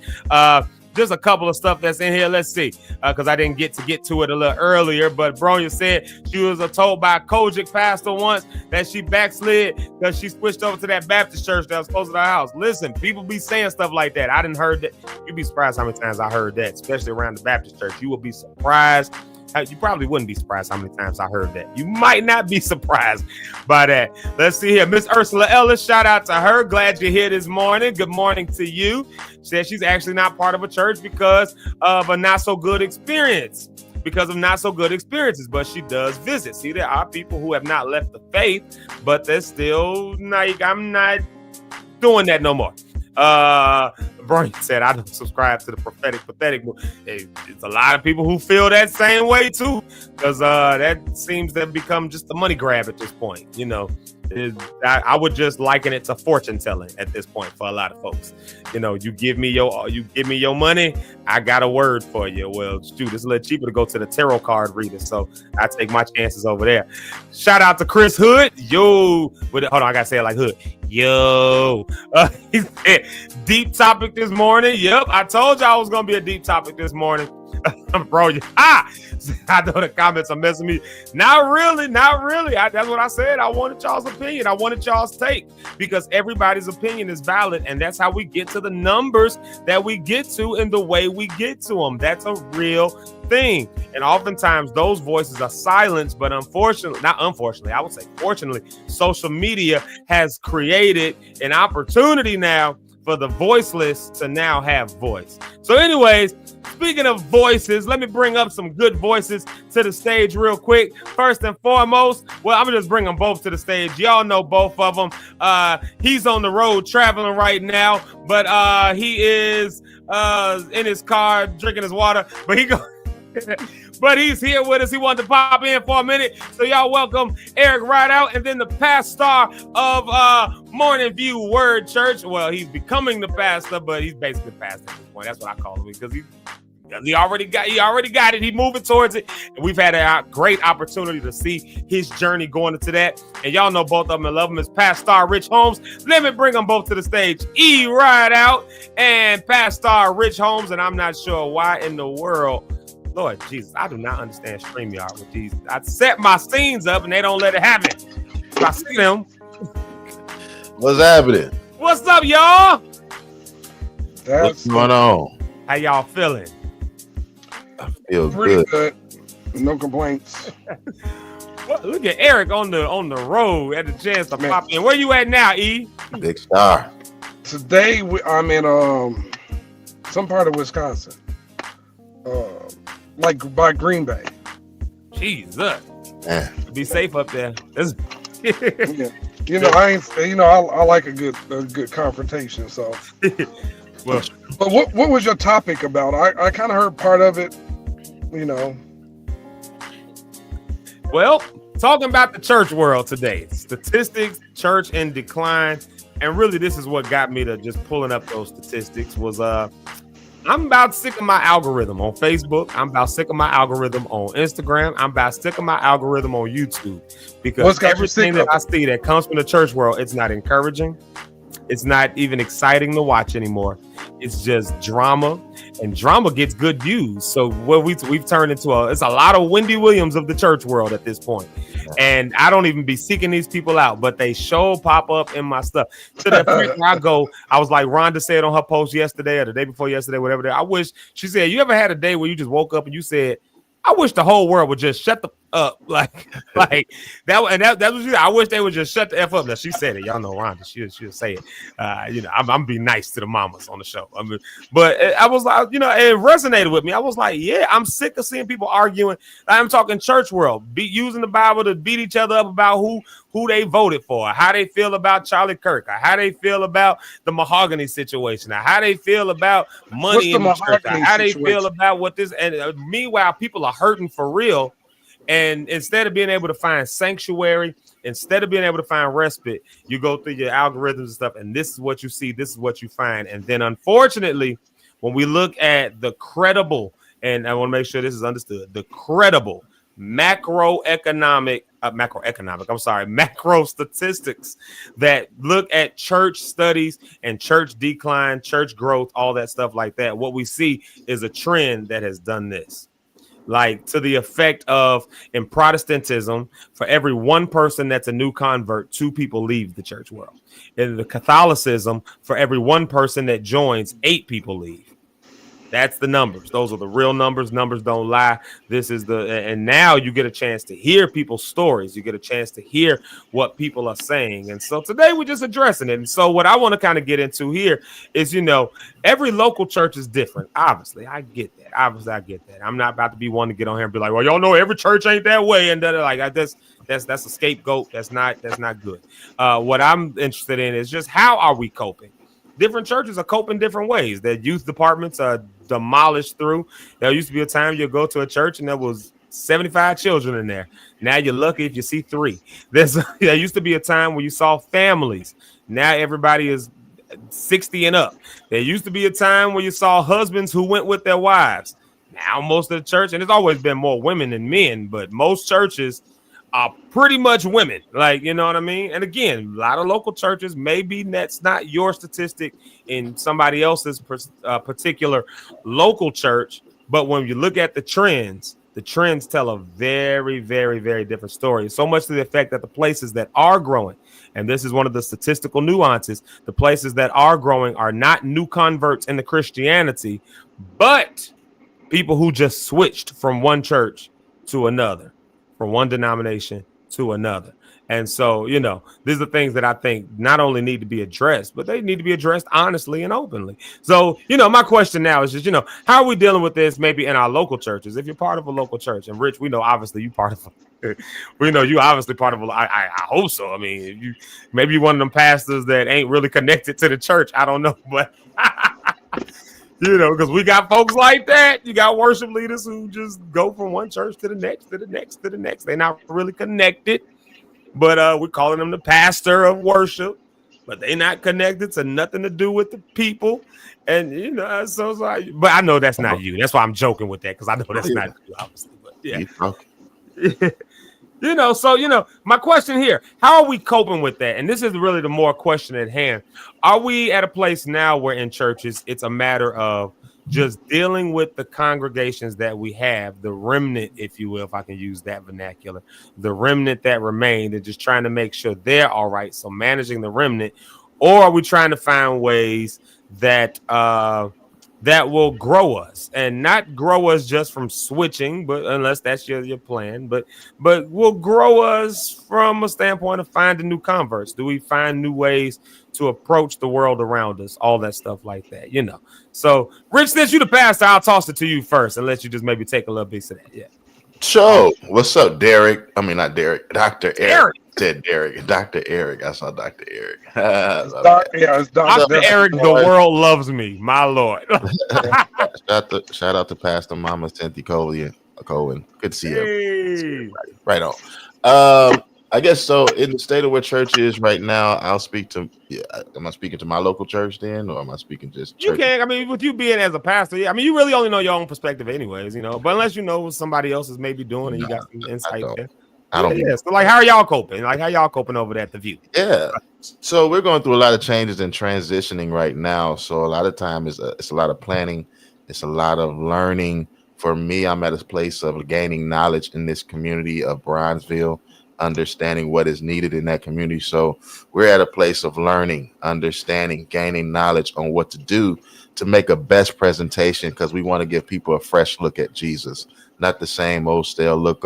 Just a couple of stuff that's in here. Let's see, because I didn't get to it a little earlier. But Bronya said she was told by a Kojic pastor once that she backslid because she switched over to that Baptist church that was close to her house. Listen, people be saying stuff like that. I didn't heard that. You'd be surprised how many times I heard that, especially around the Baptist church. You will be surprised. You probably wouldn't be surprised how many times I heard that. You might not be surprised by that. Let's see here. Miss Ursula Ellis, shout out to her. Glad you're here this morning. Good morning to you. She said she's actually not part of a church because of a not so good experience. Because of not so good experiences, but she does visit. See, there are people who have not left the faith, but they're still like, I'm not doing that no more. Brian said, I don't subscribe to the pathetic. It's a lot of people who feel that same way too, because that seems to have become just a money grab at this point. You know, I would just liken it to fortune telling at this point for a lot of folks. You know, you give me your money, I got a word for you. Well, shoot, it's a little cheaper to go to the tarot card reader, so I take my chances over there. Shout out to Chris Hood. Hold on, I gotta say it like Hood. Yo, he said, deep topic this morning. Yep, I told y'all it was gonna be a deep topic this morning. Bro, I know the comments are messing me. Not really. That's what I said. I wanted y'all's opinion. I wanted y'all's take, because everybody's opinion is valid, and that's how we get to the numbers that we get to and the way we get to them. That's a real thing. And oftentimes those voices are silenced, but fortunately, social media has created an opportunity now for the voiceless to now have voice. So anyways, speaking of voices, let me bring up some good voices to the stage real quick. First and foremost, well, I'm gonna just bring them both to the stage. Y'all know both of them. He's on the road traveling right now, but he is in his car drinking his water, but he's here with us. He wanted to pop in for a minute. So y'all welcome Eric Rideout, and then the pastor of Morning View Word Church. Well, he's becoming the pastor, but he's basically the pastor at this point. That's what I call him, because he already got it. He's moving towards it. And we've had a great opportunity to see his journey going into that. And y'all know both of them and love him as Pastor Rich Holmes. Let me bring them both to the stage. E Rideout and Pastor Rich Holmes. And I'm not sure why in the world, Lord Jesus, I do not understand StreamYard with these. I set my scenes up and they don't let it happen. So I see them. What's happening? What's up, y'all? What's going on? How y'all feeling? I feel pretty good. No complaints. Well, look at Eric on the road. Had the chance to pop in. Where you at now, E? Big Star. Today I'm in some part of Wisconsin. Like by Green Bay. Jesus. Be safe up there. Yeah. You know, I like a good confrontation. So, well, but what was your topic about? I kind of heard part of it. You know. Well, talking about the church world today, statistics, church in decline, and really, this is what got me to just pulling up those statistics. Was I'm about sick of my algorithm on Facebook. I'm about sick of my algorithm on Instagram. I'm about sick of my algorithm on YouTube, because everything that I see that comes from the church world, it's not encouraging. It's not even exciting to watch anymore. It's just drama, and drama gets good views. So what we've turned into it's a lot of Wendy Williams of the church world at this point. And I don't even be seeking these people out, but they pop up in my stuff. To the point where I go, I was like Rhonda said on her post yesterday or the day before yesterday, whatever. She said, you ever had a day where you just woke up and you said, I wish the whole world would just shut the up like that. And that was, I wish they would just shut the F up. Now she said it. Y'all know Rhonda. She'll say it. I'm being nice to the mamas on the show. I mean, but I was like, it resonated with me. I was like, yeah, I'm sick of seeing people arguing. I'm talking church world, using the Bible to beat each other up about who they voted for, how they feel about Charlie Kirk, or how they feel about the mahogany situation, or how they feel about money in the church, or how they feel about what this. And meanwhile, people are hurting for real. And instead of being able to find sanctuary, instead of being able to find respite, you go through your algorithms and stuff, and this is what you see, this is what you find. And then unfortunately, when we look at the credible, and I want to make sure this is understood, the credible macro statistics that look at church studies and church decline, church growth, all that stuff like that, what we see is a trend that has done this. Like to the effect of, in Protestantism, for every one person that's a new convert, 2 people leave the church world. In the Catholicism, for every one person that joins, 8 people leave. That's the numbers. Those are the real numbers. Numbers don't lie. This is and now you get a chance to hear people's stories. You get a chance to hear what people are saying. And so today we're just addressing it. And so what I want to kind of get into here is, every local church is different. Obviously, I get that. I'm not about to be one to get on here and be like, well, y'all know every church ain't that way. And that's a scapegoat. That's not good. What I'm interested in is just how are we coping? Different churches are coping different ways. Their youth departments are demolished through. There used to be a time you go to a church and there was 75 children in there. Now you're lucky if you see 3. There used to be a time where you saw families. Now everybody is 60 and up. There used to be a time where you saw husbands who went with their wives. Now most of the church, and it's always been more women than men, but most churches are pretty much women, you know what I mean? And again, a lot of local churches, maybe that's not your statistic in somebody else's particular local church, but when you look at the trends tell a very, very, very different story. So much to the effect that the places that are growing, and this is one of the statistical nuances, the places that are growing are not new converts into Christianity, but people who just switched from one church to another, from one denomination to another. And so, these are things that I think not only need to be addressed, but they need to be addressed honestly and openly. So, my question now is just, how are we dealing with this maybe in our local churches? If you're part of a local church, and Rich, we know obviously you part of we know you obviously part of I hope so. I mean, maybe you're one of them pastors that ain't really connected to the church. I don't know, but because we got folks like that. You got worship leaders who just go from one church to the next, to the next, to the next. They're not really connected, but we're calling them the pastor of worship, but they're not connected to nothing to do with the people. And, so it's like, but I know that's not you. That's why I'm joking with that, because I know that's not you, obviously. But yeah. So, my question here, how are we coping with that? And this is really the more question at hand. Are we at a place now where in churches, it's a matter of just dealing with the congregations that we have, the remnant, if you will, if I can use that vernacular, the remnant that remained, and just trying to make sure they're all right. So managing the remnant, or are we trying to find ways that, that will grow us, and not grow us just from switching, but unless that's your plan, but will grow us from a standpoint of finding new converts. Do we find new ways to approach the world around us? All that stuff like that, So, Rich, since you the pastor, I'll toss it to you first and let you just maybe take a little piece of that. Yeah. So, what's up, Derek? I mean, not Derek, Dr. Eric. Said Derek, Dr. Eric. I saw Dr. Eric. It's Dr. Eric, the world loves me, my Lord. shout out to Pastor Mama Cynthia Cohen. Good to see you. Right on. I guess so. In the state of where church is right now, I'll speak to. Yeah, am I speaking to my local church then, or am I speaking just? You can. I mean, with you being as a pastor, yeah. I mean, you really only know your own perspective, anyways. But unless you know what somebody else is maybe doing, and you got some insight there. I don't. Yeah. So, how are y'all coping? How y'all coping over there at the View? Yeah. So we're going through a lot of changes and transitioning right now. So a lot of time it's a lot of planning. It's a lot of learning. For me, I'm at a place of gaining knowledge in this community of Bronzeville. understanding what is needed in that community. So we're at a place of learning, understanding, gaining knowledge on what to do to make a best presentation, because we want to give people a fresh look at Jesus, not the same old stale look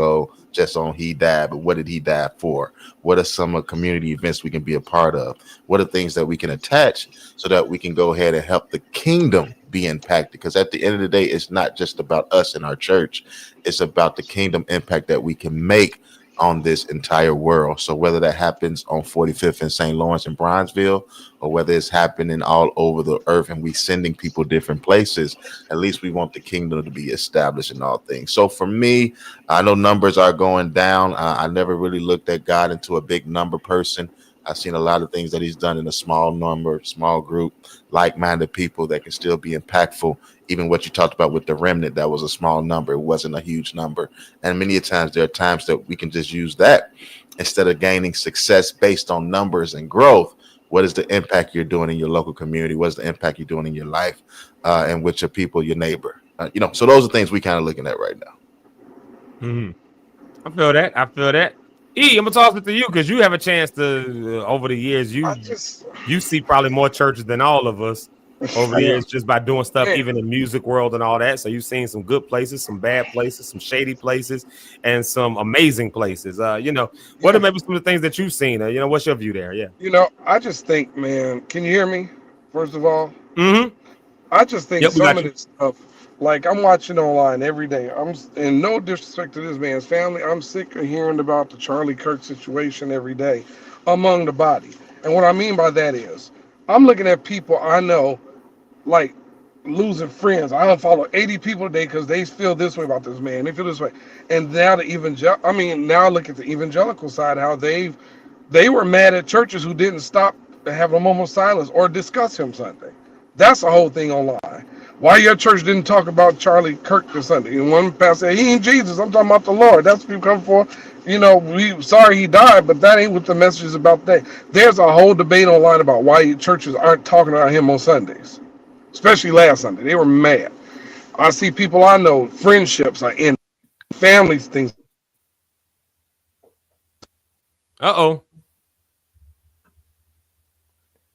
just on he died, but what did he die for? What are some community events we can be a part of? What are things that we can attach so that we can go ahead and help the kingdom be impacted? Because at the end of the day, it's not just about us in our church. It's about the kingdom impact that we can make on this entire world. So whether that happens on 45th in St. Lawrence and Bronzeville, or whether it's happening all over the earth and we sending people different places, at least we want the kingdom to be established in all things. So for me, I know numbers are going down. I never really looked at God into a big number person. I've seen a lot of things that he's done in a small number, small group, like-minded people that can still be impactful. Even what you talked about with the remnant, that was a small number. It wasn't a huge number. And many times there are times that we can just use that instead of gaining success based on numbers and growth. What is the impact you're doing in your local community? What is the impact you're doing in your life and with your people, your neighbor? So those are things we kind of looking at right now. I feel that. E, I'm gonna toss it to you because you have a chance to over the years. You see probably more churches than all of us over the years just by doing stuff, even in music world and all that. So you've seen some good places, some bad places, some shady places, and some amazing places. What are maybe some of the things that you've seen? What's your view there? Yeah. I just think, man. Can you hear me? First of all, I just think Yep, some of this stuff. Like, I'm watching online every day. I'm in no disrespect to this man's family. I'm sick of hearing about the Charlie Kirk situation every day among the body. And what I mean by that is, I'm looking at people I know, like, losing friends. I unfollow 80 people a day because they feel this way about this man. They feel this way. And now now look at the evangelical side, how they were mad at churches who didn't stop to have a moment of silence or discuss him Sunday. That's the whole thing online. Why your church didn't talk about Charlie Kirk this Sunday? And one pastor said, he ain't Jesus. I'm talking about the Lord. That's what people come for. We sorry he died, but that ain't what the message is about today. There's a whole debate online about why churches aren't talking about him on Sundays, especially last Sunday. They were mad. I see people I know, friendships are in, families, things. Uh-oh.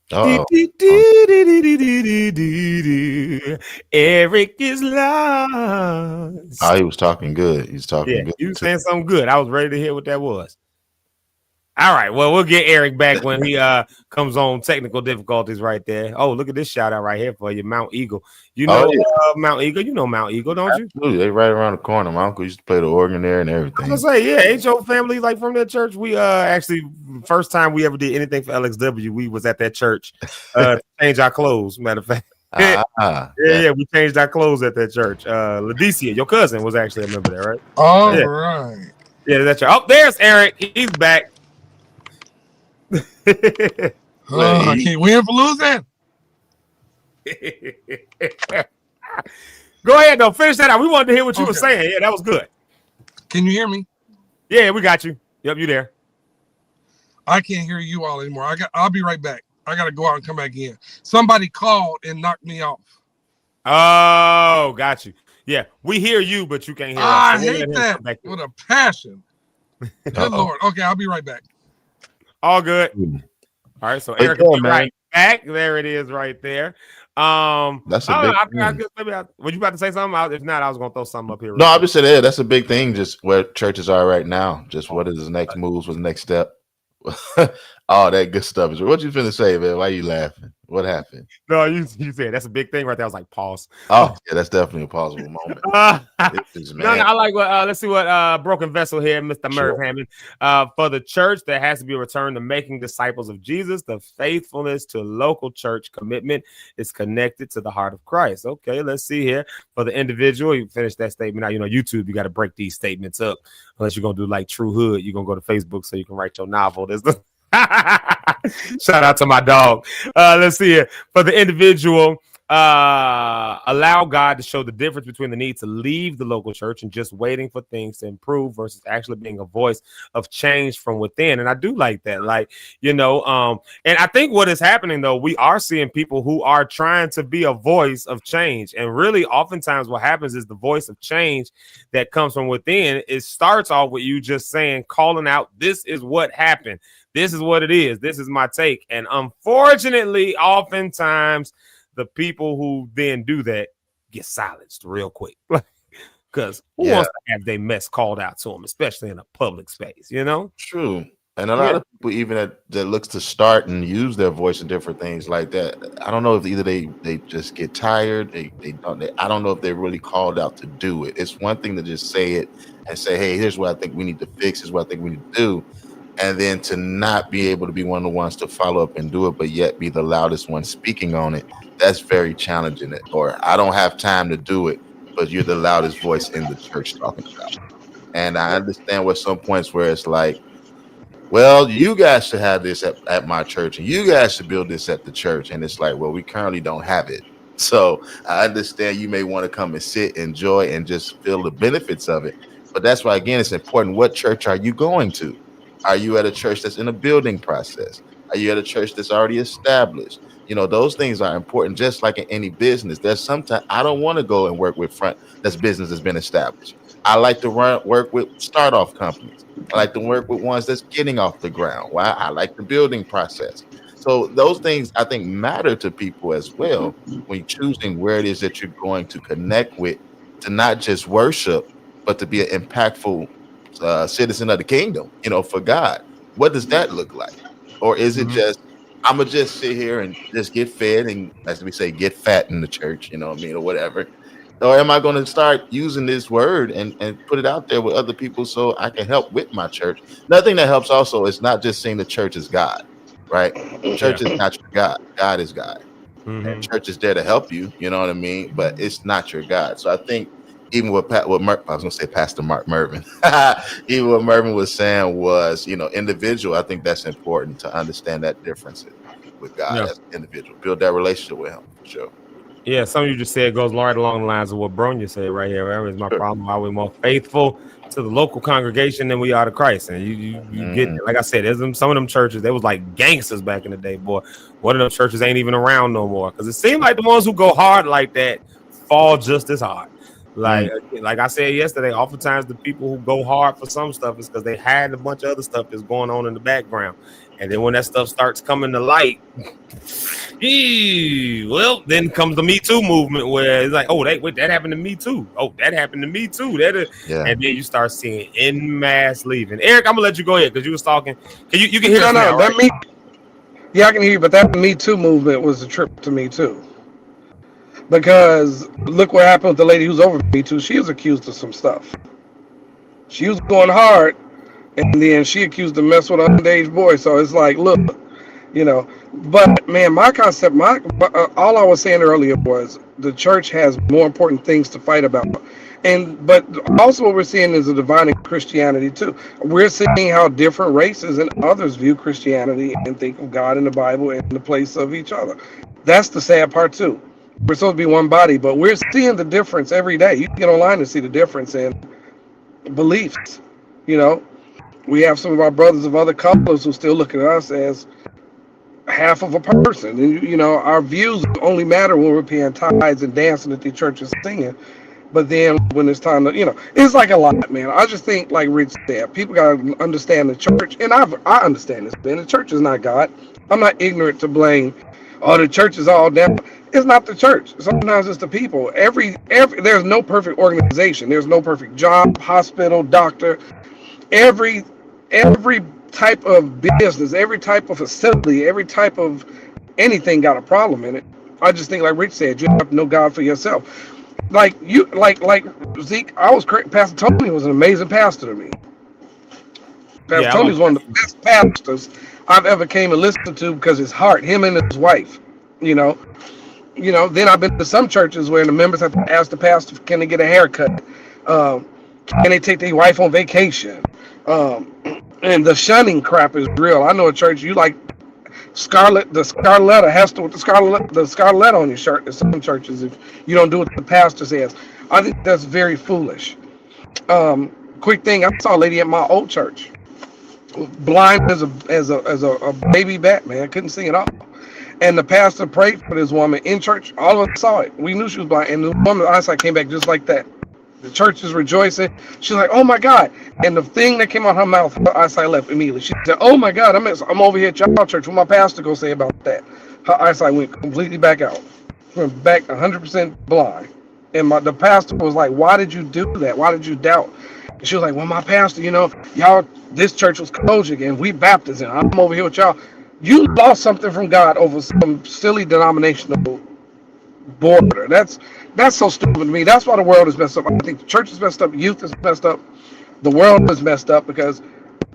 Eric is lost. Oh, he was talking good. He's talking good. You saying something good. I was ready to hear what that was. All right. Well, we'll get Eric back when he comes on. Technical difficulties right there. Oh, look at this shout out right here for you, Mount Eagle. Mount Eagle. You know Mount Eagle, don't you? Absolutely. They right around the corner. My uncle used to play the organ there and everything. I was gonna say, ain't your family like from that church? We actually first time we ever did anything for LXW, we was at that church to change our clothes. Matter of fact. We changed our clothes at that church. Ladicia, your cousin, was actually a member there, right? All right. Yeah, that's right. Oh, there's Eric. He's back. I can't win for losing. Go ahead, though. Finish that out. We wanted to hear what you were saying. Yeah, that was good. Can you hear me? Yeah, we got you. Yep, you there. I can't hear you all anymore. I'll be right back. I gotta go out and come back in. Somebody called and knocked me off. Oh, got you. Yeah, we hear you, but you can't hear us. I hate that with a passion. Good Lord. Okay, I'll be right back. All good. All right, so Eric will be right back. There it is, right there. That's a big thing. Were you about to say something? If not, I was gonna throw something up here. No, I just said that's a big thing. Just where churches are right now. Just what is the next moves? What's the next step? All that good stuff. What you finna say, man? Why you laughing? What happened? No, you said that's a big thing right there. I was like, pause. Oh, yeah, that's definitely a possible moment. No, I like what. Let's see what Broken Vessel here, Mr. Merv Hammond. For the church, there has to be a return to making disciples of Jesus. The faithfulness to local church commitment is connected to the heart of Christ. Okay, let's see here. For the individual, you finish that statement out. YouTube, you got to break these statements up. Unless you're gonna do like True Hood, you're gonna go to Facebook so you can write your novel. There's shout out to my dog. Let's see here. For the individual, allow God to show the difference between the need to leave the local church and just waiting for things to improve versus actually being a voice of change from within. And I do like that. Like, and I think what is happening, though, we are seeing people who are trying to be a voice of change. And really, oftentimes what happens is the voice of change that comes from within, it starts off with you just saying, calling out, this is what happened. This is what it is. This is my take. And unfortunately, oftentimes, the people who then do that get silenced real quick. Because who wants to have their mess called out to them, especially in a public space, True. And a lot of people even that looks to start and use their voice in different things like that. I don't know if either they just get tired. I don't know if they're really called out to do it. It's one thing to just say it and say, hey, here's what I think we need to fix. Here's what I think we need to do. And then to not be able to be one of the ones to follow up and do it, but yet be the loudest one speaking on it. That's very challenging. Or I don't have time to do it, but you're the loudest voice in the church talking about it. And I understand with some points where it's like, well, you guys should have this at my church, and you guys should build this at the church. And it's like, well, we currently don't have it. So I understand you may want to come and sit, enjoy, and just feel the benefits of it. But that's why, again, it's important. What church are you going to? Are you at a church that's in a building process? Are you at a church that's already established? Those things are important, just like in any business. There's sometimes I don't want to go and work with that's business that's been established. I like to work with start-off companies. I like to work with ones that's getting off the ground. Why? I like the building process. So those things, I think, matter to people as well when you're choosing where it is that you're going to connect with, to not just worship, but to be an impactful citizen of the kingdom, for God. What does that look like? Or is it just, I'm going to just sit here and just get fed and, as we say, get fat in the church, or whatever? Or am I going to start using this word and put it out there with other people so I can help with my church? Another thing that helps also is not just seeing the church as God, right? Church is not your God. God is God. And church is there to help you, you know what I mean? But it's not your God. So I think even what I was going to say Pastor Mark Mervin, even what Mervin was saying was, individual. I think that's important to understand that difference with God as an individual. Build that relationship with him, for sure. Yeah, some of you just said goes right along the lines of what Bronya said right here. Right? It's my problem. Why we're more faithful to the local congregation than we are to Christ. And you get it. Like I said, there's some of them churches, they was like gangsters back in the day, boy. One of them churches ain't even around no more. Because it seems like the ones who go hard like that fall just as hard. Like I said yesterday, oftentimes the people who go hard for some stuff is because they had a bunch of other stuff that's going on in the background. And then when that stuff starts coming to light, well, then comes the Me Too movement where it's like, oh, that happened to me too. Oh, that happened to me too. And then you start seeing en masse leaving. Eric, I'm gonna let you go ahead because you was talking. You can hear us now, right? I can hear you, but that Me Too movement was a trip to me too. Because look what happened with the lady who's over Me Too. She was accused of some stuff. She was going hard. And then she accused the mess with an underage boy. So it's like, look, but man, my concept, all I was saying earlier was the church has more important things to fight about. But also what we're seeing is a divine in Christianity too. We're seeing how different races and others view Christianity and think of God in the Bible in the place of each other. That's the sad part too. We're supposed to be one body, but we're seeing the difference every day. You can get online and see the difference in beliefs, We have some of our brothers of other colors who still look at us as half of a person. And, our views only matter when we're paying tithes and dancing at the church and singing. But then when it's time to, it's like a lot, man. I just think, like Rich said, people got to understand the church. And I understand this, man. The church is not God. I'm not ignorant to blame, the church is all down. It's not the church. Sometimes it's the people. There's no perfect organization. There's no perfect job, hospital, doctor. Every type of business, every type of facility, every type of anything got a problem in it. I just think, like Rich said, you have to know God for yourself. Like Zeke, Pastor Tony was an amazing pastor to me. Pastor Tony was one of the best pastors I've ever came and listened to because his heart, him and his wife, Then I've been to some churches where the members have to ask the pastor, can they get a haircut? Can they take their wife on vacation? And the shunning crap is real. I know a church, you like the scarlet letter has to the scarlet letter on your shirt in some churches if you don't do what the pastor says. I think that's very foolish. Quick thing, I saw a lady at my old church, blind as a baby bat, man, couldn't see at all. And the pastor prayed for this woman in church. All of us saw it. We knew she was blind, and the woman's eyesight came back just like that. The church is rejoicing. She's like, "Oh my God!" And the thing that came out her mouth, her eyesight left immediately. She said, "Oh my God, I'm over here at y'all church. What my pastor gonna say about that?" Her eyesight went completely back out. She went back 100% blind. And the pastor was like, "Why did you do that? Why did you doubt?" And she was like, "Well, my pastor, y'all, this church was Kojic and we Baptists, and I'm over here with y'all. You lost something from God over some silly denominational border. That's so stupid to me. That's why the world is messed up. I think the church is messed up, youth is messed up, the world is messed up because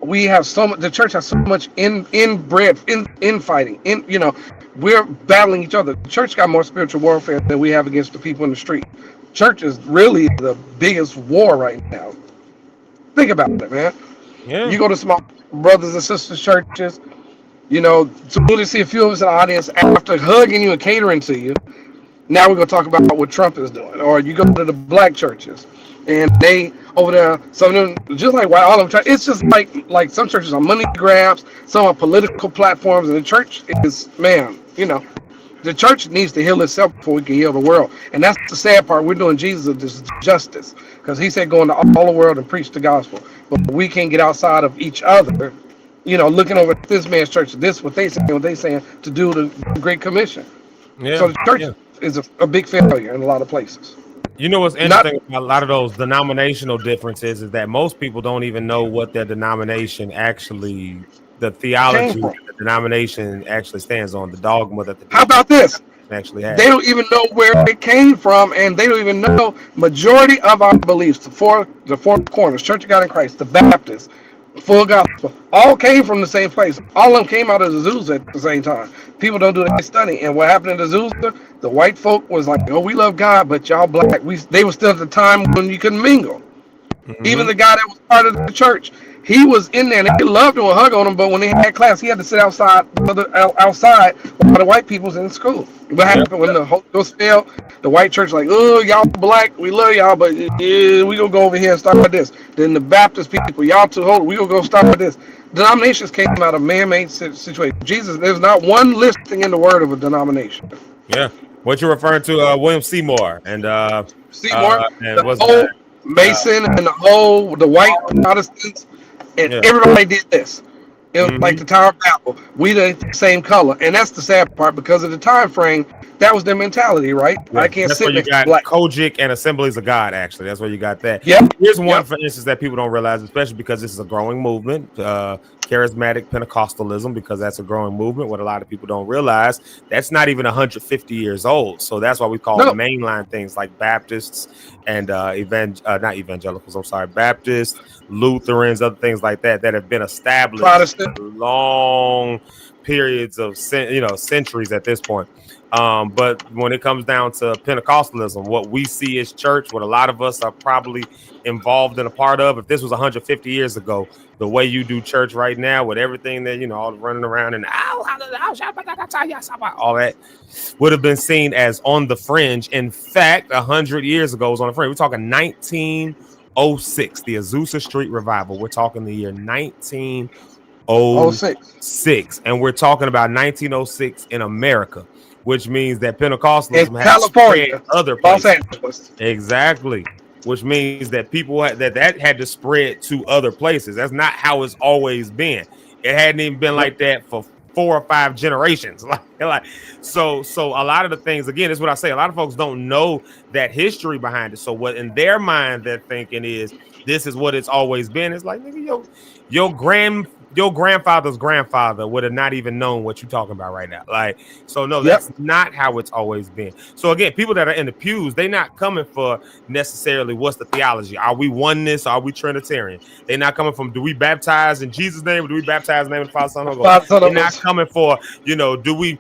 we have so much. The church has so much infighting. We're battling each other. The church got more spiritual warfare than we have against the people in the street. Church is really the biggest war right now. Think about it, man. Yeah. You go to small brothers and sisters churches. So we'll see a few of us in the audience after hugging you and catering to you. Now we're going to talk about what Trump is doing. Or you go to the black churches, and they over there, some of them, just like white, all of them, it's just like some churches are money grabs, some are political platforms, and the church is, the church needs to heal itself before we can heal the world. And that's the sad part. We're doing Jesus a justice because he said go into all the world and preach the gospel. But we can't get outside of each other, looking over at this man's church, what they saying to do the Great Commission. Yeah. So the church is a big failure in a lot of places. You know what's interesting about a lot of those denominational differences is that most people don't even know what their denomination actually, the theology that the denomination actually stands on, the dogma that the How about this? Actually has. They don't even know where it came from, and they don't even know majority of our beliefs, the four corners, Church of God in Christ, the Baptists, full gospel, all came from the same place. All of them came out of Azusa at the same time. People don't do that study. And what happened in Azusa, the white folk was like, "Oh, we love God, but y'all black." They were still at the time when you couldn't mingle. Mm-hmm. Even the guy that was part of the church, he was in there, and they loved him and hug on him, but when they had class, he had to sit outside while the white people was in school. What happened when the Holy Ghost fell? The white church like, "Oh, y'all black, we love y'all, but we gonna go over here and start with this." Then the Baptist people, "Y'all too holy, we gonna go start with this." Denominations came out of man-made situation. Jesus, there's not one listing in the word of a denomination. Yeah, what you're referring to, William Seymour and Seymour, and the whole Mason and the white Protestants, and everybody did this. It was like the Tower of Babel. We the same color, and that's the sad part because of the time frame. That was their mentality, right? Yeah, I can't sit next to black. Kojic and Assemblies of God. Actually, that's where you got that. Yeah. Here's one, for instance, that people don't realize, especially because this is a growing movement, charismatic Pentecostalism, because that's a growing movement. What a lot of people don't realize, that's not even 150 years old. So that's why we call the mainline things like Baptists and not evangelicals. I'm sorry, Baptists, Lutherans, other things like that have been established Protestant, long periods of centuries at this point. But when it comes down to Pentecostalism, what we see as church, what a lot of us are probably involved in a part of, if this was 150 years ago, the way you do church right now with everything that, all running around and all that would have been seen as on the fringe. In fact, 100 years ago was on the fringe. We're talking 1906, the Azusa Street Revival. We're talking the year 1906. And we're talking about 1906 in America, which means that Pentecostalism has spread other places. Los Angeles. Exactly. Which means that people that had to spread to other places. That's not how it's always been. It hadn't even been like that for 4 or 5 generations. So a lot of the things, again, is what I say. A lot of folks don't know that history behind it. So what in their mind they're thinking is this is what it's always been. It's like, nigga, your grandfather's grandfather would have not even known what you're talking about right now. That's not how it's always been. So again, people that are in the pews, they're not coming for necessarily what's the theology. Are we oneness? Are we Trinitarian? They're not coming from, do we baptize in Jesus' name? Or do we baptize in the name of the Father, Son, and Holy Ghost? They're not coming for, do we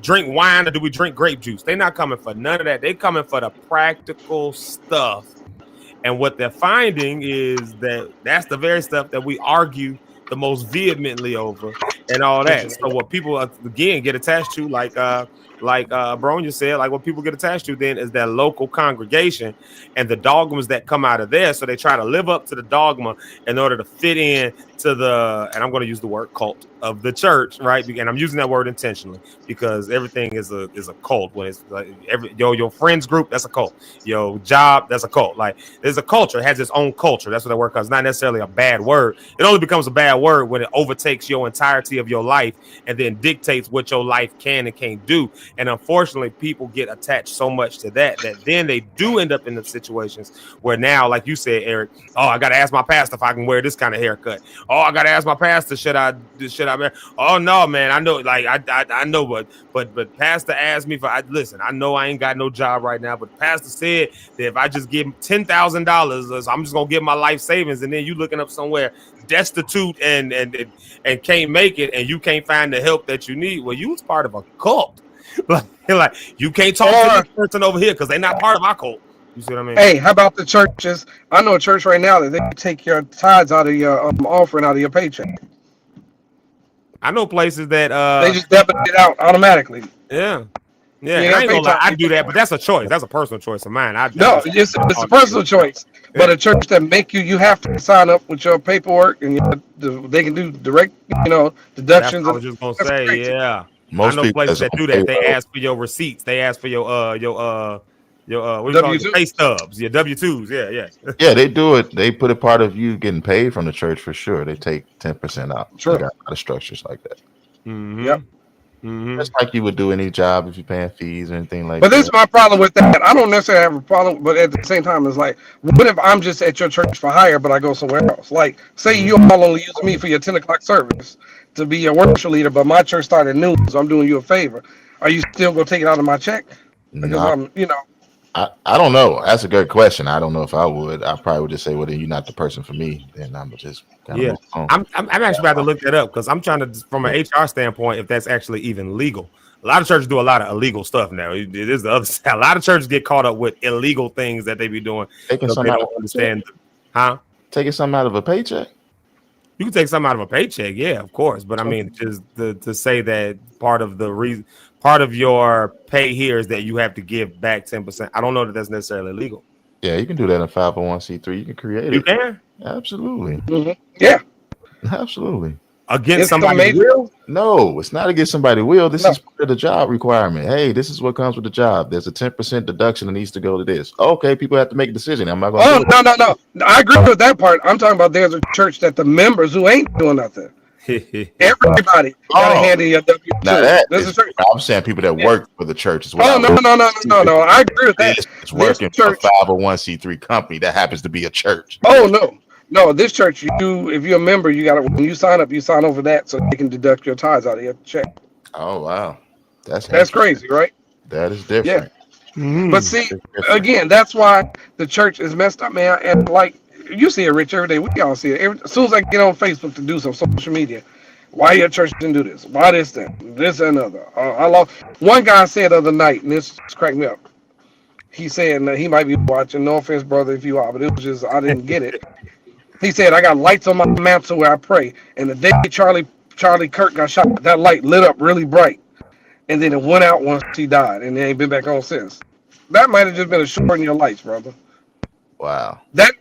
drink wine or do we drink grape juice? They're not coming for none of that. They're coming for the practical stuff. And what they're finding is that that's the very stuff that we argue the most vehemently over, and all that. So what people again get attached to, like Bronya said, like what people get attached to then is that local congregation and the dogmas that come out of there. So they try to live up to the dogma in order to fit in to the, and I'm going to use the word cult of the church, right? And I'm using that word intentionally because everything is a cult. When it's like your friends group, that's a cult. Your job, that's a cult. Like there's a culture, it has its own culture. That's what that word comes. It's not necessarily a bad word. It only becomes a bad word when it overtakes your entirety of your life and then dictates what your life can and can't do. And unfortunately, people get attached so much to that then they do end up in the situations where now, like you said, Eric, oh, I got to ask my pastor if I can wear this kind of haircut. Oh, I got to ask my pastor, should I wear? Oh no, man, I know, like I know, but pastor asked me listen, I know I ain't got no job right now, but the pastor said that if I just give him $10,000, I'm just gonna give my life savings, and then you looking up somewhere destitute and can't make it, and you can't find the help that you need. Well, you was part of a cult. like you can't talk to this person over here because they're not part of our cult. You see what I mean? Hey, how about the churches? I know a church right now that they take your tithes out of your offering out of your paycheck. I know places that they just debit it out automatically. Yeah. Yeah, I ain't gonna lie, I do that, but that's a choice. That's a personal choice of mine. It's a personal choice. But a church that make you have to sign up with your paperwork, and they can do direct, deductions. That's what I was just gonna say. Crazy. Yeah, most I know places that do that. They payroll. ask for your receipts. They ask for your what do you call it? Pay stubs, your W-2s. Yeah. Yeah, they do it. They put a part of you getting paid from the church for sure. They take 10% out. Sure. They got a lot of structures like that. Mm-hmm. Yep. Mm-hmm. Just like you would do any job if you're paying fees or anything like that. But that. this is my problem with that. I don't necessarily have a problem, but at the same time, it's like, what if I'm just at your church for hire, but I go somewhere else? Like, say you all only use me for your 10 o'clock service to be your worship leader, but my church started at noon, so I'm doing you a favor. Are you still going to take it out of my check? Because I don't know. That's a good question. I don't know if I would. I probably would just say, well, then you're not the person for me. Then I'm just I'm actually about to look that up because I'm trying to, from an HR standpoint, if that's actually even legal. A lot of churches do a lot of illegal stuff now. It is the other side. A lot of churches get caught up with illegal things that they be doing. Taking they don't understand. Taking something out of a paycheck? You can take something out of a paycheck, yeah, of course. But I mean, just to say that part of your pay here is that you have to give back 10%. I don't know that that's necessarily legal. Yeah, you can do that in 501c3. You can create it. You can? Absolutely. Mm-hmm. Yeah. Absolutely. Against somebody's will? No, it's not against somebody's will. This is part of the job requirement. Hey, this is what comes with the job. There's a 10% deduction that needs to go to this. Okay, people have to make a decision. I'm not going to no. I agree with that part. I'm talking about there's a church that the members who ain't doing nothing. Everybody got a hand in your W-2. Now I'm saying people that work for the church as well. No. I agree with that. It's working for a 501c3 company that happens to be a church. Oh, no, this church, if you're a member, you got to, when you sign up, you sign over that so they can deduct your tithes out of your check. Oh, wow. That's crazy, right? That is different. Yeah. Mm-hmm. But see, again, that's why the church is messed up, man. And like, you see it, Rich, every day. We all see it. As soon as I get on Facebook to do some social media, why your church didn't do this? Why this and another? I lost. One guy said the other night, and this cracked me up. He said he might be watching. No offense, brother, if you are, but it was just I didn't get it. He said, I got lights on my mantle where I pray. And the day Charlie Kirk got shot, that light lit up really bright. And then it went out once he died. And they ain't been back on since. That might have just been a short in your lights, brother. Wow. That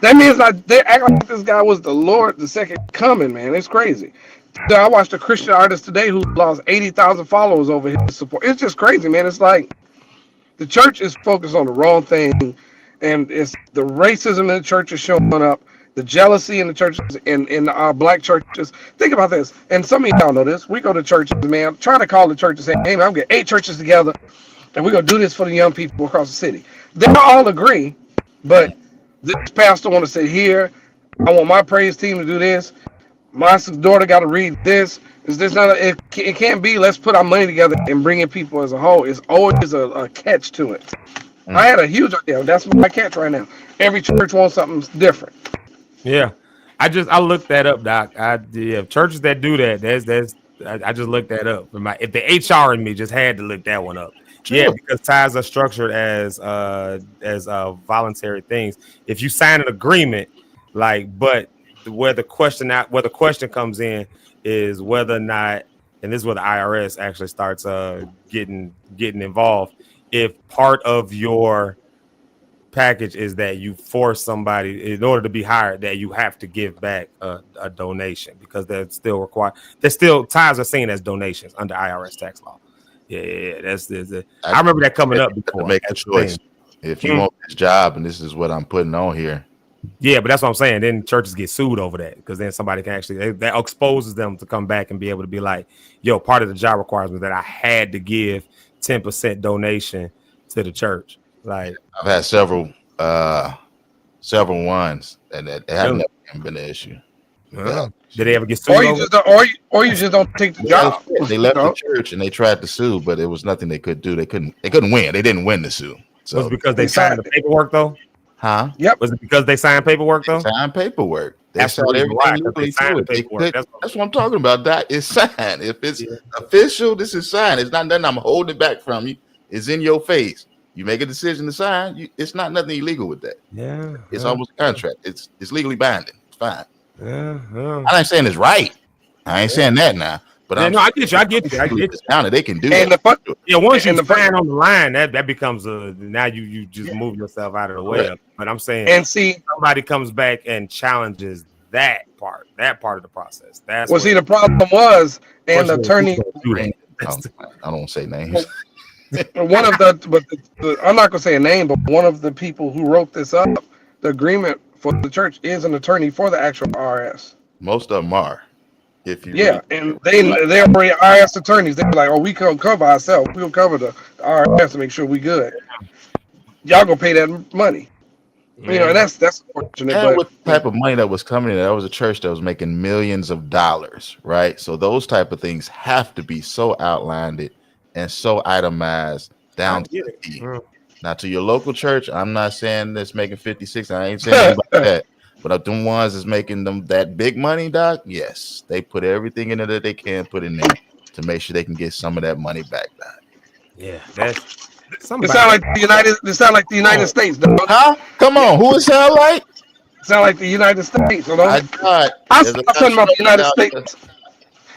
means they act like this guy was the Lord, the second coming, man. It's crazy. I watched a Christian artist today who lost 80,000 followers over his support. It's just crazy, man. It's like the church is focused on the wrong thing. And it's the racism in the church is showing up. The jealousy in the churches, in our black churches. Think about this. And some of y'all know this. We go to churches, man, trying to call the church and say, hey, man, I'm going to get 8 churches together, and we're going to do this for the young people across the city. They all agree, but this pastor want to say here, I want my praise team to do this. My daughter got to read this. Is this not it can't be, let's put our money together and bring in people as a whole. It's always a catch to it. I had a huge idea. That's my catch right now. Every church wants something different. Yeah, I looked that up, Doc. Churches that do that, I just looked that up. If the HR in me just had to look that one up. Sure. Yeah, because ties are structured as voluntary things. If you sign an agreement, but where the question comes in is whether or not, and this is where the IRS actually starts getting involved. If part of your package is that you force somebody in order to be hired that you have to give back a donation, because they're still required. There's still tithes are seen as donations under IRS tax law. Yeah, that's I remember that coming up before. To make a choice. If you want this job and this is what I'm putting on here. Yeah, but that's what I'm saying. Then churches get sued over that, because then somebody can actually, that exposes them to come back and be able to be like, yo, part of the job requires me that I had to give 10% donation to the church. Like, I've had several ones, and that have never been an issue. Did they ever get sued? Or you just don't take the job. They left the church and they tried to sue, but it was nothing they could do. They couldn't win. They didn't win the sue. So was it because they signed the paperwork though? Huh? Yep. Was it because they signed paperwork though? Signed paperwork. That's everything they signed the paperwork. That's what I'm talking about. That is signed. If it's official, this is signed. It's not nothing I'm holding it back from you. It's in your face. You make a decision to sign. It's not nothing illegal with that. Yeah. It's almost a contract. It's legally binding. It's fine. Yeah. I ain't saying it's right. I ain't saying that now. But I get you. I get you. Now they can do and that. Once you sign on the line, that becomes now you just move yourself out of the way. Right. But I'm saying, and see, somebody comes back and challenges that part of the process. That's see, the problem was, and the attorney. I don't say names. One of the I'm not gonna say a name, but one of the people who wrote this up, the agreement for the church, is an attorney for the actual IRS. Most of them are. If you and they're already IRS attorneys. They're like, oh, we can cover ourselves. We'll cover the IRS to make sure we good. Y'all gonna pay that money. You know, and that's unfortunate. And with the type of money that was coming in, that was a church that was making millions of dollars, right? So those type of things have to be so outlined and so itemized down to the T. Now, to your local church, I'm not saying that's making 56. I ain't saying about that. But them ones is making them that big money, Doc, yes, they put everything in it that they can put in there to make sure they can get some of that money back, Doc. Yeah, it sound like the United States, dog. Huh? Come on, who it sound like? Sound like the United States. I saw something about the United States.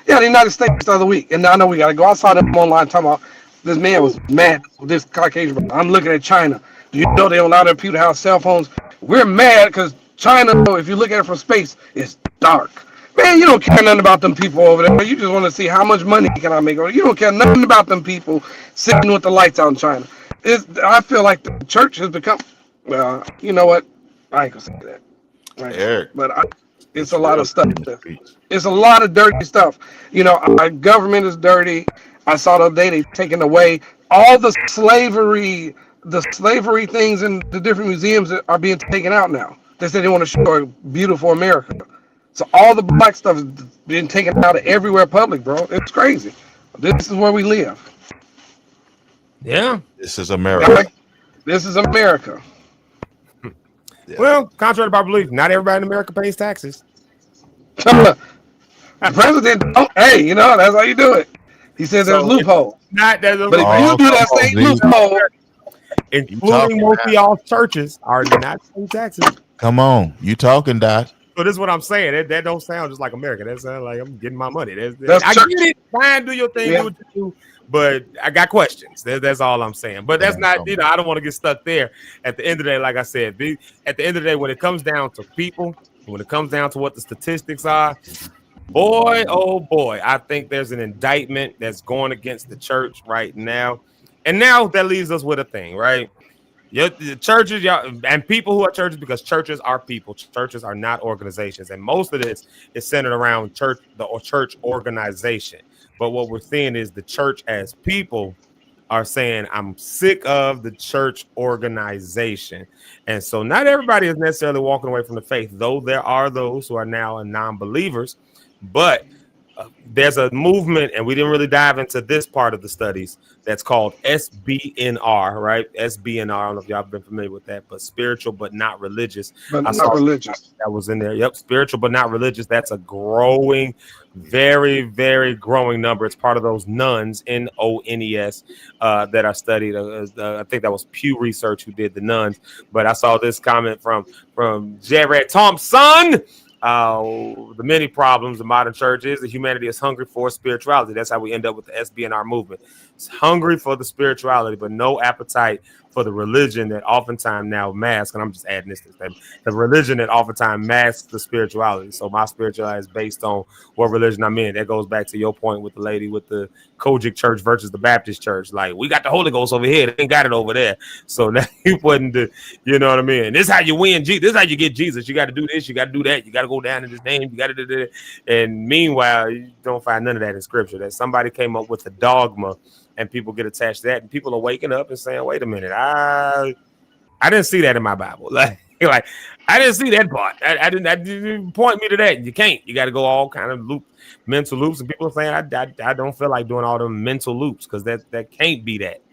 Yeah, the United States the other week, and I know we gotta go. I saw them online talking about this man was mad. This Caucasian. I'm looking at China. Do you know they don't allow their people to have cell phones? We're mad because China, if you look at it from space, it's dark. Man, you don't care nothing about them people over there. You just want to see how much money can I make. You don't care nothing about them people sitting with the lights out in China. I feel like the church has become, well, you know what? I ain't going to say that. Right? Eric, but it's a lot of stuff. It's a lot of dirty stuff. You know, our government is dirty. I saw the other day they taking away all the slavery things in the different museums that are being taken out now. They said they want to show a beautiful America. So all the black stuff has been taken out of everywhere public, bro. It's crazy. This is where we live. Yeah. This is America. This is America. Well, contrary to my belief, not everybody in America pays taxes. The president, hey, you know, that's how you do it. He says there's a loophole. But if you do that same loophole, including most of y'all churches are not paying taxes. Come on, you talking, Doc? So this is what I'm saying. That don't sound just like America. That sounds like I'm getting my money. I church. get it. Fine, do your thing, do what you do. But I got questions. That's all I'm saying. But that's not, I don't want to get stuck there. At the end of the day, like I said, at the end of the day, when it comes down to people, when it comes down to what the statistics are, boy, oh boy, I think there's an indictment that's going against the church right now. And now that leaves us with a thing, right? The churches, y'all, and people who are churches, because churches are people. Churches are not organizations. And most of this is centered around church organization. But what we're seeing is the church as people are saying, I'm sick of the church organization. And so not everybody is necessarily walking away from the faith, though there are those who are now non-believers. But there's a movement, and we didn't really dive into this part of the studies, that's called SBNR, right? SBNR. I don't know if y'all have been familiar with that, but spiritual but not religious. But not religious. That was in there. Yep, spiritual but not religious. That's a growing, very, very growing number. It's part of those nuns, NONES, that are studied. I think that was Pew Research who did the nuns. But I saw this comment from Jared Thompson the many problems of modern church is that humanity is hungry for spirituality. That's how we end up with the SBNR movement. It's hungry for the spirituality, but no appetite for the religion that oftentimes now masks, and I'm just adding this to the religion that oftentimes masks the spirituality. So my spirituality is based on what religion I'm in. That goes back to your point with the lady with the Kojic church versus the Baptist church. Like, we got the Holy Ghost over here, they ain't got it over there. So now you wouldn't do, you know what I mean? This is how you win Jesus. This is how you get Jesus. You got to do this, you got to do that, you got to go down in his name, you got to do that. And meanwhile, you don't find none of that in scripture. That somebody came up with a dogma and people get attached to that, and people are waking up and saying, wait a minute, I didn't see that in my Bible. Like I didn't see that part. I didn't point me to that. You can't. You got to go all kind of mental loops. And people are saying, I don't feel like doing all them mental loops because that can't be that.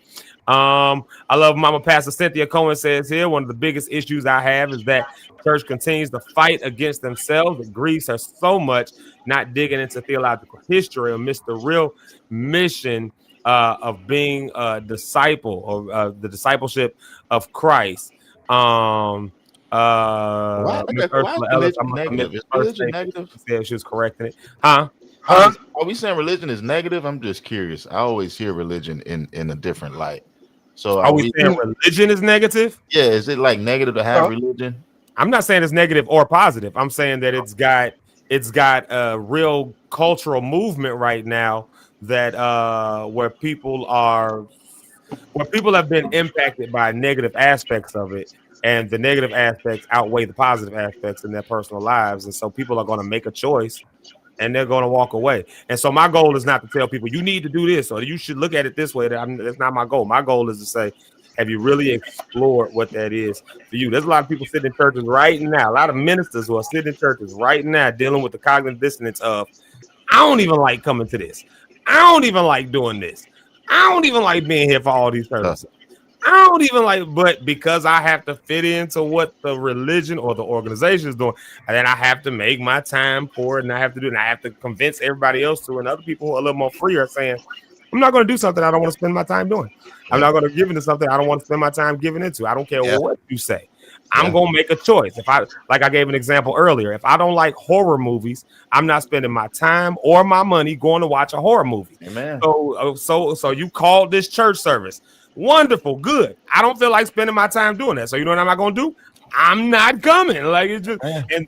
I love Mama Pastor Cynthia Cohen says here, one of the biggest issues I have is that church continues to fight against themselves. It grieves her so much, not digging into theological history or miss the real mission of being a disciple or the discipleship of Christ. Why is religion negative? Yeah, she was correcting it. Huh? Are we saying religion is negative? I'm just curious. I always hear religion in a different light. So are we saying religion is negative? Yeah, is it like negative to have religion? I'm not saying it's negative or positive. I'm saying that it's got a real cultural movement right now that where people have been impacted by negative aspects of it, and the negative aspects outweigh the positive aspects in their personal lives, and so people are going to make a choice and they're going to walk away. And so my goal is not to tell people you need to do this or you should look at it this way. That's not my goal. My goal is to say, have you really explored what that is for you? There's a lot of people sitting in churches right now, a lot of ministers who are sitting in churches right now dealing with the cognitive dissonance of, I don't even like coming to this. I don't even like doing this. I don't even like being here for all these services. I don't even like, but because I have to fit into what the religion or the organization is doing, and then I have to make my time for it, and I have to do it, and I have to convince everybody else to, and other people who are a little more free are saying, I'm not going to do something I don't want to spend my time doing. I'm not going to give into something I don't want to spend my time giving into. I don't care what you say. I'm going to make a choice. If I gave an example earlier, if I don't like horror movies, I'm not spending my time or my money going to watch a horror movie. Amen. So you called this church service. Wonderful, good. I don't feel like spending my time doing that. So you know what I'm not going to do? I'm not coming. Like it's just,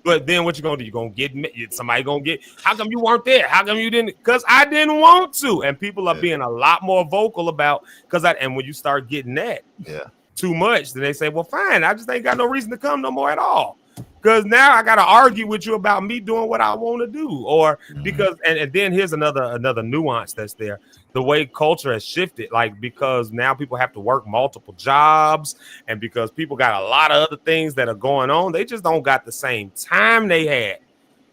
but then what you gonna do? You're gonna get somebody gonna get. How come you weren't there? How come you didn't? Because I didn't want to. And people are being a lot more vocal about and when you start getting that too much, then they say, well, fine, I just ain't got no reason to come no more at all. Because now I got to argue with you about me doing what I want to do, or because and then here's another nuance that's there. The way culture has shifted, like because now people have to work multiple jobs, and because people got a lot of other things that are going on, they just don't got the same time they had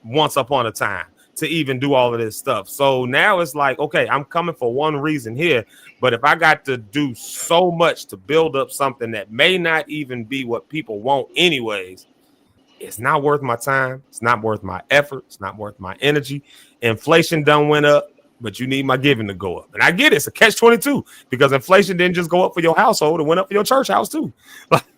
once upon a time to even do all of this stuff. So now it's like, okay, I'm coming for one reason here, but if I got to do so much to build up something that may not even be what people want anyways, it's not worth my time. It's not worth my effort. It's not worth my energy. Inflation done went up, but you need my giving to go up. And I get it. It's a catch-22 because inflation didn't just go up for your household. It went up for your church house too.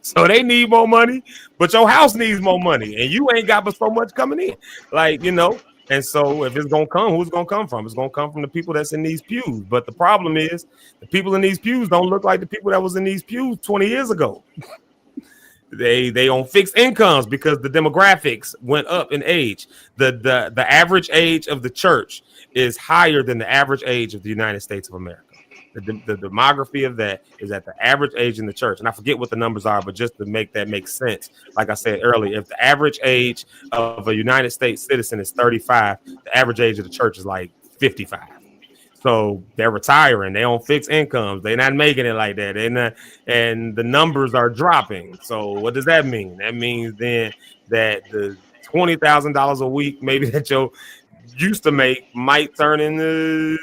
So they need more money, but your house needs more money. And you ain't got but so much coming in. Like, you know, and so if it's going to come, who's going to come from? It's going to come from the people that's in these pews. But the problem is the people in these pews don't look like the people that was in these pews 20 years ago. They on fixed incomes because the demographics went up in age. The average age of the church is higher than the average age of the United States of America. The demography of that is at the average age in the church. And I forget what the numbers are, but just to make that make sense, like I said earlier, if the average age of a United States citizen is 35, the average age of the church is like 55. So they're retiring. They on fixed incomes. They're not making it like that. And the numbers are dropping. So what does that mean? That means then that the $20,000 a week, maybe that you used to make, might turn into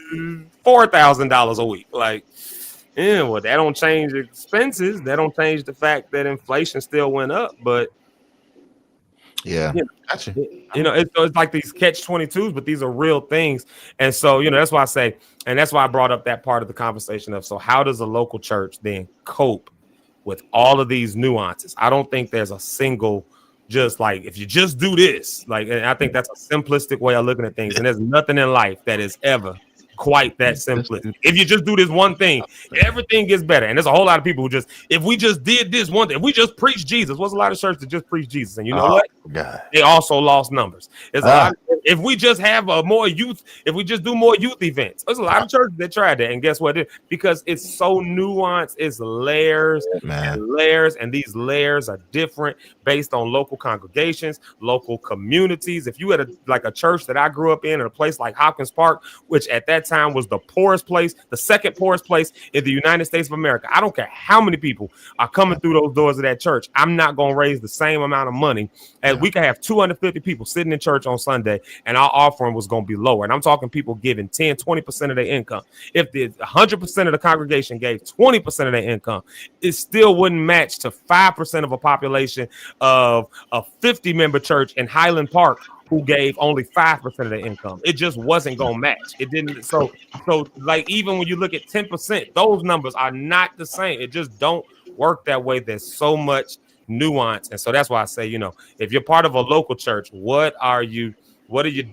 $4,000 a week. Like, well, that don't change expenses. That don't change the fact that inflation still went up. But gotcha. You know, it's like these catch-22s, but these are real things. And so, you know, that's why I say, and that's why I brought up that part of the conversation of, so how does a local church then cope with all of these nuances? I don't think there's a single just like, if you just do this, like, and I think that's a simplistic way of looking at things. And there's nothing in life that is ever quite that simplistic. If you just do this one thing, everything gets better. And there's a whole lot of people who just, if we just did this one thing, if we just preach Jesus, what's a lot of churches that just preach Jesus? And you know what? God. They also lost numbers. There's a lot of, if we just have more youth, if we just do more youth events, there's a lot of churches that tried that. And guess what? Because it's so nuanced, it's layers and layers, and these layers are different based on local congregations, local communities. If you had a church that I grew up in a place like Hopkins Park, which at that time was the poorest place, the second poorest place in the United States of America, I don't care how many people are coming through those doors of that church, I'm not going to raise the same amount of money as we could have 250 people sitting in church on Sunday, and our offering was going to be lower. And I'm talking people giving 10-20% of their income. If the 100% of the congregation gave 20% of their income, it still wouldn't match to 5% of a population of a 50-member church in Highland Park who gave only 5% of their income. It just wasn't going to match. It didn't. So like, even when you look at 10%, those numbers are not the same. It just don't work that way. There's so much nuance. And so that's why I say, if you're part of a local church, what are you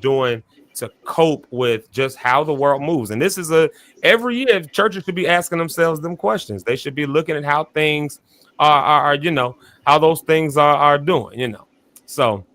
doing to cope with just how the world moves? And this is every year churches should be asking themselves them questions. They should be looking at how things are how those things are doing, so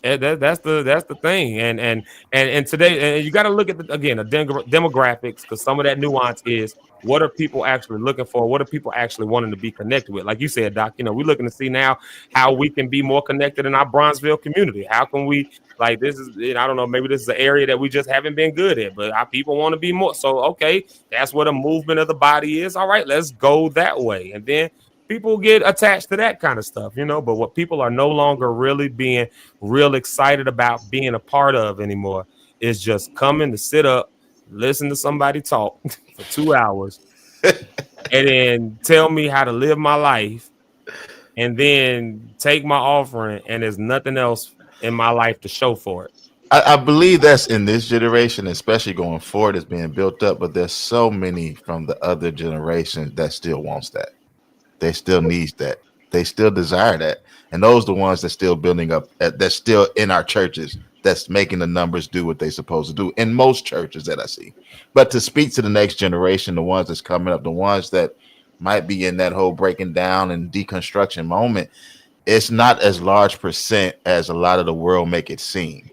that's the thing. And today, and you got to look at the demographics, because some of that nuance is, what are people actually looking for? What are people actually wanting to be connected with? Like you said, Doc, we're looking to see now how we can be more connected in our Bronzeville community. How can we, like, this is, I don't know, maybe this is an area that we just haven't been good at, but our people want to be more. So, okay, that's what a movement of the body is. All right, let's go that way. And then people get attached to that kind of stuff, but what people are no longer really being real excited about being a part of anymore is just coming to sit up, listen to somebody talk for 2 hours, and then tell me how to live my life, and then take my offering, and there's nothing else in my life to show for it. I believe that's in this generation, especially going forward, is being built up, but there's so many from the other generations that still wants that. They still needs that. They still desire that. And those are the ones that's still building up, that's still in our churches, that's making the numbers do what they're supposed to do in most churches that I see. But to speak to the next generation, the ones that's coming up, the ones that might be in that whole breaking down and deconstruction moment, it's not as large percent as a lot of the world make it seem.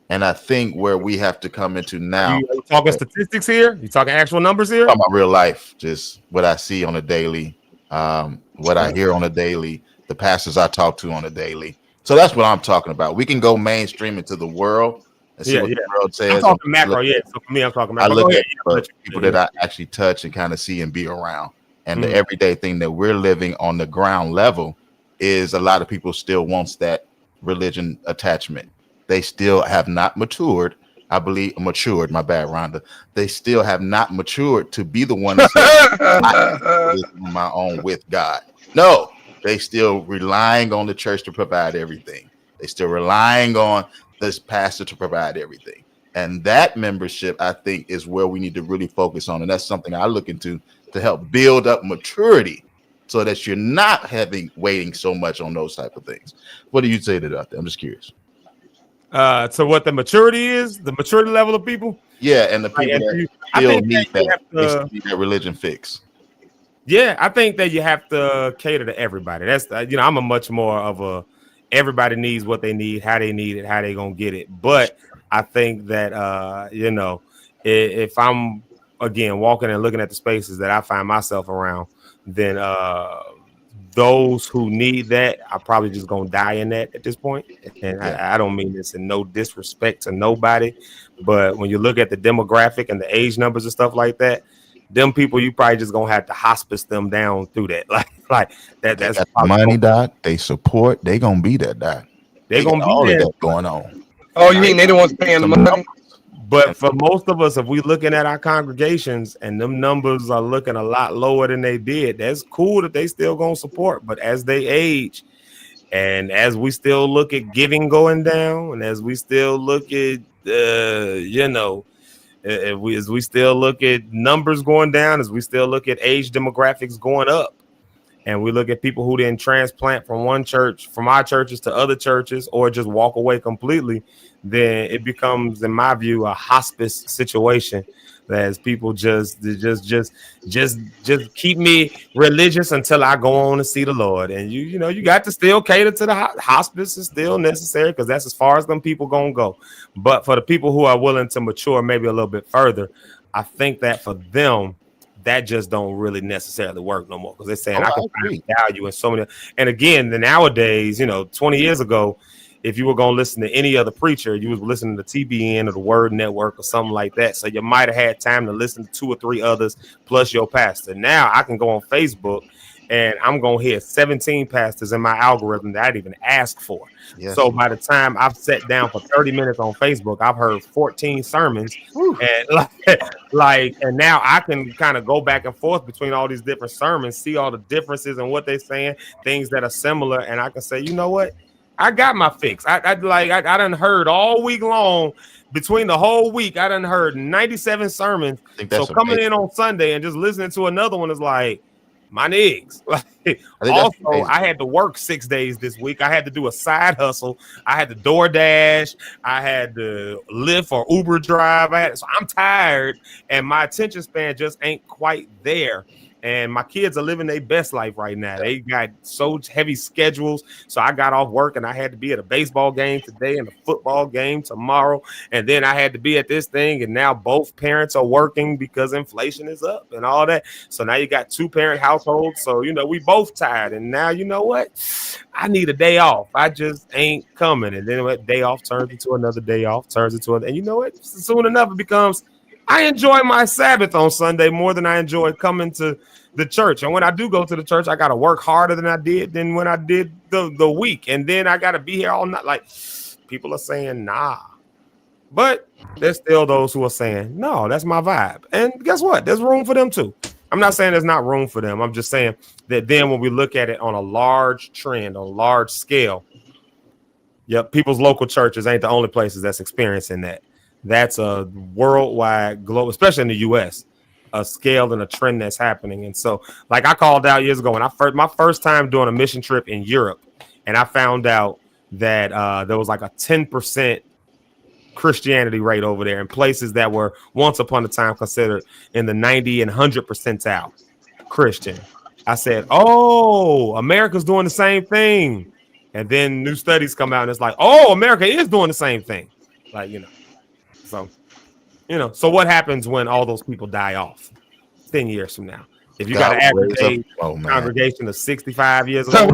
And I think where we have to come into now. You talking statistics here? You talking actual numbers here? Talking about real life, just what I see on a daily, what I hear on a daily, the pastors I talk to on a daily. So that's what I'm talking about. We can go mainstream into the world and see what the world says. I'm talking macro, So for me, I'm talking macro. I look at people that I actually touch and kind of see and be around. And the everyday thing that we're living on the ground level is a lot of people still wants that religion attachment. They still have not matured. I believe matured. My bad, Rhonda. They still have not matured to be the one that's on my own with God. No, they still relying on the church to provide everything. They still relying on this pastor to provide everything. And that membership, I think, is where we need to really focus on. And that's something I look into to help build up maturity so that you're not waiting so much on those type of things. What do you say to that? I'm just curious. So what the maturity is, the maturity level of people? Yeah, and the people that still need that religion fix. Yeah, I think that you have to cater to everybody. That's I'm a much more of a everybody needs what they need, how they need it, how they gonna get it. But I think that if I'm again walking and looking at the spaces that I find myself around, then those who need that are probably just gonna die in that at this point. And I don't mean this in no disrespect to nobody, but when you look at the demographic and the age numbers and stuff like that, them people, you probably just gonna have to hospice them down through that. Like that. That's money, Doc. They support. They gonna be that, Doc. They gonna be all there. of that going on. Oh, you mean they the ones paying the money? But for most of us, if we looking at our congregations and them numbers are looking a lot lower than they did, that's cool that they still gonna support. But as they age, and as we still look at giving going down, and as we still look at as we still look at numbers going down, as we still look at age demographics going up, and we look at people who didn't transplant from one church, from our churches to other churches, or just walk away completely, then it becomes, in my view, a hospice situation. As people just keep me religious until I go on to see the Lord. And you know, you got to still cater to the hospice is still necessary, because that's as far as them people gonna go. But for the people who are willing to mature maybe a little bit further, I think that for them, that just don't really necessarily work no more, because they're saying I can find value in so many. And again, nowadays, you know, 20 years ago, if you were going to listen to any other preacher, you was listening to TBN or the Word Network or something like that. So you might have had time to listen to 2 or 3 others plus your pastor. Now I can go on Facebook and I'm going to hit 17 pastors in my algorithm that I didn't even ask for. Yes. So by the time I've sat down for 30 minutes on Facebook, I've heard 14 sermons. And and now I can kind of go back and forth between all these different sermons, see all the differences in what they're saying, things that are similar. And I can say, you know what? I got my fix. I done heard all week long, between the whole week, I done heard 97 sermons. So coming in on Sunday and just listening to another one is like, my niggas. Also, I had to work 6 days this week. I had to do a side hustle. I had to DoorDash. I had to Lyft or Uber drive. So I'm tired, and my attention span just ain't quite there. And my kids are living their best life right now. They got so heavy schedules. So I got off work and I had to be at a baseball game today and a football game tomorrow. And then I had to be at this thing. And now both parents are working because inflation is up and all that. So now you got 2-parent households. So, you know, we both tired. And now, you know what? I need a day off. I just ain't coming. And then that day off turns into another day off, and you know what? Soon enough, it becomes, I enjoy my Sabbath on Sunday more than I enjoy coming to the church. And when I do go to the church, I got to work harder than I did than when I did the week. And then I got to be here all night. Like, people are saying, nah. But there's still those who are saying, no, that's my vibe. And guess what? There's room for them too. I'm not saying there's not room for them. I'm just saying that then when we look at it on a large trend, on a large scale, people's local churches ain't the only places that's experiencing that. That's a worldwide, global, especially in the U.S., a scale and a trend that's happening. And so, like I called out years ago when my first time doing a mission trip in Europe, and I found out that there was like a 10% Christianity rate over there in places that were once upon a time considered in the 90 and 100 percentile Christian. I said, oh, America's doing the same thing. And then new studies come out and it's like, oh, America is doing the same thing. Like, you know. So, you know, so what happens when all those people die off 10 years from now? If you got an average congregation of 65 years old. So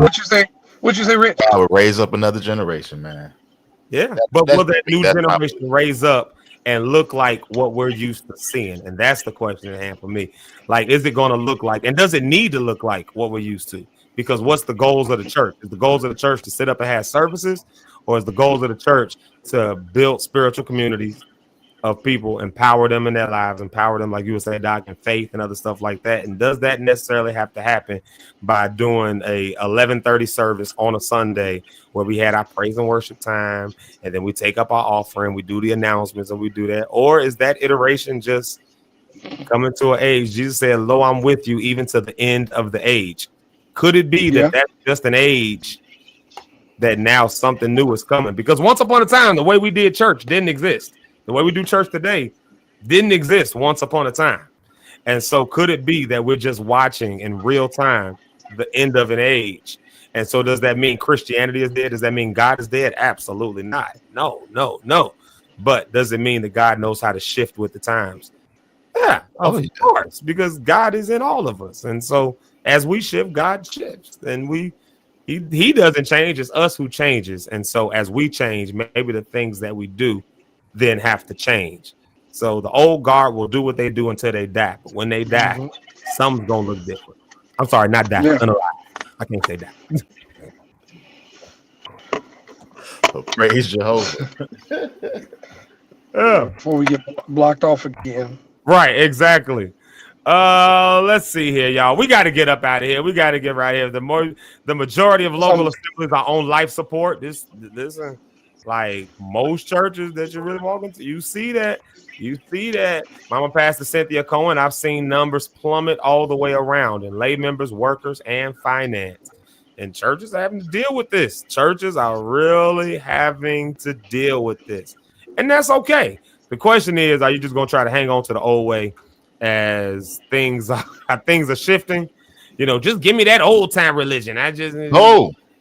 what you say, Rich? I would raise up another generation, man. Yeah, but will that new generation raise up and look like what we're used to seeing? And that's the question at hand for me. Like, is it going to look like, and does it need to look like what we're used to? Because what's the goals of the church? Is the goals of the church to sit up and have services? Or is the goals of the church to build spiritual communities of people, empower them in their lives, empower them, like you would say, Doc, in faith and other stuff like that? And does that necessarily have to happen by doing a 11:30 service on a Sunday where we had our praise and worship time, and then we take up our offering, we do the announcements, and we do that? Or is that iteration just coming to an age? Jesus said, lo, I'm with you even to the end of the age. Could it be that that's just an age that now something new is coming? Because once upon a time, the way we did church didn't exist. The way we do church today didn't exist once upon a time. And so could it be that we're just watching in real time the end of an age? And so does that mean Christianity is dead? Does that mean God is dead? Absolutely not. No. But does it mean that God knows how to shift with the times? Yeah, of course, because God is in all of us. And so as we shift, God shifts. And he doesn't change. It's us who changes. And so as we change, maybe the things that we do then have to change. So the old guard will do what they do until they die. But when they die, something's gonna look different. I'm sorry, not die. Yeah. I can't say that. So praise Jehovah. Before we get blocked off again. Right, exactly. Let's see here, y'all. We got to get up out of here. We got to get right here. The majority of local assemblies are on life support. Like most churches that you really walk into, you see that. Mama Pastor Cynthia Cohen, I've seen numbers plummet all the way around in lay members, workers, and finance. And churches are having to deal with this. Churches are really having to deal with this. And that's okay. The question is, are you just going to try to hang on to the old way as things are shifting? Just give me that old time religion.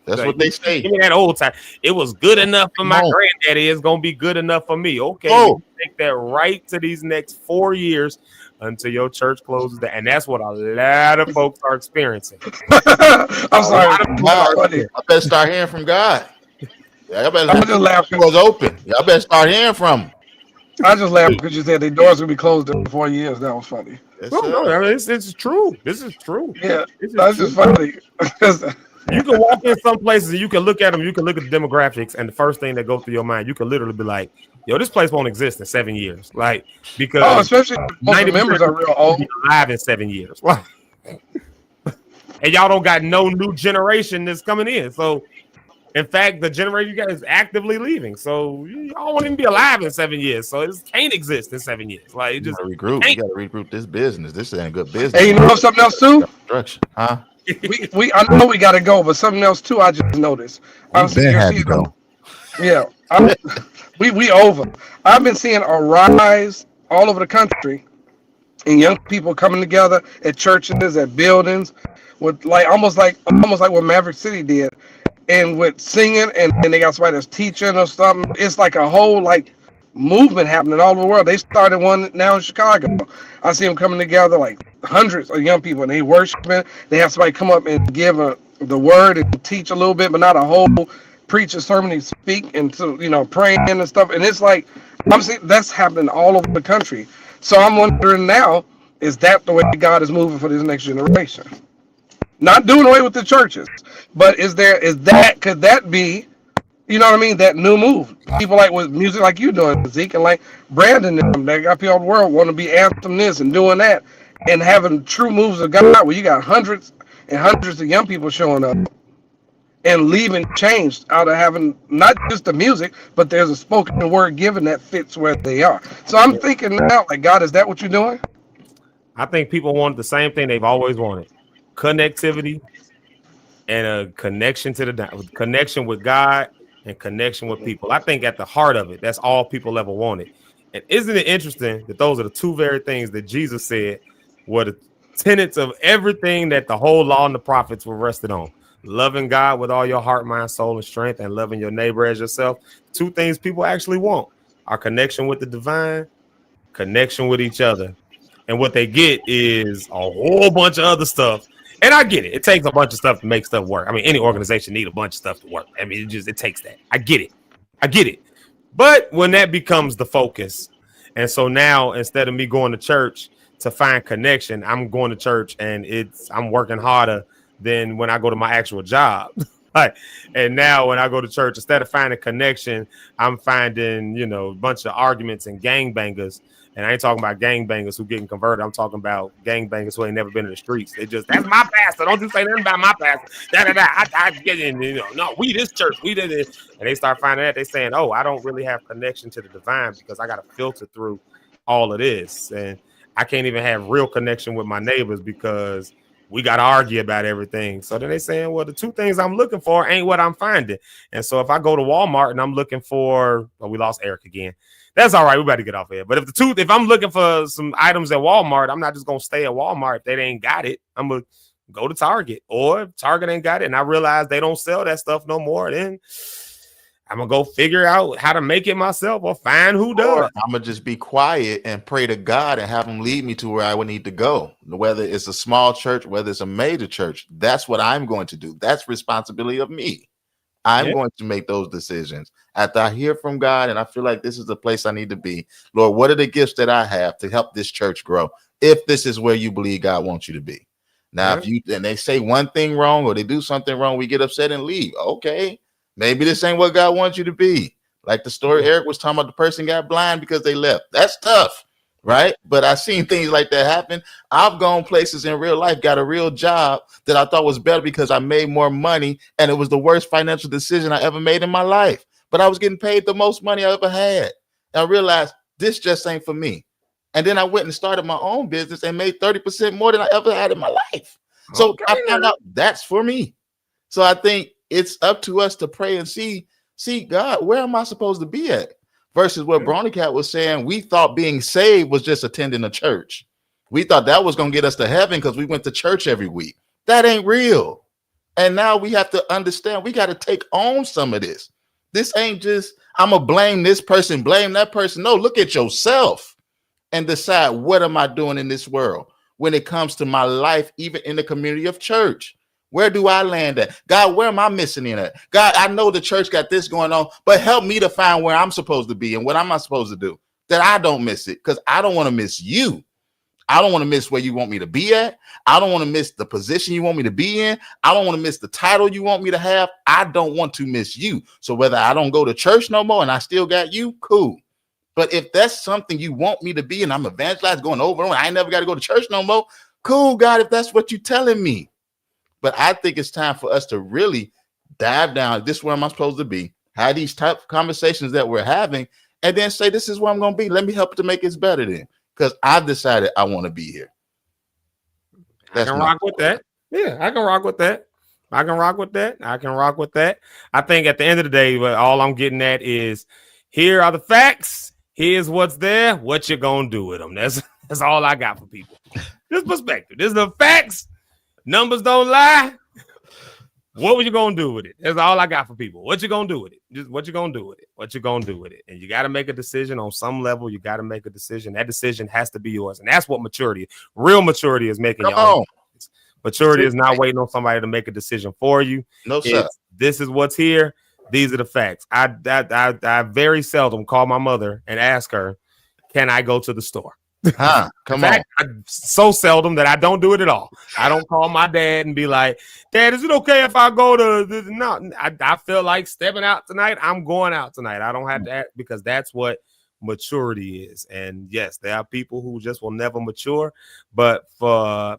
That's what they say. Give me that old time. It was good enough for my granddaddy. It's going to be good enough for me. Okay, take that right to these next 4 years until your church closes down. And that's what a lot of folks are experiencing. I'm sorry. I better start hearing from God. Y'all better I just laughed. It was open. Y'all better start hearing from him. I just laughed because you said the doors will be closed in 4 years. That was funny. No, I mean, this is true. This is true. Yeah, that's just funny. You can walk in some places and you can look at them. You can look at the demographics, and the first thing that goes through your mind, you can literally be like, "Yo, this place won't exist in 7 years." Like because especially most of the members are real old, alive in 7 years. And y'all don't got no new generation that's coming in. So, in fact, the generation you got is actively leaving. So y'all won't even be alive in 7 years. So it can't exist in 7 years. Like it just regroup. You got to regroup this business. This ain't good business. Hey, you know something else too? Huh? I know we gotta go, but something else too. I just noticed. I'm had to go. Yeah, we over. I've been seeing a rise all over the country in young people coming together at churches, at buildings, with almost like what Maverick City did, and with singing, and they got somebody that's teaching or something. It's like a whole movement happening all over the world. They started one now in Chicago. I see them coming together, like hundreds of young people, and they worshiping. They have somebody come up and give the word and teach a little bit, but not a whole preach a sermon and speak and praying and stuff. And it's like I'm seeing that's happening all over the country. So I'm wondering now, is that the way God is moving for this next generation? Not doing away with the churches, but could that be? You know what I mean? That new move. People with music like you doing, Zeke, and like Brandon, that got people all the world want to be anthem this and doing that, and having true moves of God where you got hundreds and hundreds of young people showing up and leaving changed out of having not just the music, but there's a spoken word given that fits where they are. So I'm thinking now, God, is that what you're doing? I think people want the same thing they've always wanted: connectivity and a connection with God. And connection with people. I think at the heart of it, that's all people ever wanted. And isn't it interesting that those are the two very things that Jesus said were the tenets of everything that the whole law and the prophets were rested on? Loving God with all your heart, mind, soul, and strength, and loving your neighbor as yourself. Two things people actually want are connection with the divine, connection with each other. And what they get is a whole bunch of other stuff. And I get it. It takes a bunch of stuff to make stuff work. I mean, any organization need a bunch of stuff to work. I mean, it takes that. I get it. But when that becomes the focus, and so now instead of me going to church to find connection, I'm going to church and I'm working harder than when I go to my actual job. And now when I go to church, instead of finding connection, I'm finding, a bunch of arguments and gangbangers. And I ain't talking about gangbangers who getting converted. I'm talking about gangbangers who ain't never been in the streets. That's my pastor. Don't you say nothing about my pastor. I get in, no, we this church, we did this. And they start finding out, they saying, oh, I don't really have connection to the divine because I got to filter through all of this. And I can't even have real connection with my neighbors because we got to argue about everything. So then they saying, well, the two things I'm looking for ain't what I'm finding. And so if I go to Walmart and I'm looking for, we lost Eric again. That's all right. We better get off here. But if I'm looking for some items at Walmart, I'm not just going to stay at Walmart if they ain't got it. I'm going to go to Target, or if Target ain't got it and I realize they don't sell that stuff no more, then I'm going to go figure out how to make it myself or find who does. I'm going to just be quiet and pray to God and have him lead me to where I would need to go. Whether it's a small church, whether it's a major church, that's what I'm going to do. That's responsibility of me. I'm going to make those decisions after I hear from God and I feel like this is the place I need to be. Lord, what are the gifts that I have to help this church grow? If this is where you believe God wants you to be. Now, if they say one thing wrong or they do something wrong, we get upset and leave. Okay, maybe this ain't what God wants you to be. Like the story Eric was talking about, the person got blind because they left. That's tough, right? But I've seen things like that happen. I've gone places in real life, got a real job that I thought was better because I made more money, and it was the worst financial decision I ever made in my life. but I was getting paid the most money I ever had. And I realized this just ain't for me. And then I went and started my own business and made 30% more than I ever had in my life. So I found out that's for me. So I think it's up to us to pray and see, God, where am I supposed to be at? Versus what Bronycat was saying, we thought being saved was just attending a church. We thought that was going to get us to heaven because we went to church every week. That ain't real. And now we have to understand we got to take on some of this. This ain't just, I'm going to blame this person, blame that person. No, look at yourself and decide, what am I doing in this world when it comes to my life, even in the community of church? Where do I land at? God, where am I missing in at? God, I know the church got this going on, but help me to find where I'm supposed to be and what am I supposed to do that I don't miss it, because I don't want to miss you. I don't want to miss where you want me to be at. I don't want to miss the position you want me to be in. I don't want to miss the title you want me to have. I don't want to miss you. So whether I don't go to church no more and I still got you, cool. But if that's something you want me to be and I'm evangelized going over and I ain't never got to go to church no more, cool, God, if that's what you're telling me. But I think it's time for us to really dive down. This is where I'm supposed to be. Have these type of conversations that we're having and then say, this is where I'm going to be. Let me help to make it better then. Because I've decided I want to be here. I can rock with that. Yeah, I can rock with that. I can rock with that. I can rock with that. I think at the end of the day, all I'm getting at is, here are the facts. Here's what's there. What you gonna do with them? That's all I got for people. This perspective. This is the facts. Numbers don't lie. What were you gonna do with it? That's all I got for people. What you gonna do with it? Just what you gonna do with it? What you gonna do with it? And you got to make a decision on some level. You got to make a decision. That decision has to be yours, and that's what maturity. Real maturity is making your own. Maturity is not waiting on somebody to make a decision for you. No, sir. This is what's here. These are the facts. I very seldom call my mother and ask her, "Can I go to the store?" Come on. So seldom that I don't do it at all. I don't call my dad and be like, "Dad, is it okay if I go to no?" I feel like stepping out tonight. I'm going out tonight. I don't have to ask, because that's what maturity is. And yes, there are people who just will never mature, but for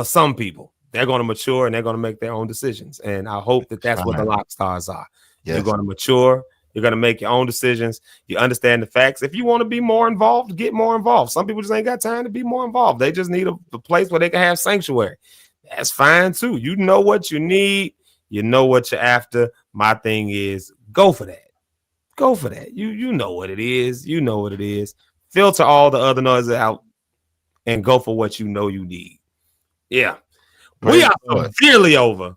some people, they're going to mature and they're going to make their own decisions. And I hope that that's what the Lock Stars are. Yes. You're going to mature. You're going to make your own decisions. You understand the facts. If you want to be more involved, get more involved. Some people just ain't got time to be more involved. They just need a place where they can have sanctuary. That's fine too. You know what you need. You know what you're after. My thing is, go for that. Go for that. You know what it is. You know what it is. Filter all the other noises out and go for what you know you need. Yeah. We are severely over.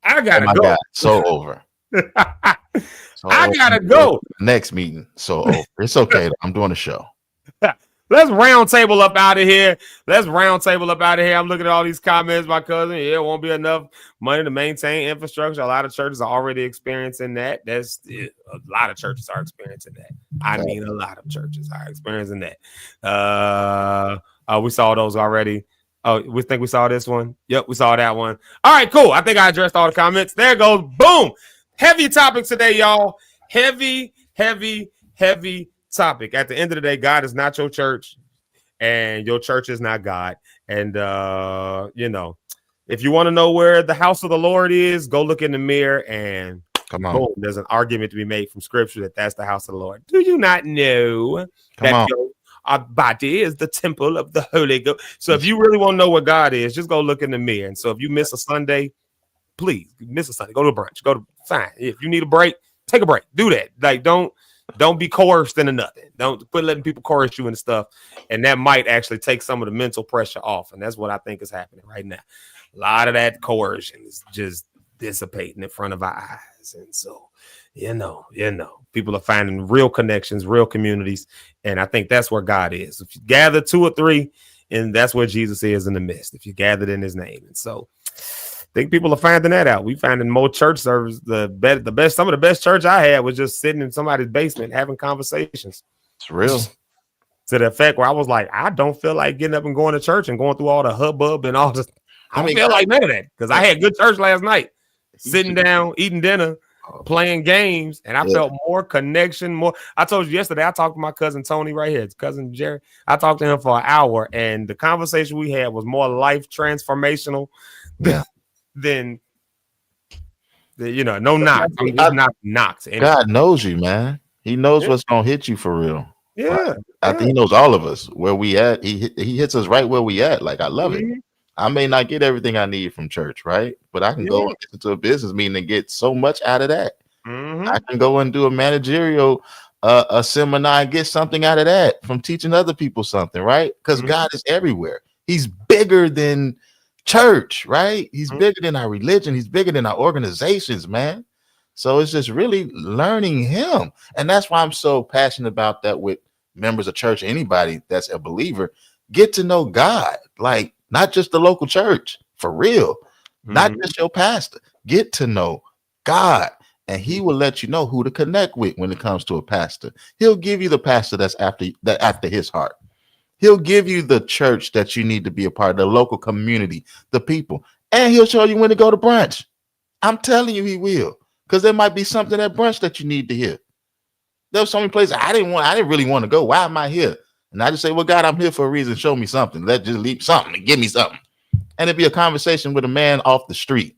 I gotta go. God, so over. I gotta go. Next meeting. So over. It's okay. I'm doing a show. Let's round table up out of here. I'm looking at all these comments, my cousin. Yeah, it won't be enough money to maintain infrastructure. A lot of churches are already experiencing that. A lot of churches are experiencing that. I mean, a lot of churches are experiencing that. We saw those already. Oh, we think we saw this one. Yep, we saw that one. All right, cool. I think I addressed all the comments. There it goes. Boom. Heavy topic today, y'all. Heavy topic. At the end of the day, God is not your church, and your church is not God. And if you want to know where the house of the Lord is, go look in the mirror and come on. Boom, there's an argument to be made from Scripture that that's the house of the Lord. Do you not know that our body is the temple of the Holy Ghost? So if you really want to know what God is, just go look in the mirror. And so if you miss a Sunday, please miss a Sunday. Go to brunch. Fine. If you need a break, take a break. Do that. Like, don't be coerced into nothing. Don't quit letting people coerce you into stuff. And that might actually take some of the mental pressure off. And that's what I think is happening right now. A lot of that coercion is just dissipating in front of our eyes. And so, people are finding real connections, real communities. And I think that's where God is. If you gather 2 or 3, and that's where Jesus is in the midst, if you gathered in his name. And so I think people are finding that out. We finding more church service. Some of the best church I had was just sitting in somebody's basement having conversations. It's real. To the effect where I was like, I don't feel like getting up and going to church and going through all the hubbub and all this. I don't feel like none of that, because I had good church last night, sitting down, eating dinner, playing games, and I felt more connection. I told you yesterday, I talked to my cousin Tony right here, his cousin Jerry. I talked to him for an hour, and the conversation we had was more life transformational than You know, no knocks. I'm just not knocks. God knows you, man. He knows what's gonna hit you for real. Yeah, I think he knows all of us where we at. He hits us right where we at. Like I love it. I may not get everything I need from church, right? But I can go into a business meeting and get so much out of that. I can go and do a managerial a seminar and get something out of that from teaching other people something, right? Because God is everywhere. He's bigger than church, right? He's bigger than our religion. He's bigger than our organizations, man. So it's just really learning him. And that's why I'm so passionate about that with members of church, anybody that's a believer. Get to know God, like not just the local church, for real. Not just your pastor. Get to know God. And he will let you know who to connect with when it comes to a pastor. He'll give you the pastor that's after his heart. He'll give you the church that you need to be a part of, the local community, the people. And he'll show you when to go to brunch. I'm telling you he will. Because there might be something at brunch that you need to hear. There was so many places I didn't really want to go. Why am I here? And I just say, well, God, I'm here for a reason. Show me something. Let's just leave something and give me something. And it'd be a conversation with a man off the street.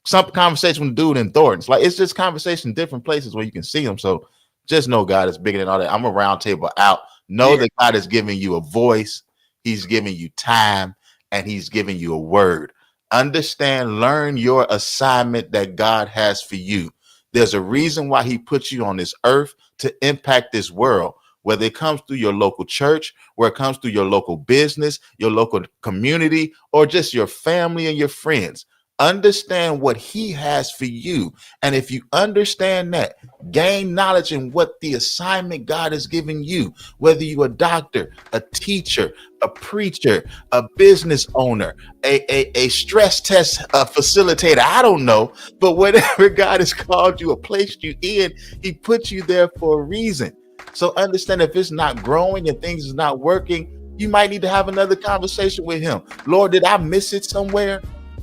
Some conversation with a dude in Thornton's. Like, it's just conversation in different places where you can see them. So just know God is bigger than all that. I'm a round table out. Know that God is giving you a voice. He's giving you time, and he's giving you a word. Understand, learn your assignment that God has for you. There's a reason why he put you on this earth to impact this world, whether it comes through your local church, where it comes through your local business, your local community, or just your family and your friends. Understand what he has for you. And if you understand that, gain knowledge in what the assignment God has given you, whether you're a doctor, a teacher, a preacher, a business owner, a stress test facilitator, I don't know, but whatever God has called you or placed you in, he put you there for a reason. So understand, if it's not growing and things is not working, you might need to have another conversation with him. Lord, did I miss it somewhere?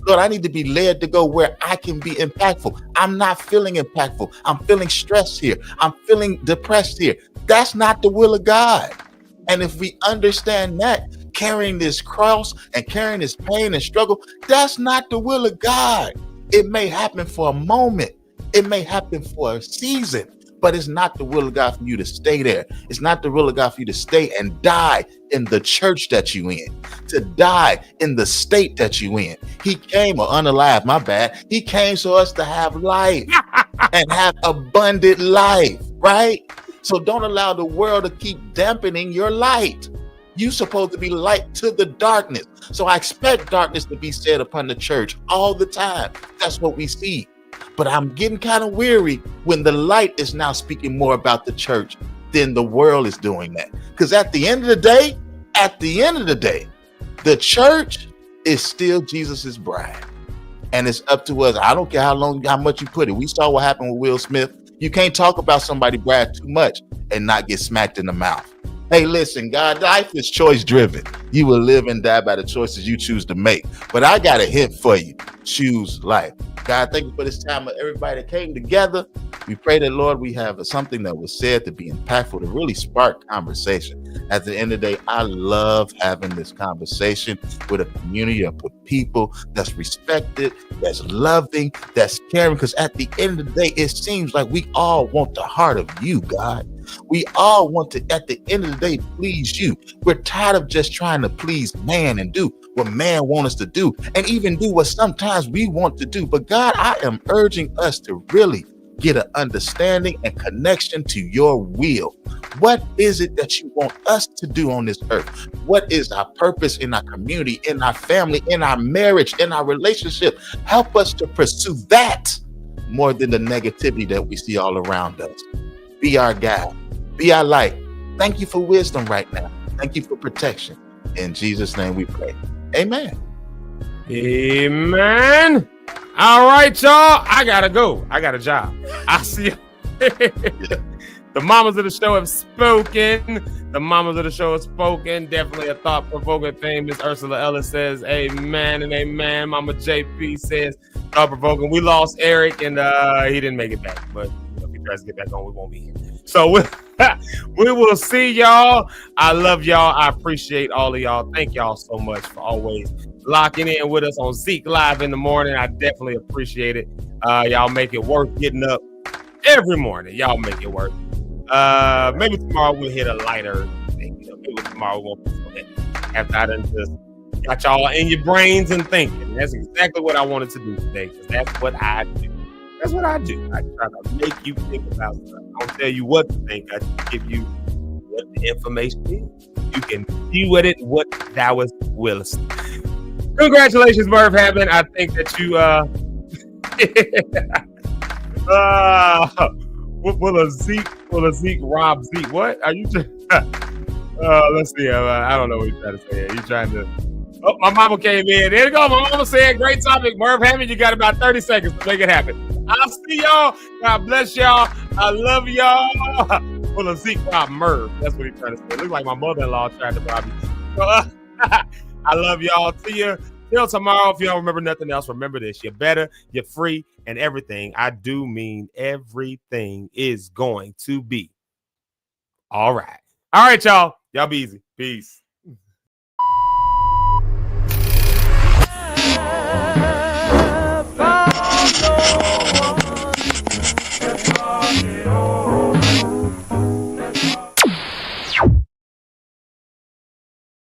Lord, I need to be led to go where I can be impactful. I'm not feeling impactful. I'm feeling stressed here. I'm feeling depressed here. That's not the will of God. And if we understand that, carrying this cross and carrying this pain and struggle, that's not the will of God. It may happen for a moment. It may happen for a season, but it's not the will of God for you to stay there. It's not the will of God for you to stay and die in the church that you in, to die in the state that you in. He came, or unalive, my bad. He came so us to have life and have abundant life, right? So don't allow the world to keep dampening your light. You're supposed to be light to the darkness. So I expect darkness to be set upon the church all the time. That's what we see. But I'm getting kind of weary when the light is now speaking more about the church than the world is doing that. Because at the end of the day, the church is still Jesus's bride. And it's up to us. I don't care how much you put it. We saw what happened with Will Smith. You can't talk about somebody's bride too much and not get smacked in the mouth. Hey, listen, God, life is choice driven. You will live and die by the choices you choose to make. But I got a hint for you. Choose life. God, thank you for this time of everybody that came together. We pray that, Lord, we have something that was said to be impactful, to really spark conversation. At the end of the day, I love having this conversation with a community of people that's respected, that's loving, that's caring. Because at the end of the day, it seems like we all want the heart of you, God. We all want to, at the end of the day, please you. We're tired of just trying to please man and do what man wants us to do, and even do what sometimes we want to do. But God, I am urging us to really get an understanding and connection to your will. What is it that you want us to do on this earth? What is our purpose in our community, in our family, in our marriage, in our relationship? Help us to pursue that more than the negativity that we see all around us. Be our guide. Be our light. Thank you for wisdom right now. Thank you for protection. In Jesus' name we pray. Amen. Amen. All right, y'all. I gotta go. I got a job. I'll see you. The mamas of the show have spoken. The mamas of the show have spoken. Definitely a thought-provoking thing. Miss Ursula Ellis says, amen and amen. Mama JP says, thought-provoking. We lost Eric, and he didn't make it back. But if he tries to get back on, we won't be here. So we will see y'all. I love y'all. I appreciate all of y'all. Thank y'all so much for always locking in with us on Zeke Live in the morning. I definitely appreciate it. Y'all make it worth getting up every morning. Y'all make it work. Maybe tomorrow we'll hit a lighter thing. Maybe tomorrow we'll after I done just got y'all in your brains and thinking. That's exactly what I wanted to do today, because that's what I do. That's what I do. I try to make you think about stuff. I don't tell you what to think. I just give you what the information is. You can see what thou willest. Congratulations, Merv Hammond. I think that you will a Zeke rob Zeke? What are you? Let's see. I don't know what you're trying to say. You trying to? Oh, my mama came in. There you go. My mama said, "Great topic, Merv Hammond. You got about 30 seconds to make it happen." I'll see y'all. God bless y'all. I love y'all. Will a Zeke rob Merv? That's what he's trying to say. It looks like my mother-in-law trying to rob me. So, I love y'all. See you till tomorrow. If you don't remember nothing else, remember this: you're better, you're free, and everything. I do mean everything is going to be all right. All right, y'all. Y'all be easy. Peace.